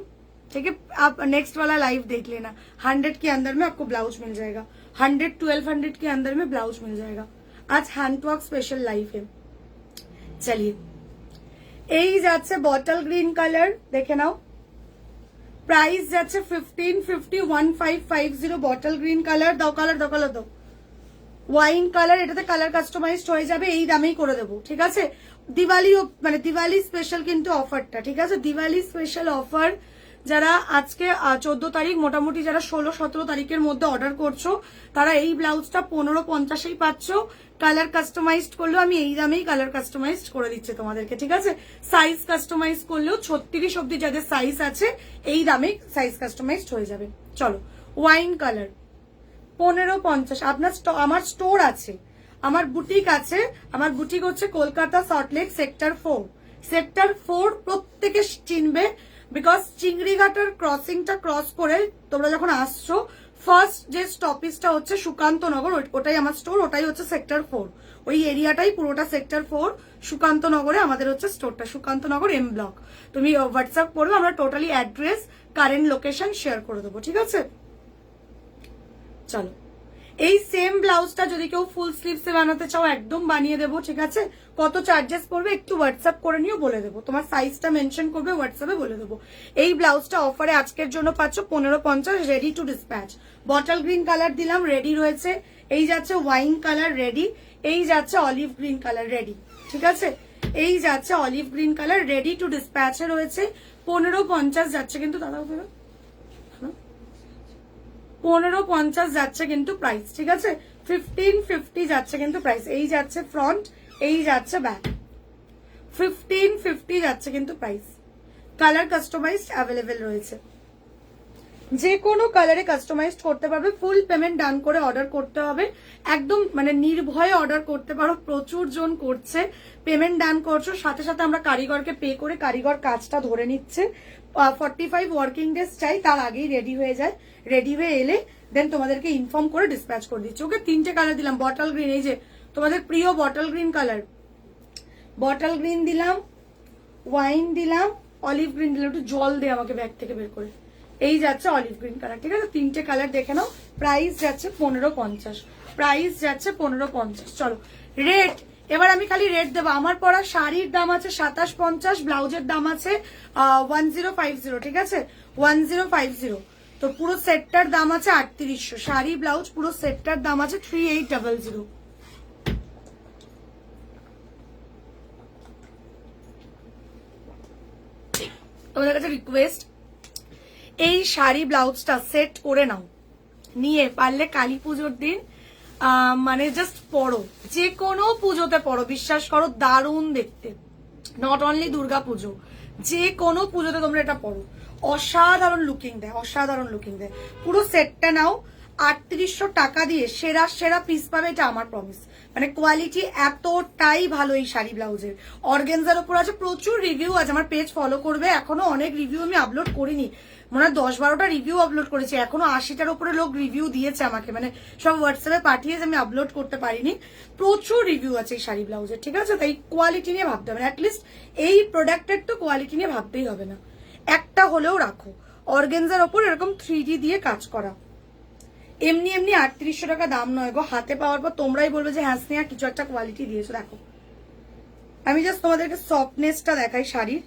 ठीक है? आप नेक्स्ट वाला लाइव देख लेना। 100 के अंदर में आपको ब्लाउज मिल जाएगा। 100 1200 के अंदर में ब्लाउज मिल जाएगा। आज हैंडवर्क स्पेशल लाइव है। चलिए, এই যাচ্ছে বটল গ্রিন কালার, দেখে নাও। প্রাইস যাচ্ছে 1550, 1550। বটল গ্রিন কালার দাও, কালার দাও, কালার দাও। ওয়াইন কালার, এটাতে কালার কাস্টমাইজড হয়ে যাবে, এই দামেই করে দেবো, ঠিক আছে? দিওয়ালি, মানে দিওয়ালি স্পেশাল কিন্তু অফারটা, ঠিক আছে? Diwali special offer. যারা আজকে 14 তারিখ, মোটামুটি যারা 16-17 তারিখের মধ্যে অর্ডার করছো, তারা এই ব্লাউজটা 1550-এই পাচ্ছ। কালার কাস্টমাইজড করলেও আমি এই দামেই কালার কাস্টমাইজড করে দিচ্ছি তোমাদেরকে, ঠিক আছে? সাইজ কাস্টমাইজ করলেও 36 অব্দি যাদের সাইজ আছে, এই দামেই সাইজ কাস্টমাইজড হয়ে যাবে। চলো, ওয়াইন কালার 1550। আপনার আমার স্টোর আছে, আমার বুটিক আছে। আমার বুটিক হচ্ছে কলকাতা সল্টলেক সেক্টর 4। সেক্টর 4 প্রত্যেকে চিনবে, বিকজ চিংড়িঘাটার ক্রসিংটা ক্রস করে তোমরা যখন আসছো, ফার্স্ট যে স্টপেজটা হচ্ছে সুকান্তনগর, ওটাই আমার স্টোর, ওটাই হচ্ছে সেক্টর 4। ওই এরিয়াটাই পুরোটা সেক্টর 4। সুকান্তনগরে আমাদের হচ্ছে স্টোরটা, সুকান্তনগর এম ব্লক। তুমি হোয়াটসঅ্যাপ করবে, আমরা totally address, current location share করে দেবো, ঠিক আছে? চলো, এই সেম ব্লাউজটা যদি কেউ ফুল স্লিভসে বানাতে চাও, একদম বানিয়ে দেবো, ঠিক আছে? কত চার্জেস পড়বে একটু হোয়াটসঅ্যাপ করে নিও, বলে দেবো। তোমার সাইজটা মেনশন করবে, হোয়াটসঅ্যাপে বলে দেবো। এই ব্লাউজটা অফারে আজকের জন্য পাচ্ছ 1550, ready to dispatch. Bottle green colour দিলাম, রেডি রয়েছে। এই যাচ্ছে ওয়াইন কালার, রেডি। এই যাচ্ছে অলিভ গ্রিন কালার, রেডি, ঠিক আছে? এই যাচ্ছে olive green colour, ready to ডিসপ্যাচে রয়েছে। 1550 যাচ্ছে কিন্তু, দাদা 1550 যাচ্ছে কিন্তু প্রাইস, ঠিক আছে? 1550 যাচ্ছে কিন্তু প্রাইস। এই যাচ্ছে ফ্রন্ট, এই যাচ্ছে ব্যাক। 1550 যাচ্ছে কিন্তু প্রাইস। কালার কাস্টমাইজড অ্যাভেলেবেল রয়েছে, যে কোনো কালারে কাস্টমাইজড করতে পারবে। ফুল পেমেন্ট ডান করে অর্ডার করতে হবে, একদম মানে নির্ভয়ে অর্ডার করতে পারো। প্রচুর জন করছে, পেমেন্ট ডান করছো, সাথে সাথে আমরা কারিগরকে পে করে কারিগর কাজটা ধরে নিচ্ছে। 45 ওয়ার্কিং ডেজ চাই, তার আগেই রেডি হয়ে যায়। রেডি হয়ে এলে দেন তোমাদেরকে ইনফর্ম করে ডিসপ্যাচ করে দিচ্ছি। ওকে, 3টে কালার দিলাম। বটল গ্রিন, এই যে তোমাদের প্রিয় bottle green colour, bottle green দিলাম, ওয়াইন দিলাম, অলিভ গ্রিন দিলাম। একটু জল দে আমাকে ব্যাগ থেকে বের করে। এই যাচ্ছে অলিভ গ্রিন কালার, ঠিক আছে? 3টে কালার দেখে নাও। প্রাইস যাচ্ছে 1550, প্রাইস যাচ্ছে 1550। চলো, রেট এবার আমি খালি রেট দেবো। আমার পরা শাড়ির দাম আছে 2750, ব্লাউজের দাম আছে 1050, ঠিক আছে? 1050। তো পুরো সেটটার দাম আছে 3800। শাড়ি ব্লাউজ পুরো সেটটার দাম আছে 3800। তোমাদের কাছে রিকোয়েস্ট, এই শাড়ি ব্লাউজটা সেট করে নাও, নিয়ে পারলে কালী পুজোর দিন মানে জাস্ট পরো, যে কোনো পুজোতে পরো, বিশ্বাস করো দারুণ দেখতে। নট অনলি দুর্গা পুজো, যে কোনো পুজোতে তোমরা এটা পরো, অসাধারণ লুকিং দেয়, অসাধারণ লুকিং দেয়। পুরো সেটটা নাও, 3800 টাকা দিয়ে সেরা সেরা পিস পাবে, এটা আমার প্রমিস। মানে কোয়ালিটি এতটাই ভালো এই শাড়ি ব্লাউজের। অর্গেনজার উপর আছে, প্রচুর রিভিউ আছে। আমার পেজ ফলো করবে, এখনো অনেক রিভিউ আমি আপলোড করিনি, মনে হয় 10-12টা রিভিউ আপলোড করেছি, এখনো 80টার উপরে লোক রিভিউ দিয়েছে আমাকে, মানে সব হোয়াটসঅ্যাপে পাঠিয়েছে, আমি আপলোড করতে পারিনি। প্রচুর রিভিউ আছে এই শাড়ি ব্লাউজের, ঠিক আছে? তাই কোয়ালিটি নিয়ে ভাবতে হবে, অ্যাটলিস্ট এই প্রোডাক্টের তো কোয়ালিটি নিয়ে ভাবতেই হবে না, একটা হলেও রাখো। অর্গেনজার ওপর এরকম 3D দিয়ে কাজ করা, এমনি এমনি 3800 টাকা দাম নয় গো। হাতে পাওয়ার পর তোমরাই বলবে যে হ্যাঁ স্নেহা কিছু একটা কোয়ালিটি দিয়েছো। দেখো, আমি জাস্ট তোমাদেরকে সফটনেসটা দেখাই শাড়ির।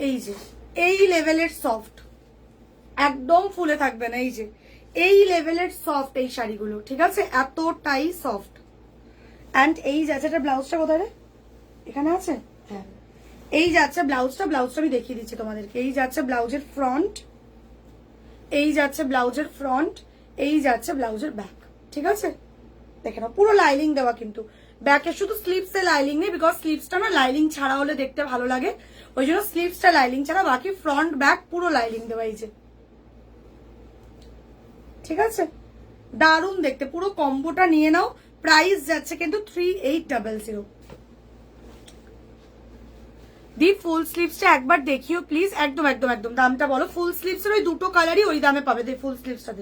এই যে এই লেভেলের সফট, একদম ফুলে থাকবে না। এই যে এই লেভেলের সফট এই শাড়িগুলো, ঠিক আছে? এতটাই সফট। অ্যান্ড এই যাচ্ছে, এটা ব্লাউজটা কোথায় রে? এখানে আছে, হ্যাঁ। এই যাচ্ছে ব্লাউজটা, ব্লাউজটা আমি দেখিয়ে দিচ্ছি তোমাদেরকে। এই যাচ্ছে ব্লাউজের ফ্রন্ট, এই যাচ্ছে ব্লাউজের ফ্রন্ট, এই যাচ্ছে ব্লাউজের ব্যাক, ঠিক আছে? দেখে নাও, পুরো লাইনিং দেওয়া কিন্তু। ব্যাকে শুধু স্লিভসে লাইলিং নেই, বিকজ স্লিভসটা না লাইলিং ছাড়া হলে দেখতে ভালো লাগে, ওই জন্য স্লিভসটা লাইলিং ছাড়া, বাকি ফ্রন্ট ব্যাক পুরো লাইলিং দেওয়া। এই যে ঠিক আছে, দারুণ দেখতে, পুরো কম্বোটা নিয়ে নাও। প্রাইস যাচ্ছে কিন্তু 3800। দি ফুল স্লিভসটা একবার দেখিও প্লিজ। একদম একদম একদম দামটা বলো। ফুল স্লিভসের ওই দুটো কালারই ওই দামে পাবে। ফুল স্লিভসটা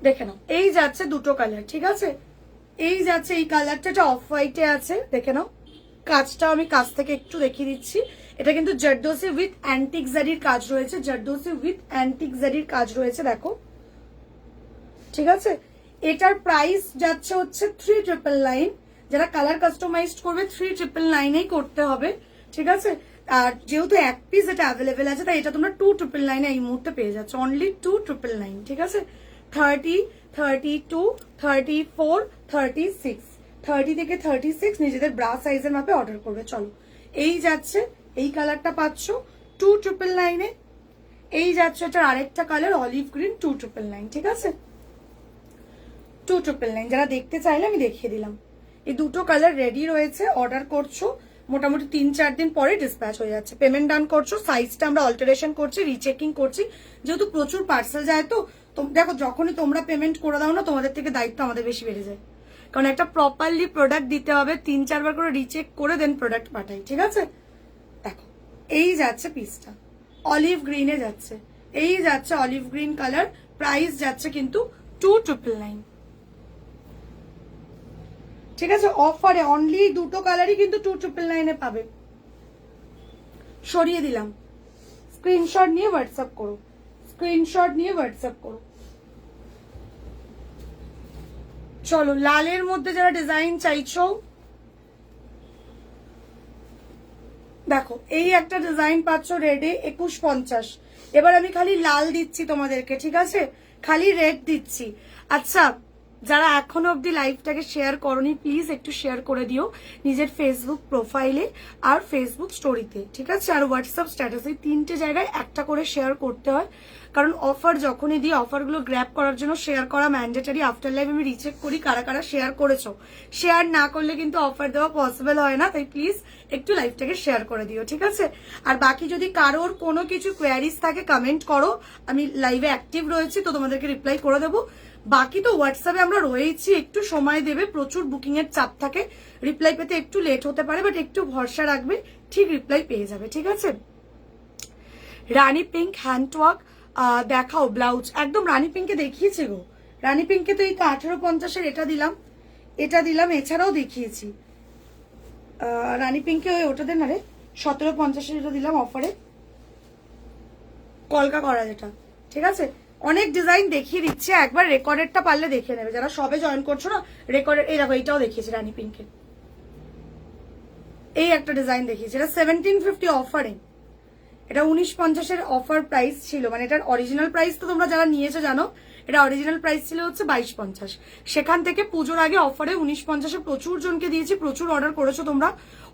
দেখে নাও, এই যাচ্ছে দুটো কালার, ঠিক আছে। এই যাচ্ছে এই কালারটা, এটা অফ হোয়াইটে আছে, দেখে নাও। কাজটা আমি কাছ থেকে একটু দেখিয়ে দিচ্ছি। এটা কিন্তু জারদোসি উইথ অ্যান্টিক জারির কাজ রয়েছে, জারদোসি উইথ অ্যান্টিক জারির কাজ রয়েছে, দেখো ঠিক আছে। এটার প্রাইস যাচ্ছে হচ্ছে 3999। যারা কালার কাস্টমাইজড করবে 3999 করতে হবে, ঠিক আছে। আর যেহেতু এক পিস এটা অ্যাভেলেবেল আছে, তাই এটা তোমরা 2999 এই মুহূর্তে পেয়ে যাচ্ছ, অনলি 2999, ঠিক আছে। 30, 32, 34, 36, 30 থেকে 36 নিজেদের ব্রা সাইজের মাপে অর্ডার করবে। চলো, এই যাচ্ছে এই কালারটা পাচ্ছ 2999-এ। এই যাচ্ছে এটার আরেকটা কালার অলিভ গ্রিন 2999, ঠিক আছে। 2999 যারা দেখতে চাইলে আমি দেখিয়ে দিলাম। এই দুটো কালার রেডি রয়েছে, অর্ডার করছো, মোটামুটি 3-4 দিন পরে ডিসপ্যাচ হয়ে যাচ্ছে। পেমেন্ট ডান করছো, সাইজটা আমরা অল্টারেশন করছি, রিচেকিং করছি, যেহেতু প্রচুর পার্সেল যায়। তো দেখো, যখনই তোমরা পেমেন্ট করে দাও না, তোমাদের থেকে দায়িত্ব আমাদের বেশি বেড়ে যায়, কারণ একটা প্রপারলি প্রোডাক্ট দিতে হবে, 3-4 বার করে রিচেক করে দেন প্রোডাক্ট পাঠাই, ঠিক আছে। দেখো, এই যাচ্ছে পিসটা অলিভ গ্রিনে যাচ্ছে, এই যাচ্ছে অলিভ গ্রিন কালার। প্রাইস যাচ্ছে কিন্তু 2999, ঠিক আছে। অফারে অনলি দুটো কালারই কিন্তু 2999-এ পাবে। সরিয়ে দিলাম, স্ক্রিনশট নিয়ে হোয়াটসঅ্যাপ করো, স্ক্রিনশট নিয়ে হোয়াটসঅ্যাপ করো। চলো, লালের মধ্যে যারা ডিজাইন চাইছো, দেখো এই একটা ডিজাইন পাচ্ছ রেডে 2150। এবার আমি খালি লাল দিচ্ছি তোমাদেরকে, ঠিক আছে, খালি রেড দিচ্ছি। আচ্ছা, যারা এখনো অব্দি লাইভটাকে শেয়ার করনি, প্লিজ একটু শেয়ার করে দিও নিজের ফেসবুক প্রোফাইলে আর ফেসবুক স্টোরিতে, ঠিক আছে, আর হোয়াটসঅ্যাপ স্ট্যাটাস, এই 3টে জায়গায় একটা করে শেয়ার করতে হয়। কারণ অফার যখনই দিই, অফারগুলো গ্র্যাব করার জন্য শেয়ার করা ম্যান্ডেটারি। আফটার লাইভ আমি রিচেক করি কারা কারা শেয়ার করেছো। শেয়ার না করলে কিন্তু অফার দেওয়া পসিবল হয় না, তাই প্লিজ একটু লাইভটাকে শেয়ার করে দিও, ঠিক আছে। আর বাকি যদি কারোর কোনো কিছু কোয়ারিজ থাকে কমেন্ট করো, আমি লাইভে অ্যাক্টিভ রয়েছি, তো তোমাদেরকে রিপ্লাই করে দেবো। বাকি তো হোয়াটসঅ্যাপে আমরা রয়েছি, একটু সময় দেবে, প্রচুর বুকিং এর চাপ থাকে, রিপ্লাই পেতে একটু লেট হতে পারে, বাট একটু ভরসা রাখবে, ঠিক রিপ্লাই পেয়ে যাবে, ঠিক আছে। রানী পিঙ্ক হ্যান্ডওয়ার্ক দেখাও ব্লাউজ, একদম রানী পিঙ্কে দেখিয়েছি গো। রানী পিঙ্কে তো এই তো 1850-এর এটা দিলাম, এটা দিলাম, এছাড়াও দেখিয়েছি। রানী পিঙ্কে ওটা দেন, আরে 1750-এর এটা দিলাম অফারে, কলকা করা যেটা, ঠিক আছে। অনেক ডিজাইন দেখিয়ে দিচ্ছে, একবার রেকর্ডেরটা পারলে দেখে নেবে, যারা সবে জয়েন করছো না। রেকর্ডের এই দেখো, এইটাও দেখিয়েছি রানী পিঙ্কে, এই একটা ডিজাইন দেখিয়েছি, এটা 1750 অফারে। এটা 1950-এর অফার প্রাইস ছিল, মানে এটার অরিজিনাল প্রাইস তো তোমরা যারা নিয়েছো জানো, এটা অরিজিনাল প্রাইস ছিল হচ্ছে 2250। সেখান থেকে পুজোর আগে অফারে 1950-এ প্রচুর জনকে দিয়েছি, প্রচুর অর্ডার করেছো তোমরা,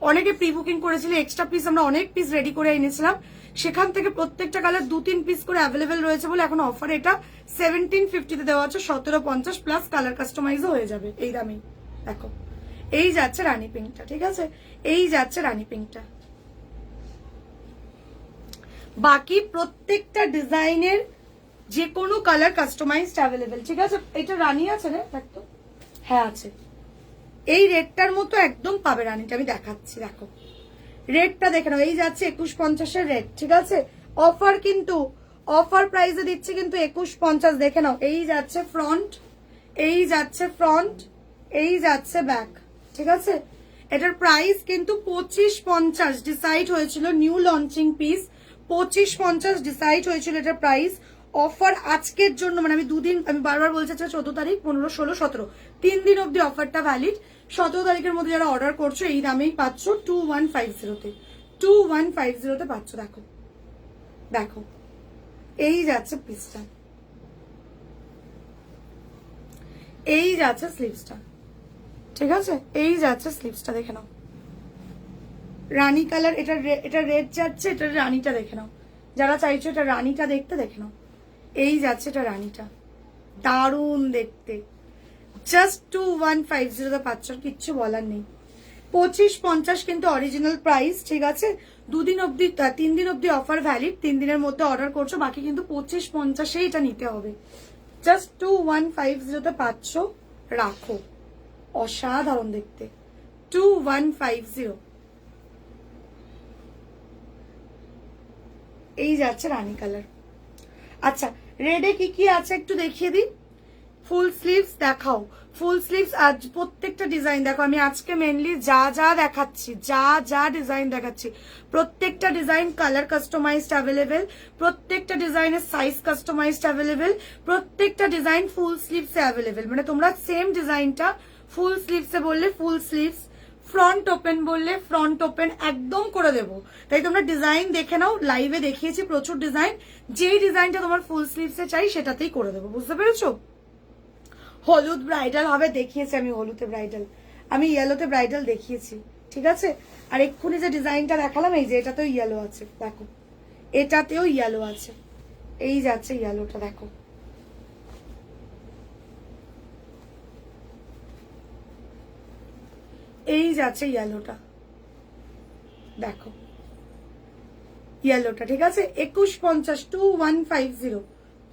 অনেকে প্রি বুকিং করেছিলে, এক্সট্রা পিস আমরা অনেক পিস রেডি করে এনেছিলাম, সেখান থেকে প্রত্যেকটা কালার 2-3 পিস করে অ্যাভেলেবেল রয়েছে বলে এখন অফারে এটা 1750-তে দেওয়া হচ্ছে, 1750 প্লাস কালার কাস্টমাইজও হয়ে যাবে এই দামেই। দেখো, এই যাচ্ছে রানী পিঙ্কটা, ঠিক আছে, এই যাচ্ছে রানী পিঙ্কটা। বাকি প্রত্যেকটা ডিজাইনের যে কোনো কালার কাস্টমাইজড অ্যাভেলেবেল, ঠিক আছে। এটা রানী আছে রে, দেখতো, হ্যাঁ আছে। এই রেডটার মতো একদম পাবে রানীটা, আমি দেখাচ্ছি, দেখো রেডটা দেখে নাও, এই যাচ্ছে 2150-এর রেড, ঠিক আছে। অফার কিন্তু অফার প্রাইসে দিচ্ছে কিন্তু 2150, দেখে নাও। এই যাচ্ছে ফ্রন্ট, এই যাচ্ছে ফ্রন্ট, এই যাচ্ছে ব্যাক, ঠিক আছে। এটার প্রাইস কিন্তু 2550 ডিসাইড হয়েছিল, নিউ লঞ্চিং পিস 2550 ডিসাইড হয়েছিল এটার প্রাইস। অফার আজকের জন্য, মানে আমি দুদিন, আমি বারবার বলছি, 14 তারিখ, 15, 16, 17, 3 দিন অব্দি অফারটা ভ্যালিড। 17 তারিখের মধ্যে যারা অর্ডার করছো এই দামেই পাচ্ছ 2150-তে, 2150-তে পাচ্ছ। দেখো দেখো, এই যাচ্ছে পিসটা, এই যাচ্ছে স্লিভসটা, ঠিক আছে, এই যাচ্ছে স্লিভসটা, দেখে নাও। রানী কালার, এটা রেড যাচ্ছে, এটা রানীটা দেখে নাও, যারা চাইছো এটা রানীটা দেখতে, দেখে নাও। এই যাচ্ছে এটা রানীটা, দারুণ দেখতে, জাস্ট 2150 পাচ্ছ, কিচ্ছু বলার নেই। 2550 কিন্তু অরিজিনাল প্রাইস, ঠিক আছে? 2 দিন অব্দি 3 দিন অব্দি অফার ভ্যালিড, 3 দিনের মধ্যে অর্ডার করছো, বাকি কিন্তু 2550 এটা নিতে হবে। জাস্ট 2150 পাচ্ছ, রাখো, অসাধারণ দেখতে। 2150। এই যাচ্ছে রানী কালার। আচ্ছা, রেডে কি কি আছে একটু দেখিয়ে দিই। ফুল স্লিভস দেখাও, ফুল স্লিভস আজ প্রত্যেকটা ডিজাইন দেখো। আমি আজকে মেনলি যা যা দেখাচ্ছি, যা যা ডিজাইন দেখাচ্ছি, প্রত্যেকটা ডিজাইন কালার কাস্টমাইজড অ্যাভেলেবেল, প্রত্যেকটা ডিজাইনের সাইজ কাস্টমাইজড অ্যাভেলেবেল, প্রত্যেকটা ডিজাইন ফুল স্লিভসে অ্যাভেলেবেল। মানে তোমরা সেম ডিজাইনটা ফুল স্লিভসে বললে ফুল স্লিভস, ফ্রন্ট ওপেন বললে ফ্রন্ট ওপেন একদম করে দেবো। তাই তোমরা ডিজাইন দেখে নাও, লাইভে দেখিয়েছি প্রচুর ডিজাইন, যেই ডিজাইনটা তোমার ফুল স্লিভসে চাই সেটাতেই করে দেবো, বুঝতে পেরেছো? হলুদ ব্রাইডাল হবে দেখিয়েছি আমি, হলুদে ব্রাইডাল, আমি ইয়েলোতে ব্রাইডাল দেখিয়েছি, ঠিক আছে? আর এক্ষুনি যে ডিজাইনটা দেখালাম, এই যে এটাতেও ইয়েলো আছে, দেখো এটাতেও ইয়েলো আছে, এই যাচ্ছে ইয়েলোটা, দেখো এই যাচ্ছে ইয়েলোটা, দেখো ইয়েলোটা, ঠিক আছে? 2150, 2150,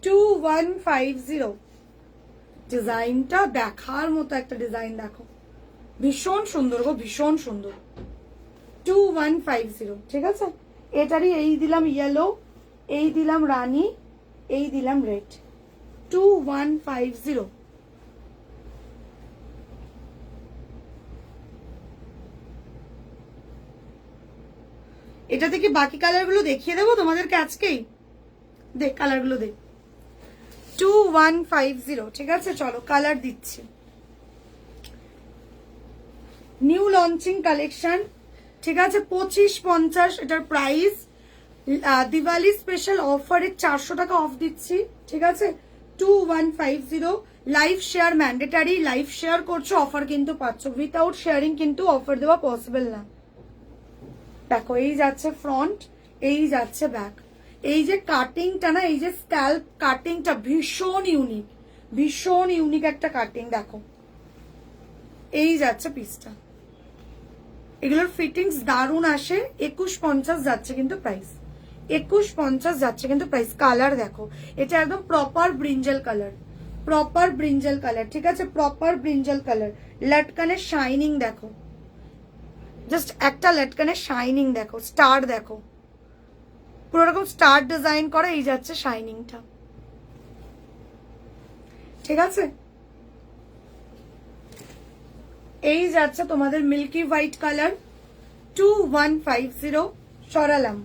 2150। ডিজাইনটা দেখার মতো একটা ডিজাইন, দেখো ভীষণ সুন্দর গো, ভীষণ সুন্দর। 2150, ঠিক আছে? এটারই এই দিলাম ইয়েলো, এই দিলাম রানী, এই দিলাম রেড। 2150। এটা থেকে বাকি কালারগুলো দেখিয়ে দেবো তোমাদেরকে আজকেই, দেখ কালারগুলো দেখ। 2150, ঠিক আছে? চলো কালার দিচ্ছি। নিউ লঞ্চিং কালেকশন, ঠিক আছে? 2550 এটার প্রাইস। দিওয়ালি স্পেশাল অফারে 400 টাকা অফ দিচ্ছি, ঠিক আছে? 2150। Live share mandatory, live share করছো অফার কিন্তু পাচ্ছ, উইথাউট শেয়ারিং কিন্তু অফার দেওয়া পসিবল না। দেখো এই যাচ্ছে ফ্রন্ট, এই যাচ্ছে ব্যাক, এই যে কাটিংটা না, এই যে স্ক্যাল্প কাটিংটা ভীষণ ইউনিক, ভীষণ ইউনিক একটা কাটিং, দেখো এই যাচ্ছে পিসটা, এগুলোর ফিটিংস দারুণ আসে। 2150 যাচ্ছে কিন্তু প্রাইস, 2150 যাচ্ছে কিন্তু প্রাইস। কালার দেখো, এটা একদম proper brinjal colour, proper brinjal colour, ঠিক আছে? Proper brinjal colour. লটকানের শাইনিং দেখো, জাস্ট একটা লটকানের শাইনিং দেখো, স্টার দেখো, পুরো রকম স্টার ডিজাইন করা, এই যাচ্ছে শাইনিংটা, ঠিক আছে? এই যাচ্ছে তোমাদের মিল্কি হোয়াইট কালার। 2150 সরালাম,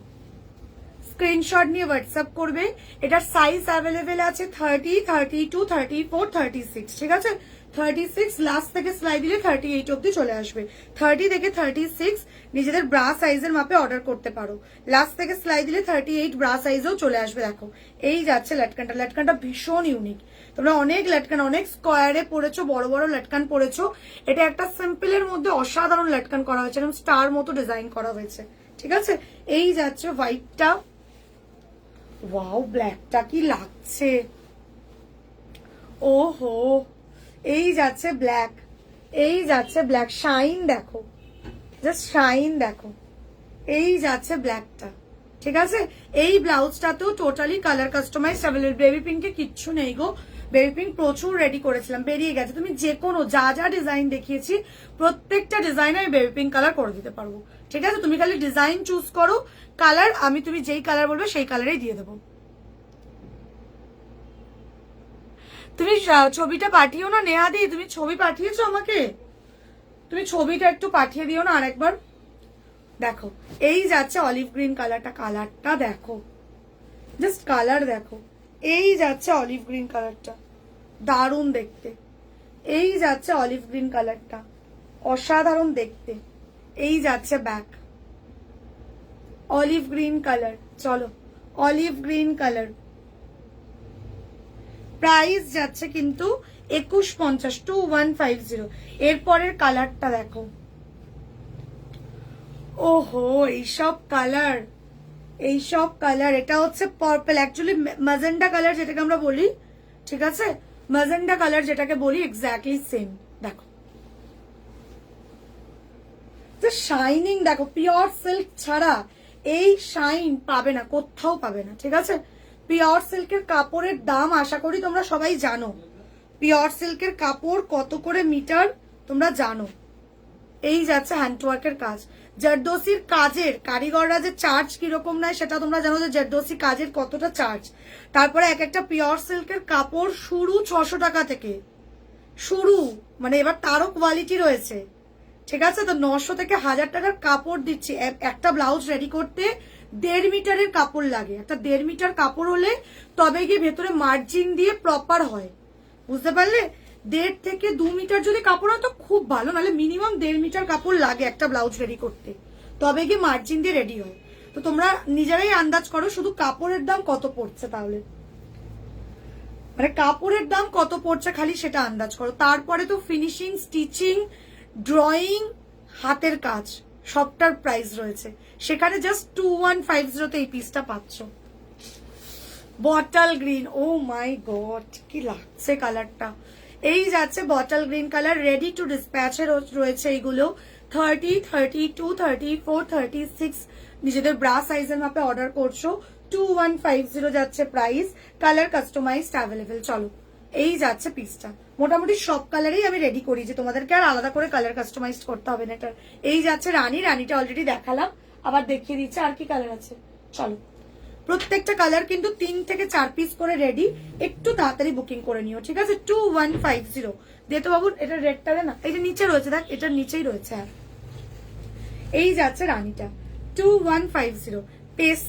স্ক্রিনশট নিয়ে হোয়াটসঅ্যাপ করবে। এটার সাইজ অ্যাভেলেবেল আছে 30, 32, 34, 36, ঠিক আছে? 36 লাস্ট থেকে সেলাই দিলে 38 অব্দি চলে আসবে। 30 থেকে 36 নিজেদের ব্রা সাইজের মাপে অর্ডার করতে পারো, লাস্ট থেকে সেলাই দিলে 38 ব্রা সাইজেও চলে আসবে। দেখো এই যাচ্ছে লটকানটা, লটকানটা ভীষণ ইউনিক। তোমরা অনেক লটকান, অনেক স্কোয়ারে পড়েছো, বড় বড় লটকান পড়েছো, এটা একটা সিম্পলের মধ্যে অসাধারণ লটকান করা হয়েছে, এবং স্টার মতো ডিজাইন করা হয়েছে, ঠিক আছে? এই যাচ্ছে হোয়াইটটা, ওয়াও ব্ল্যাকটা কি লাগছে, ওহো। এই যাচ্ছে ব্ল্যাক, এই যাচ্ছে ব্ল্যাক, শাইন দেখো, জাস্ট শাইন দেখো, এই যাচ্ছে ব্ল্যাকটা, ঠিক আছে? এই ব্লাউজটাতেও totally colour customise available. Baby পিঙ্কে কিচ্ছু নেই গো, বেবি পিঙ্ক প্রচুর রেডি করেছিলাম, বেরিয়ে গেছে। তুমি যে কোনো যা যা ডিজাইন দেখিয়েছি প্রত্যেকটা ডিজাইনে আমি বেবি পিঙ্ক কালার করে দিতে পারবো, ঠিক আছে? তুমি খালি ডিজাইন চুজ করো, কালার আমি তুমি যেই কালার বলবে সেই কালারেই দিয়ে দেবো। তুমি ছবিটা পাঠিও না নেহাদি, তুমি ছবি পাঠিয়েছো আমাকে, তুমি ছবিটা একটু পাঠিয়ে দিও না আরেকবার। দেখো এই যাচ্ছে অলিভ গ্রিন কালারটা, কালারটা দেখো, জাস্ট কালার দেখো, এই যাচ্ছে অলিভ গ্রিন কালারটা, দারুণ দেখতে। এই যাচ্ছে অলিভ গ্রিন কালারটা, অসাধারণ দেখতে। এই যাচ্ছে ব্যাক, অলিভ গ্রিন কালার, চলো অলিভ গ্রিন কালার। প্রাইস যাচ্ছে কিন্তু 2150, 2150। এরপরের কালারটা দেখো, ওহো এইসব কালার, এইসব কালার, এটা হচ্ছে পার্পল, অ্যাকচুয়ালি ম্যাজেন্ডা কালার যেটাকে আমরা বলি, ঠিক আছে? ম্যাজেন্ডা কালার যেটাকে বলি, এক্স্যাক্টলি সেম। দেখো শাইনিং, দেখো পিওর সিল্ক ছাড়া এই শাইন পাবে না, কোথাও পাবে না, ঠিক আছে? পিওর সিল্কের কাপড়ের দাম আশা করি তোমরা সবাই জানো। পিওর সিল্কের কাপড় কত করে মিটার তোমরা জানো। এই যাচ্ছে হ্যান্ডওয়ার্কের কাজ। জারদোসির কাজের কারিগররা যে চার্জ কিরকম নেয় সেটা তোমরা জানো, যে জারদোসি কাজের কতটা চার্জ। তারপরে এক একটা পিওর সিল্কের কাপড় শুরু 600 টাকা থেকে শুরু, মানে এবার তারও কোয়ালিটি রয়েছে, ঠিক আছে? তো 900 থেকে 1000 টাকার কাপড় দিচ্ছি। একটা ব্লাউজ রেডি করতে 1.5 মিটারের কাপড় লাগে। একটা 1.5 মিটার কাপড় হলে তবে গিয়ে ভেতরে মার্জিন দিয়ে প্রপার হয়, বুঝতে পারলে? 1.5 থেকে 2 মিটার যদি কাপড় হয় তো খুব ভালো, নাহলে মিনিমাম 1.5 মিটার কাপড় লাগে একটা ব্লাউজ রেডি করতে, তবে গিয়ে মার্জিন দিয়ে রেডি হয়। তো তোমরা নিজেরাই আন্দাজ করো শুধু কাপড়ের দাম কত পড়ছে, তাহলে মানে কাপড়ের দাম কত পড়ছে খালি সেটা আন্দাজ করো। তারপরে তো ফিনিশিং, স্টিচিং, ড্রয়িং, হাতের কাজ সবটার প্রাইস রয়েছে সেখানে। জাস্ট 2150 তে এই পিসটা পাচ্ছ। Bottle green, oh my god কি লাগছে কালারটা। এই যাচ্ছে bottle green colour, ready to ডিসপ্যাচের রয়েছে এইগুলো। 30, 32, 34, 36 নিজেদের ব্রা সাইজের মাপে অর্ডার করছো। 2150 যাচ্ছে প্রাইস। Colour customized available. চলো এই যাচ্ছে পিসটা। মোটামুটি সব কালারেই আমি রেডি করি, যে তোমাদেরকে আর আলাদা করে কালার কাস্টমাইজড করতে হবে না এটার। এই যাচ্ছে রানী, রানীটা অলরেডি দেখালাম, আবার দেখিয়ে দিচ্ছে আর কি কালার আছে। চলো প্রত্যেকটা কালার কিন্তু 3 থেকে 4 পিস করে রেডি, একটু তাড়াতাড়ি বুকিং করে নিও, ঠিক আছে? 2150 দিয়ে তো বাবু, এটা রেডটা না, এটা নিচে রয়েছে, দেখ এটার নিচেই রয়েছে। হ্যাঁ এই যাচ্ছে রানীটা 2150।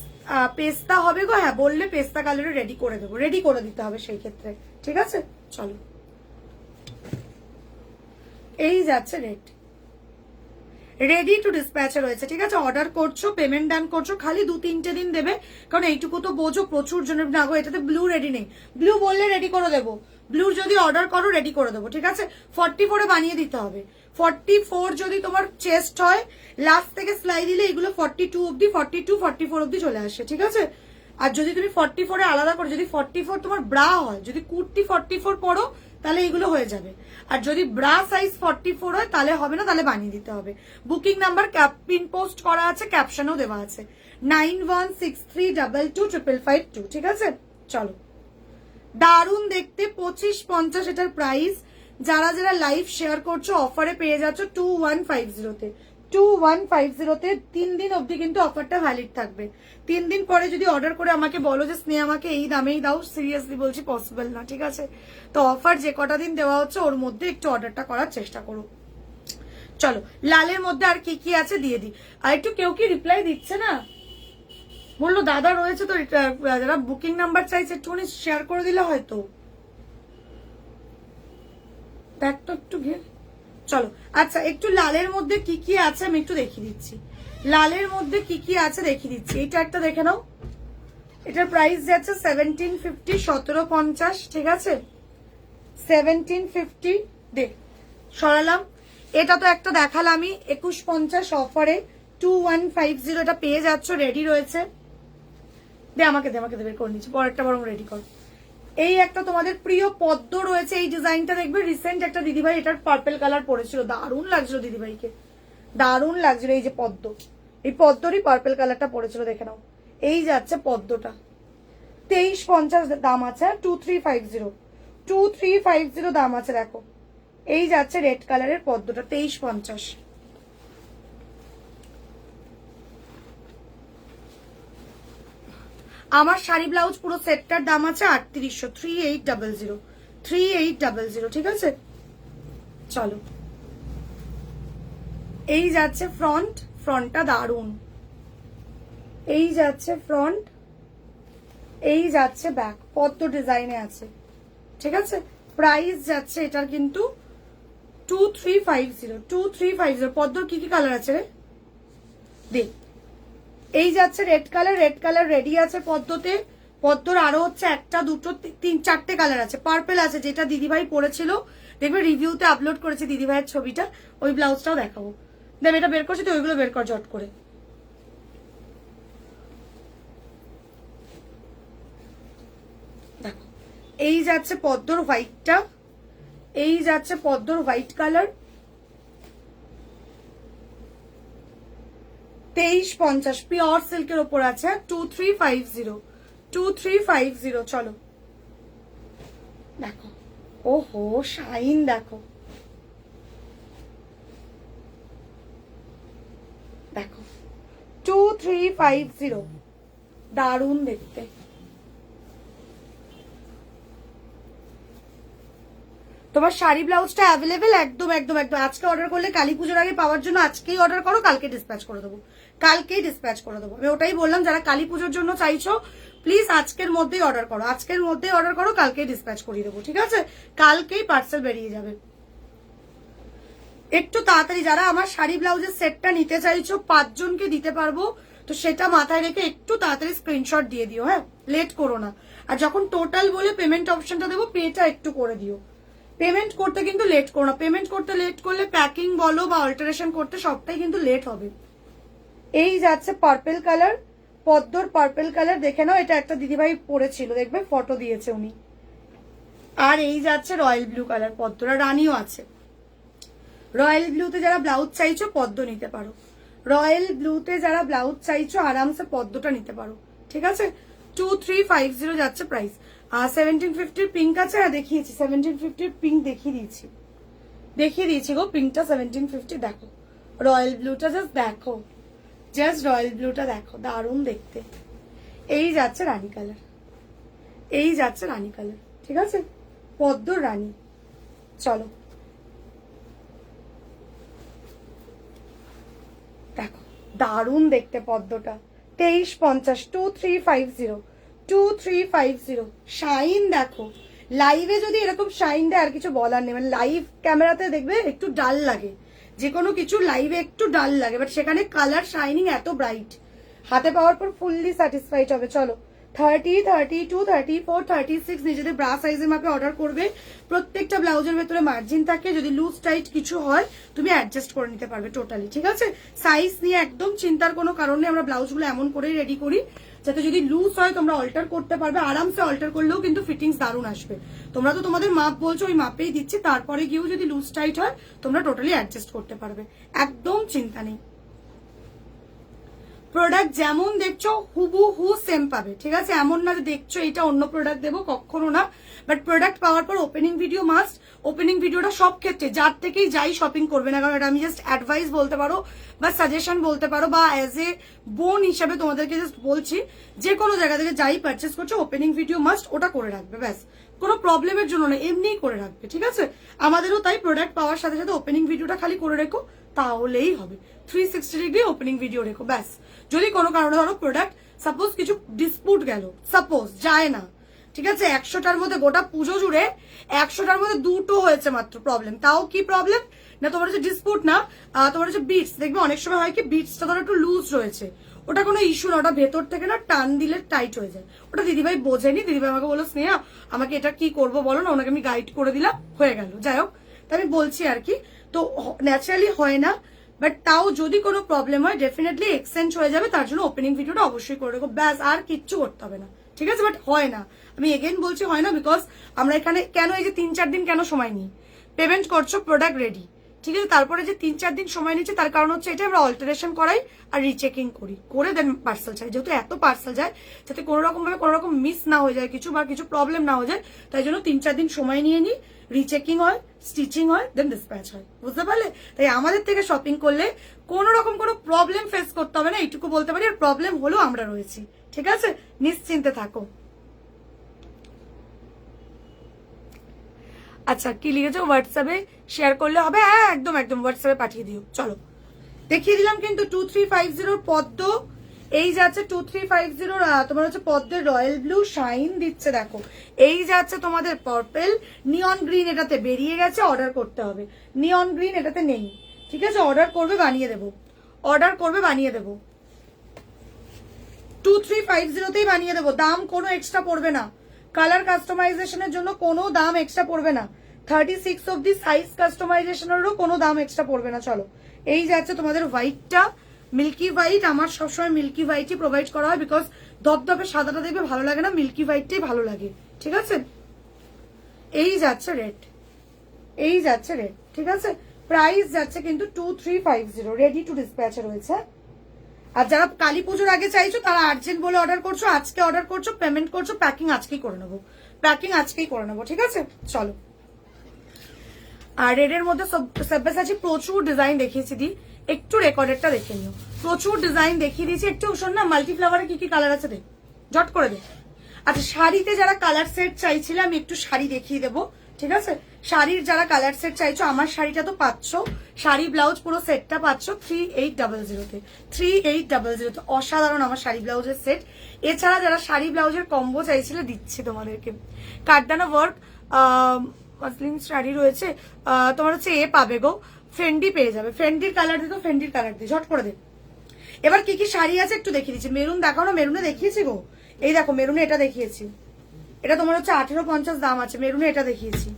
পেস্তা হবে গো, হ্যাঁ বললে পেস্তা কালারে রেডি করে দেবো, রেডি করে দিতে হবে সেই ক্ষেত্রে, ঠিক আছে? চলো এই যাচ্ছে রেড, রেডি টু ডিসপ্যাচে রয়েছে, ঠিক আছে? অর্ডার করছো, পেমেন্ট ডান করছো, খালি 2-3 দিন দেবে, কারণ এইটুকু তো বোঝো প্রচুর জনের না গো। এটাতে ব্লু রেডি নেই, ব্লু বললে রেডি করে দেবো, ব্লু যদি অর্ডার করো রেডি করে দেবো, ঠিক আছে? 44 বানিয়ে দিতে হবে। 44 যদি তোমার চেস্ট হয়, লাস্ট থেকে সেলাই দিলে এগুলো 42 অব্দি, 42, 44 অব্দি চলে আসে, ঠিক আছে? আর যদি তুমি 44 আলাদা করো, যদি 44 তোমার ব্রা হয়, যদি কুর্তি 44 পরো তাহলে এগুলো হয়ে যাবে। আর যদি ব্রা সাইজ 44 হয় তাহলে হবে না, তাহলে বানিয়ে দিতে হবে। বুকিং নাম্বার পিন পোস্ট করা আছে, ক্যাপশনেও দেওয়া আছে 9163225552, ঠিক আছে? চলো দারুন দেখতে, 2550 এটার প্রাইস। যারা যারা লাইভ শেয়ার করছো অফারে পেয়ে যাচ্ছ 2150 তে। 2150 তে 3 দিন অবধি কিন্তু অফারটা ভ্যালিড থাকবে। 3 দিন পরে যদি অর্ডার করে আমাকে বলো যে স্নেহা আমাকে এই দামেই দাও, সিরিয়াসলি বলছি পসিবল না, ঠিক আছে? তো অফার যে কটা দিন দেওয়া হচ্ছে ওর মধ্যে একটু অর্ডারটা করার চেষ্টা করো। চলো লালের মধ্যে আর কি কি আছে দিয়ে দিই। আর একটু কেউ কি রিপ্লাই দিচ্ছে না, বললো দাদা রয়েছে তো, যারা বুকিং নাম্বার চাইছে একটুখানি শেয়ার করে দিলে হয়তো। দেখ তো একটু গিয়ে, চলো আচ্ছা একটু লালের মধ্যে কি কি আছে আমি একটু দেখিয়ে দিচ্ছি। লালের মধ্যে কি কি আছে দেখিয়ে দিচ্ছি। এটা একটা দেখে নাও, এটার প্রাইস যাচ্ছে 1750, 1750, ঠিক আছে? 1750 দে সরালাম। এটা তো একটা দেখালামই 2150 অফারে 2150, এটা পেয়ে যাচ্ছ, রেডি রয়েছে। দে আমাকে বের করে নিচ্ছি, পরেরটা বরং রেডি কর। এই একটা তোমাদের প্রিয় পদ্ম রয়েছে, এই ডিজাইনটা দেখবে রিসেন্ট একটা দিদিভাই এটার পার্পল কালার পরেছিল, দারুণ লাগছিল দিদিভাইকে, দারুণ লাগছিল। এই যে পদ্ম, এই পদ্মরই পার্পল কালারটা পরেছিল, দেখে নাও। এই যাচ্ছে পদ্মটা 2350 দাম আছে, 2350, 2350 দাম আছে, দেখো। এই যাচ্ছে রেড কালারের পদ্মটা 2350। আমার শাড়ি ব্লাউজ পুরো সেটটার দাম আছে 3800, 3800, 3800, ঠিক আছে? চলো এই যাচ্ছে ফ্রন্ট, ফ্রন্টটা দারুন। এই যাচ্ছে ফ্রন্ট, এই যাচ্ছে ব্যাক, পদ্ম ডিজাইনে আছে, ঠিক আছে? প্রাইস যাচ্ছে এটার কিন্তু 2350, 2350। পদ্মর কি কি কালার আছে রে দেখ। এই যাচ্ছে red colour, red colour ready আছে পদ্মতে। পদ্মর আরো হচ্ছে 1, 2, 3, 4টে কালার আছে। পার্পল আছে যেটা দিদিভাই পরেছিল, দেখবে রিভিউতে আপলোড করেছে দিদিভাইয়ের ছবিটা, ওই ব্লাউজটাও দেখাবো। দেখ এটা বের করছি তো, ওইগুলো বের কর ঝট করে। দেখো এই যাচ্ছে পদ্মর হোয়াইটটা, এই যাচ্ছে পদ্মর হোয়াইট কালার, 2350 পিওর সিল্কের ওপর আছে, 2350, 2350। চলো দেখো, ওহো শাইন দেখো, দেখো 2350, দারুণ দেখতে। তোমার শাড়ি ব্লাউজটা অ্যাভেলেবেল একদম একদম একদম। আজকে অর্ডার করলে কালী পুজোর আগে পাওয়ার জন্য আজকেই অর্ডার করো, কালকে ডিসপ্যাচ করে দেবো, কালকেই ডিসপ্যাচ করে দেবো। আমি ওটাই বললাম, যারা কালী পুজোর জন্য চাইছো প্লিজ আজকের মধ্যেই অর্ডার করো, আজকের মধ্যেই অর্ডার করো, কালকেই ডিসপ্যাচ করিয়ে দেবো, ঠিক আছে? কালকেই পার্সেল বেরিয়ে যাবে। একটু তাড়াতাড়ি যারা আমার শাড়ি ব্লাউজের সেটটা নিতে চাইছো, 5 জনকে দিতে পারবো, তো সেটা মাথায় রেখে একটু তাড়াতাড়ি স্ক্রিনশট দিয়ে দিও, হ্যাঁ, লেট করো না। আর যখন টোটাল বলে পেমেন্ট অপশনটা দেবো, পেটা একটু করে দিও। পেমেন্ট করতে কিন্তু লেট করো না, পেমেন্ট করতে লেট করলে প্যাকিং বলো বা অল্টারেশন করতে সবটাই কিন্তু লেট হবে। এই যাচ্ছে পার্পেল কালার, পদ্মর পার্পেল কালার, দেখে নাও, এটা একটা দিদিভাই পরেছিল, দেখবে ফটো দিয়েছে উনি। আর এই যাচ্ছে রয়্যাল ব্লু কালার, পদ্মরা রানীও আছে। রয়্যাল ব্লুতে যারা ব্লাউজ চাইছো পদ্ম নিতে পারো, রয়্যাল ব্লুতে যারা ব্লাউজ চাইছো আরামসে পদ্মটা নিতে পারো, ঠিক আছে? 2350 যাচ্ছে প্রাইস। আর 1750 পিঙ্ক আছে, আর দেখিয়েছি 1750 পিঙ্ক দেখিয়ে দিয়েছি গো, পিঙ্কটা 1750। দেখো রয়্যাল ব্লুটা, জাস্ট দেখো, জাস্ট রয়্যাল ব্লুটা দেখো, দারুণ দেখতে। এই যাচ্ছে রানী কালার, এই যাচ্ছে রানী কালার, ঠিক আছে? পদ্মর রানী। চলো দেখো, দারুণ দেখতে পদ্মটা, 2350, 2350, 2350। শাইন দেখো, লাইভে যদি এরকম শাইন দেয় আর কিছু বলার নেই। মানে লাইভ ক্যামেরাতে দেখবে একটু ডাল লাগে, যে কোনো কিছু লাইভে একটু ডাল লাগে, বাট সেখানে কালার শাইনিং এত ব্রাইট, হাতে পাওয়ার পর ফুললি স্যাটিসফাইড হবে। চলো 30, 32, 34, 36 নিজেদের ব্রা সাইজের মাপে অর্ডার করবে। প্রত্যেকটা ব্লাউজের ভেতরে মার্জিন থাকে, যদি লুজ টাইট কিছু হয় তুমি অ্যাডজাস্ট করে নিতে পারবে টোটালি, ঠিক আছে? সাইজ নিয়ে একদম চিন্তার কোনো কারণ নেই, আমরা ব্লাউজগুলো এমন করেই রেডি করি যাতে যদি লুজ হয় তোমরা অল্টার করতে পারবে, আরামসে অল্টার করলেও কিন্তু ফিটিংস দারুণ আসবে। তোমরা তো তোমাদের মাপ বলছো, ওই মাপেই দিচ্ছি, তারপরে গিয়েও যদি লুজ টাইট হয় তোমরা টোটালি অ্যাডজাস্ট করতে পারবে, একদম চিন্তা নেই। প্রোডাক্ট যেমন দেখছো হুবহু সেম পাবে, ঠিক আছে? এমন না যে দেখছো এটা অন্য প্রোডাক্ট দেবো, কখনো না। বাট প্রোডাক্ট পাওয়ার পর ওপেনিং ভিডিও মাস্ট। ওপেনিং ভিডিওটা সব ক্ষেত্রে যার থেকেই যাই শপিং করবে না, কারণ এটা আমি জাস্ট অ্যাডভাইস বলতে পারো বা সাজেশন বলতে পারো, বা অ্যাজ এ বোন হিসাবে তোমাদেরকে জাস্ট বলছি, যে কোনো জায়গা থেকে যাই পারচেস করছো ওপেনিং ভিডিও মাস্ট, ওটা করে রাখবে, ব্যাস। কোনো প্রবলেমের জন্য না, এমনিই করে রাখবে, ঠিক আছে? আমাদেরও তাই, প্রোডাক্ট পাওয়ার সাথে সাথে ওপেনিং ভিডিওটা খালি করে রেখো, তাহলেই হবে। 360 ডিগ্রি ওপেনিং ভিডিও রেখো, ব্যাস। যদি কোনো কারণে ধরো প্রোডাক্ট সাপোজ কিছু ডিসপুট গেল, সাপোজ যায় না, ঠিক আছে, 100টার মধ্যে গোটা পুজো জুড়ে 100টার মধ্যে 2টো হয়েছে মাত্র প্রবলেম, তাও কি প্রবলেম না, তোমার হচ্ছে ডিসপুট না, তোমার হচ্ছে বিটস, দেখবে অনেক সময় হয় কি বিটসটা ধরো একটু লুজ রয়েছে, ওটা কোনো ইস্যু না, ওটা ভেতর থেকে না টান দিলে টাইট হয়ে যায়। ওটা দিদিভাই বোঝেনি, দিদিভাই আমাকে বললো স্নেহা আমাকে এটা কি করবো বলো না, ওনাকে আমি গাইড করে দিলাম, হয়ে গেল। যাই হোক, তাই আমি বলছি আর কি, তো ন্যাচারালি হয় না, বাট তাও যদি কোনো প্রবলেম হয় ডেফিনেটলি এক্সচেঞ্জ হয়ে যাবে, তার জন্য ওপেনিং ভিডিওটা অবশ্যই করে রেখো, ব্যাস, আর কিচ্ছু করতে হবে না, ঠিক আছে? বাট হয় না, আমি এগেন বলছি হয় না, বিকজ আমরা এখানে কেন এই যে 3-4 দিন কেন সময় নিই, পেমেন্ট করছো, প্রোডাক্ট রেডি, ঠিক আছে, তারপরে যে 3-4 দিন সময় নিচ্ছে তার কারণ হচ্ছে এটা আমরা অল্টারেশন করাই আর রিচেকিং করি, করে দেন পার্সেল চাই, যেহেতু এত পার্সেল যায় যাতে কোনো রকম ভাবে কোনো রকম মিস না হয়ে যায় কিছু, বা কিছু প্রবলেম না হয়ে যায়, তাই জন্য 3-4 দিন সময় নিয়ে নিই, রিচেকিং হয়, স্টিচিং হয়, দেন ডিসপ্যাচ হয়, বুঝতে পারলে? তাই আমাদের থেকে শপিং করলে কোনো রকম কোনো প্রবলেম ফেস করতে হবে না, এইটুকু বলতে পারি। আর প্রবলেম হলেও আমরা রয়েছি, ঠিক আছে, নিশ্চিন্তে থাকো। আচ্ছা, কি লিখেছো? হোয়াটসঅ্যাপে শেয়ার করলে হবে? হ্যাঁ একদম একদম, হোয়াটসঅ্যাপে পাঠিয়ে দিও। চলো দেখিয়ে দিলাম কিন্তু 2350 পদ্ম, এই যাচ্ছে 2350 তোমার হচ্ছে পদ্মের রয়্যাল ব্লু শাইন দিচ্ছে, দেখো। এই যাচ্ছে তোমাদের পার্পেল, নিয়ন গ্রিন এটাতে বেরিয়ে গেছে, অর্ডার করতে হবে। নিয়ন গ্রিন এটাতে নেই, ঠিক আছে? অর্ডার করবে, বানিয়ে দেবো, অর্ডার করবে, বানিয়ে দেবো, 2350তেই বানিয়ে দেবো, দাম কোনো এক্সট্রা পড়বে না। কালার কাস্টমাইজেশনের জন্য কোনো দাম এক্সট্রা পড়বে না, 36 অব্দি সাইজ কাস্টমাইজেশনেরও কোনো দাম এক্সট্রা পড়বে না। চলো, এই যাচ্ছে তোমাদের হোয়াইটটা, মিল্কি হোয়াইট, আমার সবসময় মিল্কি হোয়াইটই প্রোভাইড করা হয়, বিকজ ধপধপে সাদাটা দেখবে ভালো লাগে না, মিল্কি হোয়াইটটাই ভালো লাগে, ঠিক আছে? এই যাচ্ছে রেড, এই যাচ্ছে রেড, ঠিক আছে। প্রাইস যাচ্ছে কিন্তু 2350, রেডি টু ডিসপ্যাচে রয়েছে। আর যারা কালী পুজোর আগে চাইছো তারা আর্জেন্ট বলে অর্ডার করছো, আজকে অর্ডার করছো, পেমেন্ট করছো, প্যাকিং আজকেই করে নেবো, প্যাকিং আজকেই করে নেবো, ঠিক আছে। চলো, আর রেডের মধ্যে সব্যসাচী প্রচুর ডিজাইন দেখিয়েছি দি, একটু রেকর্ডেরটা দেখে নিও। প্রচুর ডিজাইন দেখিয়ে দিয়েছি, একটু শোন না মাল্টি ফ্লাওয়ারে কি কি কালার আছে দেখ, জট করে দে। আচ্ছা, শাড়িতে যারা কালার সেট চাইছিলে আমি একটু শাড়ি দেখিয়ে দেবো, ঠিক আছে। শাড়ির যারা কালার সেট চাইছো, আমার শাড়িটা তো পাচ্ছ, শাড়ি ব্লাউজ পুরো সেটটা পাচ্ছ 3800-তে, 3800-তে। অসাধারণ আমার শাড়ি ব্লাউজের সেট। এছাড়া যারা শাড়ি ব্লাউজের কম্বো চাইছিলে দিচ্ছি তোমাদেরকে। কাঠদানা ওয়ার্ক মাসলিন শাড়ি রয়েছে, তোমার হচ্ছে এ পাবে গো, ফেন্ডি পেয়ে যাবে। ফেন্ডির কালার দিতো, ফেন্ডির কালার দিয়ে ঝট করে দে। এবার কি কি শাড়ি আছে একটু দেখিয়ে দিচ্ছি। মেরুন দেখাও না, মেরুনে দেখিয়েছি গো, এই দেখো মেরুনে এটা দেখিয়েছি, এটা তোমার হচ্ছে 1850 দাম আছে। মেরুনে এটা দেখিয়েছি,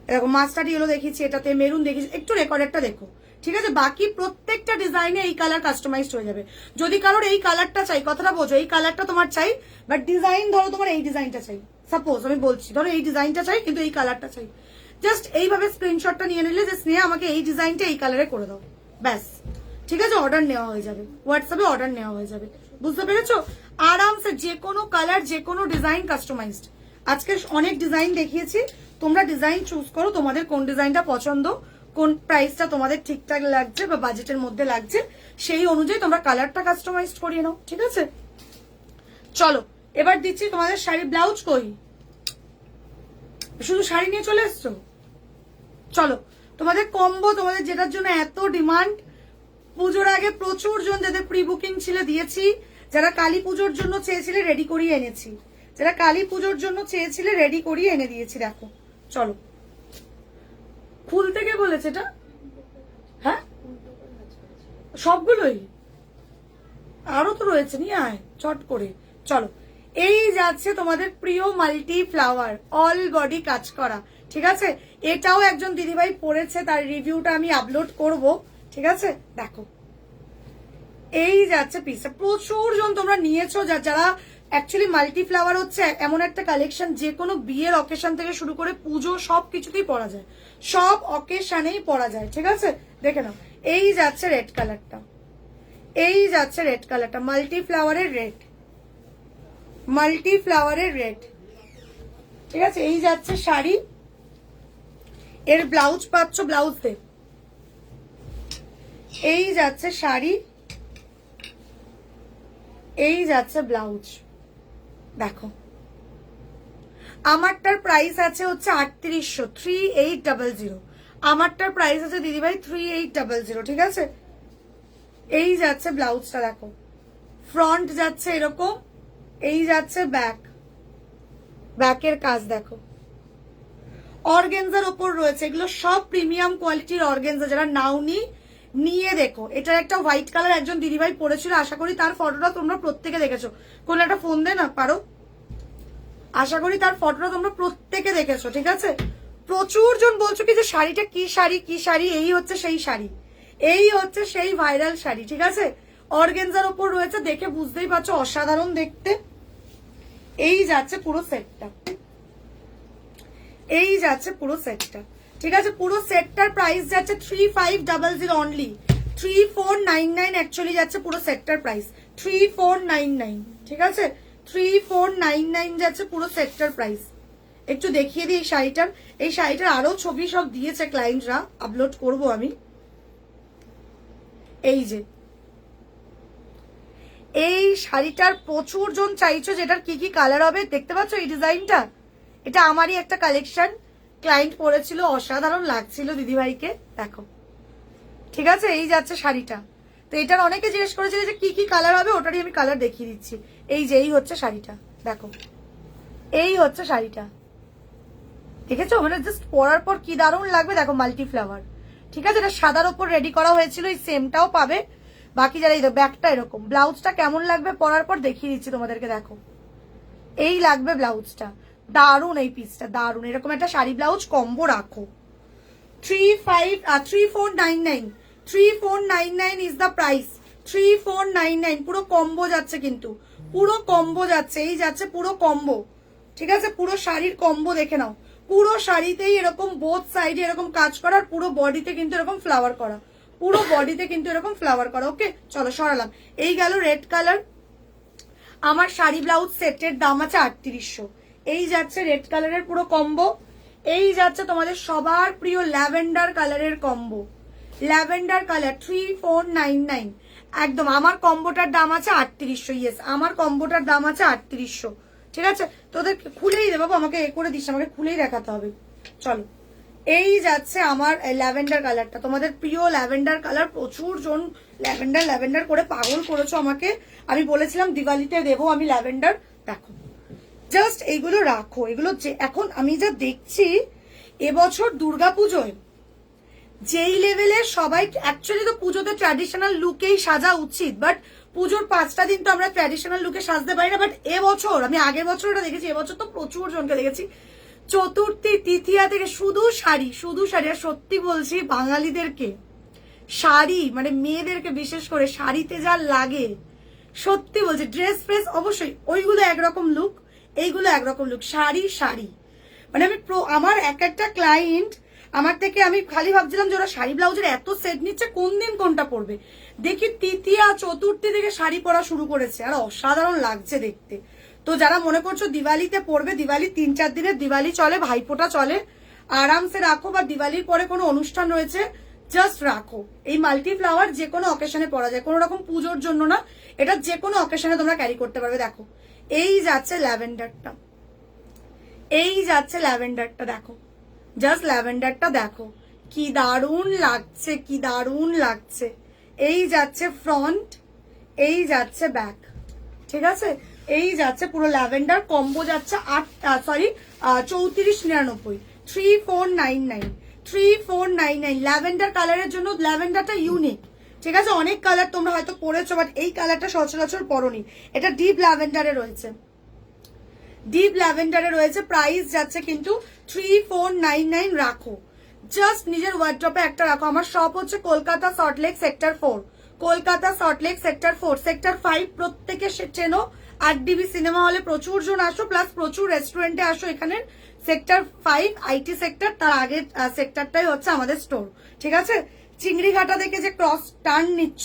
দেখো মাস্টার্ড ইয়েলো দেখিয়েছি, এটাতে মেরুন দেখিয়েছি, একটু রেকর্ডেরটা দেখো, ঠিক আছে। বাকি প্রত্যেকটা ডিজাইনে এই কালার কাস্টমাইজড হয়ে যাবে। যদি কারোর এই কালারটা চাই, কথাটা বোঝো, এই কালারটা তোমার চাই, বাট ডিজাইন ধরো তোমার এই ডিজাইনটা চাই, সাপোজ আমি বলছি ধরো এই ডিজাইনটা চাই কিন্তু এই কালারটা চাই, জাস্ট এইভাবে স্ক্রিনশটটা নিয়ে নিলে যে স্নেহা আমাকে এই ডিজাইনটা এই কালারে করে দাও, ব্যাস, ঠিক আছে। অর্ডার নেওয়া হয়ে যাবে, হোয়াটসঅ্যাপে অর্ডার নেওয়া হয়ে যাবে, বুঝতে পেরেছো। আরামসে যে কোনো কালার, যে কোনো ডিজাইন কাস্টমাইজড। আজকে অনেক ডিজাইন দেখিয়েছি, তোমরা ডিজাইন চুজ করো, তোমাদের কোন ডিজাইনটা পছন্দ, কোন প্রাইসটা তোমাদের ঠিকঠাক লাগছে বা বাজেটের মধ্যে লাগছে, সেই অনুযায়ী তোমরা কালারটা কাস্টমাইজড করিয়ে নাও, ঠিক আছে। চলো, এবার দিচ্ছি তোমাদের শাড়ি ব্লাউজ। কই শুধু শাড়ি নিয়ে চলে এসছো? চলো, তোমাদের কম্বো, তোমাদের যেটার জন্য এত ডিমান্ড, পুজোর আগে প্রচুর জন যাদের প্রি বুকিং ছিল দিয়েছি, যারা কালী পুজোর জন্য চেয়েছিলে রেডি করিয়ে এনেছি, যারা কালী পুজোর জন্য চেয়েছিলে রেডি করিয়ে এনে দিয়েছি, দেখো। চলো, ফুল থেকে বলেছে এটা, হ্যাঁ সবগুলোই, আরো তো রয়েছে, নিয়ে আয় চট করে। চলো, এই যাচ্ছে তোমাদের প্রিয় মাল্টি ফ্লাওয়ার, অল বডি কাজ করা, ঠিক আছে। এটাও একজন দিদিভাই পরেছে, তার রিভিউটা আমি আপলোড করব, ঠিক আছে। দেখো, এই যাচ্ছে পিসটা, প্রচুর জন তোমরা নিয়েছো, যারা অ্যাকচুয়ালি মাল্টি ফ্লাওয়ার হচ্ছে এমন একটা কালেকশন, যে কোনো বিয়ের অকেশন থেকে শুরু করে পুজো সব কিছুতেই পরা যায়, সব অকেশনেই পরা যায়, ঠিক আছে। দেখে নাও, এই যাচ্ছে রেড কালারটা, এই যাচ্ছে রেড কালারটা, মাল্টি ফ্লাওয়ারের রেড, মাল্টি ফ্লাওয়ারের রেড, ঠিক আছে। এই যাচ্ছে শাড়ি, এর ব্লাউজ পাচ্ছ, ব্লাউজ দে, এই যাচ্ছে শাড়ি, এই যাচ্ছে ব্লাউজ, দেখো। আমারটার প্রাইস আছে হচ্ছে 3800, 3800, আমারটার প্রাইস আছে দিদিভাই 3800, ঠিক আছে। এই যাচ্ছে ব্লাউজটা, দেখো ফ্রন্ট যাচ্ছে এরকম, এই যাচ্ছে ব্যাক, ব্যাকের কাজ দেখো, অর্গেনজার ওপর রয়েছে, এগুলো সব প্রিমিয়াম কোয়ালিটির অর্গেনজা। যারা নাওনি নিয়ে দেখো, এটার একটা হোয়াইট কালার একজন দিদিভাই পরেছিল, আশা করি তার ফটোটা তোমরা প্রত্যেকে দেখেছো। কোন একটা ফোন দে না পারো, আশা করি তার ফটোটা তোমরা প্রত্যেকে দেখেছো, ঠিক আছে। প্রচুর জন বলছো কি যে শাড়িটা কি শাড়ি, কি শাড়ি, এই হচ্ছে সেই শাড়ি, এই হচ্ছে সেই ভাইরাল শাড়ি, ঠিক আছে। অর্গেনজার ওপর রয়েছে, দেখে বুঝতেই পারছো অসাধারণ দেখতে। এই যাচ্ছে পুরো সেটটা, এই যাচ্ছে পুরো সেটটা, ঠিক আছে। পুরো সেটটার প্রাইস যাচ্ছে 3500 অনলি, 3499 অ্যাকচুয়ালি যাচ্ছে পুরো সেটটার প্রাইস, 3499, ঠিক আছে। 3499 যাচ্ছে পুরো সেটটার প্রাইস। একটু দেখিয়ে দিই এই শাড়িটার, এই শাড়িটার আরো ছবি সব দিয়েছে ক্লায়েন্টরা, আপলোড করব আমি। এই যে এই শাড়িটার প্রচুর জন চাইছো, যেটার কি কি কালার হবে দেখতে পাচ্ছ। এই ডিজাইনটা, এটা আমারই একটা কালেকশন, ক্লায়েন্ট পরেছিল, অসাধারণ লাগছিল দিদিভাইকে, দেখো, ঠিক আছে। এই যাচ্ছে শাড়িটা, তো এটার অনেকে জিজ্ঞেস করেছিল যে কি কি কালার হবে, ওটারই আমি কালার দেখিয়ে দিচ্ছি। এই যে এই হচ্ছে শাড়িটা, দেখো, এই হচ্ছে শাড়িটা, দেখেছো, মানে জাস্ট পরার পর কি দারুণ লাগবে, দেখো মাল্টি ফ্লাওয়ার, ঠিক আছে। এটা সাদার ওপর রেডি করা হয়েছিল, এই সেমটাও পাবে। বাকি যারা এই ব্যাগটা এরকম, ব্লাউজটা কেমন লাগবে পরার পর দেখিয়ে দিচ্ছি তোমাদেরকে, দেখো এই লাগবে ব্লাউজটা, দারুণ এই পিসটা, দারুণ। এরকম একটা শাড়ি ব্লাউজ কম্বো রাখো, 3499, 3499 ইজ দ্য প্রাইস, 3499 পুরো কম্বো যাচ্ছে, কিন্তু পুরো কম্বো যাচ্ছে, এই যাচ্ছে পুরো কম্বো, ঠিক আছে। পুরো শাড়ির কম্বো দেখে নাও, পুরো শাড়িতেই এরকম বোথ সাইডে এরকম কাজ করা, আর পুরো বডিতে কিন্তু এরকম ফ্লাওয়ার করা, পুরো বডিতে কিন্তু এরকম ফ্লাওয়ার করা। ওকে চলো সরালাম। এই গেল রেড কালার। আমার শাড়ি ব্লাউজ সেটের দাম আছে 3800। এই যাচ্ছে রেড কালারের পুরো কম্বো। এই যাচ্ছে তোমাদের সবার প্রিয় ল্যাভেন্ডার কালারের কম্বো, ল্যাভেন্ডার কালার 3499। একদম আমার কম্বোটার দাম আছে 3800। ইয়েস, আমার কম্বোটার দাম আছে 3800। ঠিক আছে, তোদের খুলেই দেবো, আমাকে এ করে দিস, আমাকে খুলেই দেখাতে হবে। চলো, এই যাচ্ছে আমার ল্যাভেন্ডার কালারটা, তোমাদের প্রিয় ল্যাভেন্ডার কালার। প্রচুর জন ল্যাভেন্ডার ল্যাভেন্ডার করে পাগল করেছো আমাকে। আমি বলেছিলাম দিওয়ালিতে দেবো আমি ল্যাভেন্ডার। দেখো জাস্ট এইগুলো রাখো, এগুলো যে এখন আমি যা দেখছি এবছর দুর্গাপুজোয় যেই লেভেলের সবাই, অ্যাকচুয়ালি তো পুজোতে ট্র্যাডিশনাল লুকেই সাজা উচিত, বাট পুজোর 5টা দিন তো আমরা ট্র্যাডিশনাল লুকে সাজতে পারি না। বাট এবছর, আমি আগের বছর এটা দেখেছি, এবছর তো প্রচুর জনকে দেখেছি চতুর্থী তৃতীয়া থেকে শুধু শাড়ি, শুধু শাড়ি। আর সত্যি বলছি বাঙালিদেরকে শাড়ি, মানে মেয়েদেরকে বিশেষ করে শাড়িতে যা লাগে, সত্যি বলছি, ড্রেস ফ্রেস অবশ্যই ওইগুলো একরকম লুক, এইগুলো একরকম লুক। শাড়ি শাড়ি মানে আমি আমার একটা ক্লায়েন্ট আমার থেকে, আমি খালি ভাবছিলাম যে ওরা শাড়ি ব্লাউজের এত সেট নিচ্ছে, কোন দিন কোনটা পরবে। দেখি তৃতীয়া চতুর্থী থেকে শাড়ি পরা শুরু করেছে, আর অসাধারণ লাগছে দেখতে। তো যারা মনে করছো দিওয়ালিতে পরবে, দিওয়ালি 3-4 দিনের দিওয়ালি চলে, ভাইফোঁটা চলে, আরামসে রাখো। বা দিওয়ালির পরে কোনো অনুষ্ঠান রয়েছে, জাস্ট রাখো। এই মাল্টি ফ্লাওয়ার যে কোনো অকেশনে পরা যায়, কোনো রকম পুজোর জন্য না, এটা যে কোনো অকেশনে তোমরা ক্যারি করতে পারবে। দেখো এই যাচ্ছে ল্যাভেন্ডারটা, এই যাচ্ছে ল্যাভেন্ডারটা, দেখো জাস্ট ল্যাভেন্ডারটা দেখো কি দারুণ লাগছে, কি দারুণ লাগছে। এই যাচ্ছে ফ্রন্ট, এই যাচ্ছে ব্যাক, ঠিক আছে। এই যাচ্ছে পুরো ল্যাভেন্ডার কম্বো যাচ্ছে 3499, 3499, 3499। ল্যাভেন্ডার কালারের জন্য ল্যাভেন্ডারটা ইউনিক, ঠিক আছে। অনেক কালার তোমরা হয়তো পরেছো, বাট এই কালারটা সচরাচর পরনি। এটা ডিপ ল্যাভেন্ডারে রয়েছে, ডিপ ল্যাভেন্ডারে রয়েছে। প্রাইস যাচ্ছে কিন্তু 3499। রাখো, জাস্ট নিজের ওয়ার্ড্রপে একটা রাখো। আমার শপ হচ্ছে Kolkata Salt Lake sector 4, Kolkata Salt Lake sector 4, sector 5 প্রত্যেকে চেনো। আরডিবি সিনেমা হলে প্রচুর জন আসো, প্লাস প্রচুর রেস্টুরেন্টে আসো। এখানে সেক্টর 5 আইটি সেক্টর, তার আগের সেক্টরটাই হচ্ছে আমাদের স্টোর, ঠিক আছে। চিংড়িঘাটা থেকে যে ক্রস টার্ন নিচ্ছ,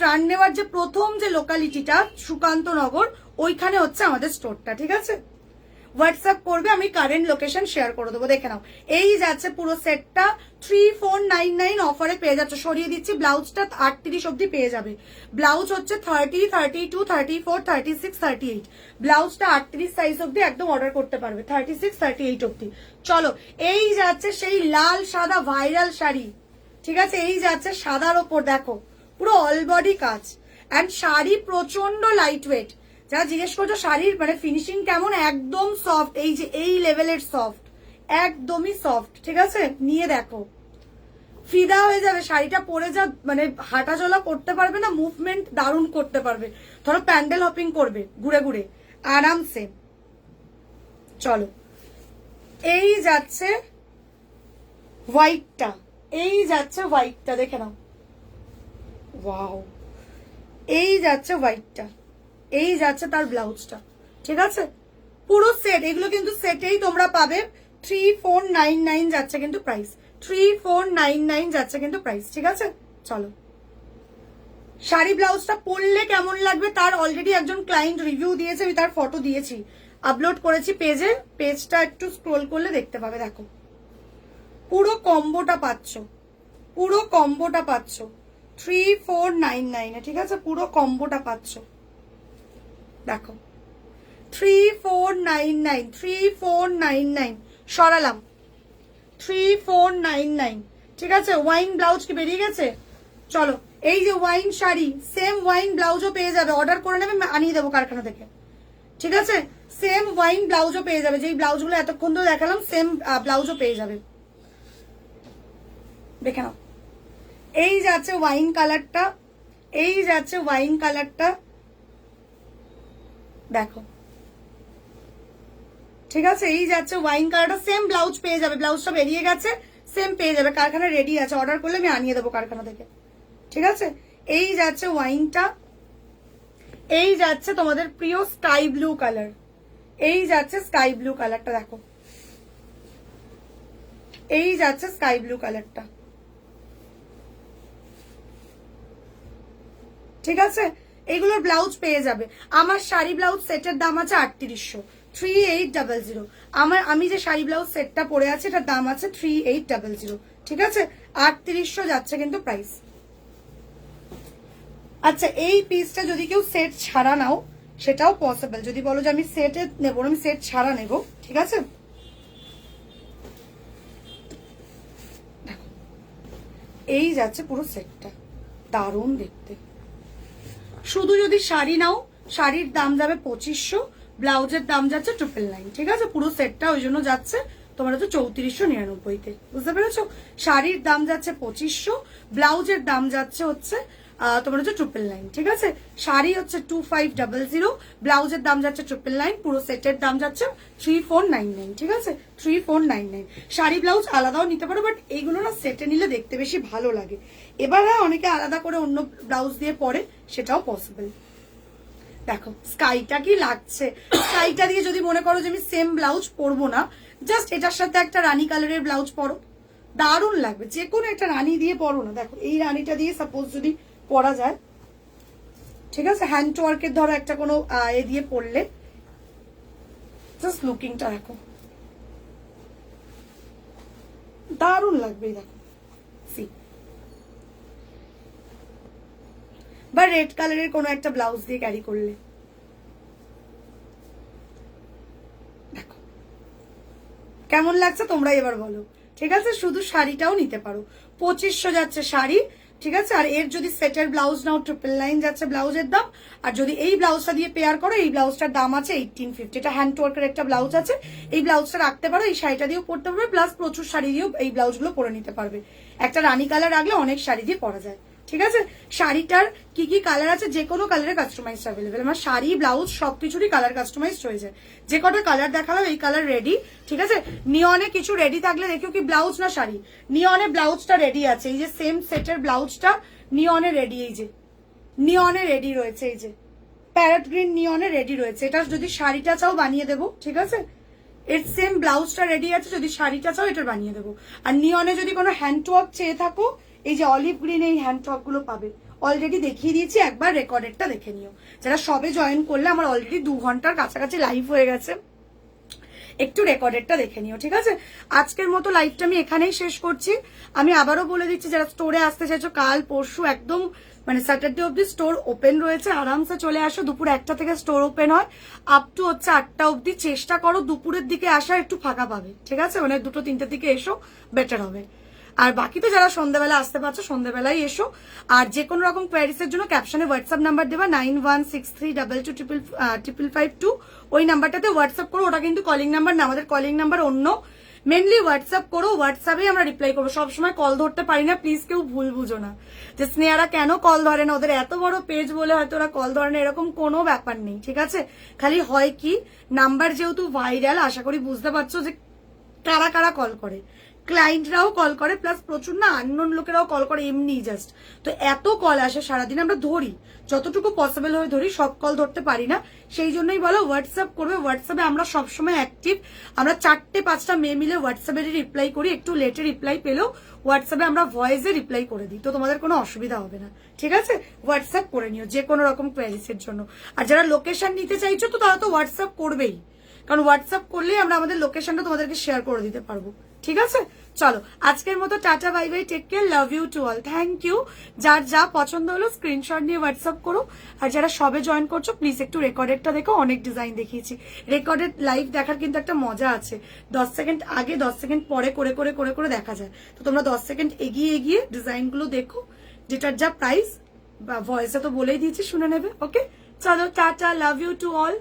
টার্ন নেওয়ার যে প্রথম যে লোকালিটিটা সুকান্ত নগর, ওইখানে হচ্ছে আমাদের স্টোরটা, ঠিক আছে। হোয়াটসঅ্যাপ করবে, আমি কারেন্ট লোকেশন শেয়ার করে দেবো, দেখে নাও। এই যাচ্ছে পুরো সেটটা 3499 অফারে পেয়ে যাচ্ছে। সরিয়ে দিচ্ছি, ব্লাউজটা 38 অব্দি পেয়ে যাবে। ব্লাউজ হচ্ছে 30, 32, 34, 36, 38। ব্লাউজটা 38 সাইজ অব্দি একদম অর্ডার করতে পারবে, 36, 38 অব্দি। চলো, এই যাচ্ছে সেই লাল সাদা ভাইরাল শাড়ি, ঠিক আছে। এই যাচ্ছে সাদার ওপর, দেখো পুরো অল বডি কাজ, অ্যান্ড শাড়ি প্রচন্ড লাইট ওয়েট। যারা জিজ্ঞেস করছো শাড়ির মানে ফিনিশিং কেমন, একদম সফট, এই যে এই লেভেলের সফট, একদমই সফট, ঠিক আছে। নিয়ে দেখো, ফিদা হয়ে যাবে শাড়িটা পরে, যা মানে হাঁটা চলা করতে পারবে না, মুভমেন্ট দারুণ করতে পারবে। ধরো প্যান্ডেল হপিং করবে ঘুরে ঘুরে আরামসে। চলো, এই যাচ্ছে হোয়াইটটা, এই যাচ্ছে হোয়াইটটা, দেখে নাও, ওয়াও। এই যাচ্ছে হোয়াইটটা, এই যাচ্ছে তার ব্লাউজটা, ঠিক আছে। পুরো সেট, এগুলো কিন্তু সেটেই তোমরা পাবে। 3499 যাচ্ছে কিন্তু প্রাইস, 3499 যাচ্ছে কিন্তু প্রাইস, ঠিক আছে। চলো, শাড়ি ব্লাউজটা পরলে কেমন লাগবে তার অলরেডি একজন ক্লায়েন্ট রিভিউ দিয়েছে, আমি তার ফটো দিয়েছি, আপলোড করেছি পেজে। পেজটা একটু স্ক্রোল করলে দেখতে পাবে। দেখো পুরো কম্বোটা পাচ্ছ, পুরো কম্বোটা পাচ্ছ 3499, ঠিক আছে। পুরো কম্বোটা পাচ্ছ, দেখো 3499, 3499 সরালাম, 3499, ঠিক আছে। ওয়াইন ব্লাউজ কি বেরিয়ে গেছে? চলো, এই যে ওয়াইন শাড়ি, সেম ওয়াইন ব্লাউজও পেয়ে যাবে, অর্ডার করে নেবে, আনিয়ে দেবো কারখানা থেকে, ঠিক আছে। সেম ওয়াইন ব্লাউজও পেয়ে যাবে, যেই ব্লাউজগুলো এতক্ষণ ধরে দেখালাম, সেম ব্লাউজও পেয়ে যাবে, দেখে নাও। এই যাচ্ছে ওয়াইন কালারটা, এই যাচ্ছে ওয়াইন কালারটা, দেখো, ঠিক আছে। এই যাচ্ছে ওয়াইন কালারটা, সেম ব্লাউজ পেয়ে যাবে, ব্লাউজটা বেরিয়ে গেছে, সেম পেয়ে যাবে, কারখানা রেডি আছে, অর্ডার করলে আমি আনিয়ে দেবো কারখানা থেকে, ঠিক আছে। এই যাচ্ছে ওয়াইনটা, এই যাচ্ছে তোমাদের প্রিয় স্কাই ব্লু কালার, এই যাচ্ছে স্কাই ব্লু কালারটা, দেখো এই যাচ্ছে স্কাই ব্লু কালারটা, ঠিক আছে? এগুলোর ব্লাউজ পেয়ে যাবে। আমার শাড়ি ব্লাউজ সেটের দাম আছে 3800, 3800। আমি যে শাড়ি ব্লাউজ সেটটা পরে আছে এটার দাম আছে 3800, ঠিক আছে? 3800 যাচ্ছে কিন্তু প্রাইস। আচ্ছা, এই পিসটা যদি কেউ সেট ছাড়া নাও সেটাও পসিবল। যদি বলো যে আমি সেটে নেবো, আমি সেট ছাড়া নেব, ঠিক আছে? দেখো এই যাচ্ছে পুরো সেটটা, দারুণ দেখতে। শুধু যদি শাড়ি নাও শাড়ির দাম যাবে 2500, ব্লাউজের দাম যাচ্ছে 999, ঠিক আছে? পুরো সেটটা ওই জন্য যাচ্ছে তোমার হচ্ছে 3499-তে, বুঝতে পেরেছো? শাড়ির দাম যাচ্ছে 2500, ব্লাউজের দাম যাচ্ছে হচ্ছে তোমার হচ্ছে 999, ঠিক আছে? শাড়ি হচ্ছে 2500, ব্লাউজের দাম যাচ্ছে 999, পুরো সেটের দাম যাচ্ছে 3499, ঠিক আছে? 3499। শাড়ি ব্লাউজ আলাদাও নিতে পারো, বাট এইগুলো না সেটে নিলে দেখতে বেশি ভালো লাগে। এবার অনেকে আলাদা করে অন্য ব্লাউজ দিয়ে পরে, সেটাও পসিবল। দেখো স্কাইটা কি লাগছে, স্কাইটা দিয়ে যদি মনে করো যে আমি সেম ব্লাউজ পরবো না, জাস্ট এটার সাথে একটা রানী কালারের ব্লাউজ পরো, দারুণ লাগবে। যে কোনো একটা রানী দিয়ে পরো না, দেখো এই রানীটা দিয়ে সাপোজ যদি পরা যায়, ঠিক আছে? হ্যান্ড ওয়ার্কের ধরো একটা কোনো এ দিয়ে পরলে, জাস্ট লুকিংটা দেখো, দারুণ লাগবে। দেখো সি, বা রেড কালারের কোনো একটা ব্লাউজ দিয়ে ক্যারি করলে, দেখো কেমন লাগছে তোমরাই এবার বলো, ঠিক আছে? শুধু শাড়িটাও নিতে পারো, 2500 যাচ্ছে শাড়ি, ঠিক আছে? আর এর যদি সেটের ব্লাউজ নাও 999 যাচ্ছে ব্লাউজের দাম। আর যদি এই ব্লাউজটা দিয়ে পেয়ার করো, এই ব্লাউজটার দাম আছে 1850। এটা হ্যান্ড ওয়ার্কের একটা ব্লাউজ আছে, এই ব্লাউজটা রাখতে পারো, এই শাড়িটা দিয়েও পরতে পারবে, প্লাস প্রচুর শাড়ি দিয়েও এই ব্লাউজগুলো পরে নিতে পারবে। একটা রানী কালার রাখলে অনেক শাড়ি দিয়ে পরা যায়, ঠিক আছে? শাড়িটার কি কি কালার আছে, যে কোনো কালারের কাস্টমাইজ অ্যাভেলেবেল। আমার শাড়ি ব্লাউজ সবকিছুরই কালার কাস্টমাইজ রয়েছে। যে কটা কালার দেখালাম এই কালার রেডি, ঠিক আছে? নিয়নে কিছু রেডি থাকলে দেখিও কি ব্লাউজ না শাড়ি, নিয়নে ব্লাউজটা রেডি আছে, এই যে সেম সেটের ব্লাউজটা নিয়নে রেডি, এই যে নিয়নে রেডি রয়েছে, এই যে প্যারট গ্রিন নিয়নে রেডি রয়েছে। এটা যদি শাড়িটা চাও বানিয়ে দেবো, ঠিক আছে? এর সেম ব্লাউজটা রেডি আছে, যদি শাড়িটা চাও এটা বানিয়ে দেবো। আর নিয়নে যদি কোনো হ্যান্ড ওয়ার্ক চেয়ে থাকো, এই যে অলিভ গ্রিন এই হ্যান্ড ওয়ার্ক গুলো পাবে, অলরেডি দেখিয়ে দিয়েছি, একবার রেকর্ডেডটা দেখে নিও। যারা সবে জয়েন করলে, আমার অলরেডি 2 ঘন্টার কাছাকাছি লাইভ হয়ে গেছে, একটু রেকর্ডেডটা দেখে নিও, ঠিক আছে? আজকের মতো লাইভটা আমি এখানেই শেষ করছি। আমি আবারও বলে দিচ্ছি, যারা স্টোরে আসতে চাইছো কাল পরশু একদম মানে স্যাটারডে অব্দি স্টোর ওপেন রয়েছে, আরামসে চলে আসো। দুপুর 1টা থেকে স্টোর ওপেন হয়, আপ টু হচ্ছে 8টা অব্দি। চেষ্টা করো দুপুরের দিকে আসার, একটু ফাঁকা পাবে, ঠিক আছে? মানে 2-3টের দিকে এসো, বেটার হবে। আর বাকি তো যারা সন্ধ্যাবেলা আসতে পারছো সন্ধ্যাবেলায় এসো। আর যে কোনো রকম কোয়ারিজের জন্য ক্যাপশনে হোয়াটসঅ্যাপ নাম্বার দেবা 9163225552, ওই নাম্বারটাতে হোয়াটসঅ্যাপ করো। ওটা কিন্তু কলিং নাম্বার না, আমাদের কলিং নাম্বার অন্য। মেনলি হোয়াটসঅ্যাপ করো, হোয়াটসঅ্যাপে আমরা রিপ্লাই করবো। সবসময় কল ধরতে পারি না, প্লিজ কেউ ভুল বুঝো না যে স্নেহারা কেন কল ধরে না, ওদের এত বড় পেজ বলে হয়তো ওরা কল ধরে না, এরকম কোনো ব্যাপার নেই, ঠিক আছে? খালি হয় কি, নাম্বার যেহেতু ভাইরাল, আশা করি বুঝতে পারছো যে কারা কারা কল করে। ক্লায়েন্টরাও কল করে, প্লাস প্রচুর না আননোন লোকেরাও কল করে এমনি জাস্ট। তো এত কল আসে সারাদিন, আমরা ধরি যতটুকু পসিবল হয়ে ধরি, সব কল ধরতে পারি না। সেই জন্যই বলো হোয়াটসঅ্যাপ করবে। হোয়াটসঅ্যাপে আমরা সবসময় অ্যাক্টিভ, আমরা 4-5টা মেয়ে মিলে হোয়াটসঅ্যাপে রিপ্লাই করি। একটু লেটে রিপ্লাই পেলেও হোয়াটসঅ্যাপে আমরা ভয়েসে রিপ্লাই করে দিই, তো তোমাদের কোনো অসুবিধা হবে না, ঠিক আছে? হোয়াটসঅ্যাপ করে নিও যে কোনো রকম কোয়ারিজের জন্য। আর যারা লোকেশন নিতে চাইছো তো তারা তো হোয়াটসঅ্যাপ করবেই, কারণ হোয়াটসঅ্যাপ করলেই আমরা আমাদের লোকেশনটা তোমাদেরকে শেয়ার করে দিতে পারবো, ঠিক আছে? চলো আজকের মতো tata, bye bye, take care, love you to all, thank you. যার যা পছন্দ হলো স্ক্রিনশট নিয়ে হোয়াটসঅ্যাপ করো। আর যারা সবে জয়েন করছো প্লিজ একটু রেকর্ডেডটা দেখো, অনেক ডিজাইন দেখিয়েছি। রেকর্ডেড লাইভ দেখার কিন্তু একটা মজা আছে, 10 সেকেন্ড আগে 10 সেকেন্ড পরে করে করে করে করে দেখা যায়। তো তোমরা 10 সেকেন্ড এগিয়ে এগিয়ে ডিজাইনগুলো দেখো, যেটার যা প্রাইস বা ভয়েসে তো বলেই দিয়েছি, শুনে নেবে। ওকে, চলো tata, love you to all.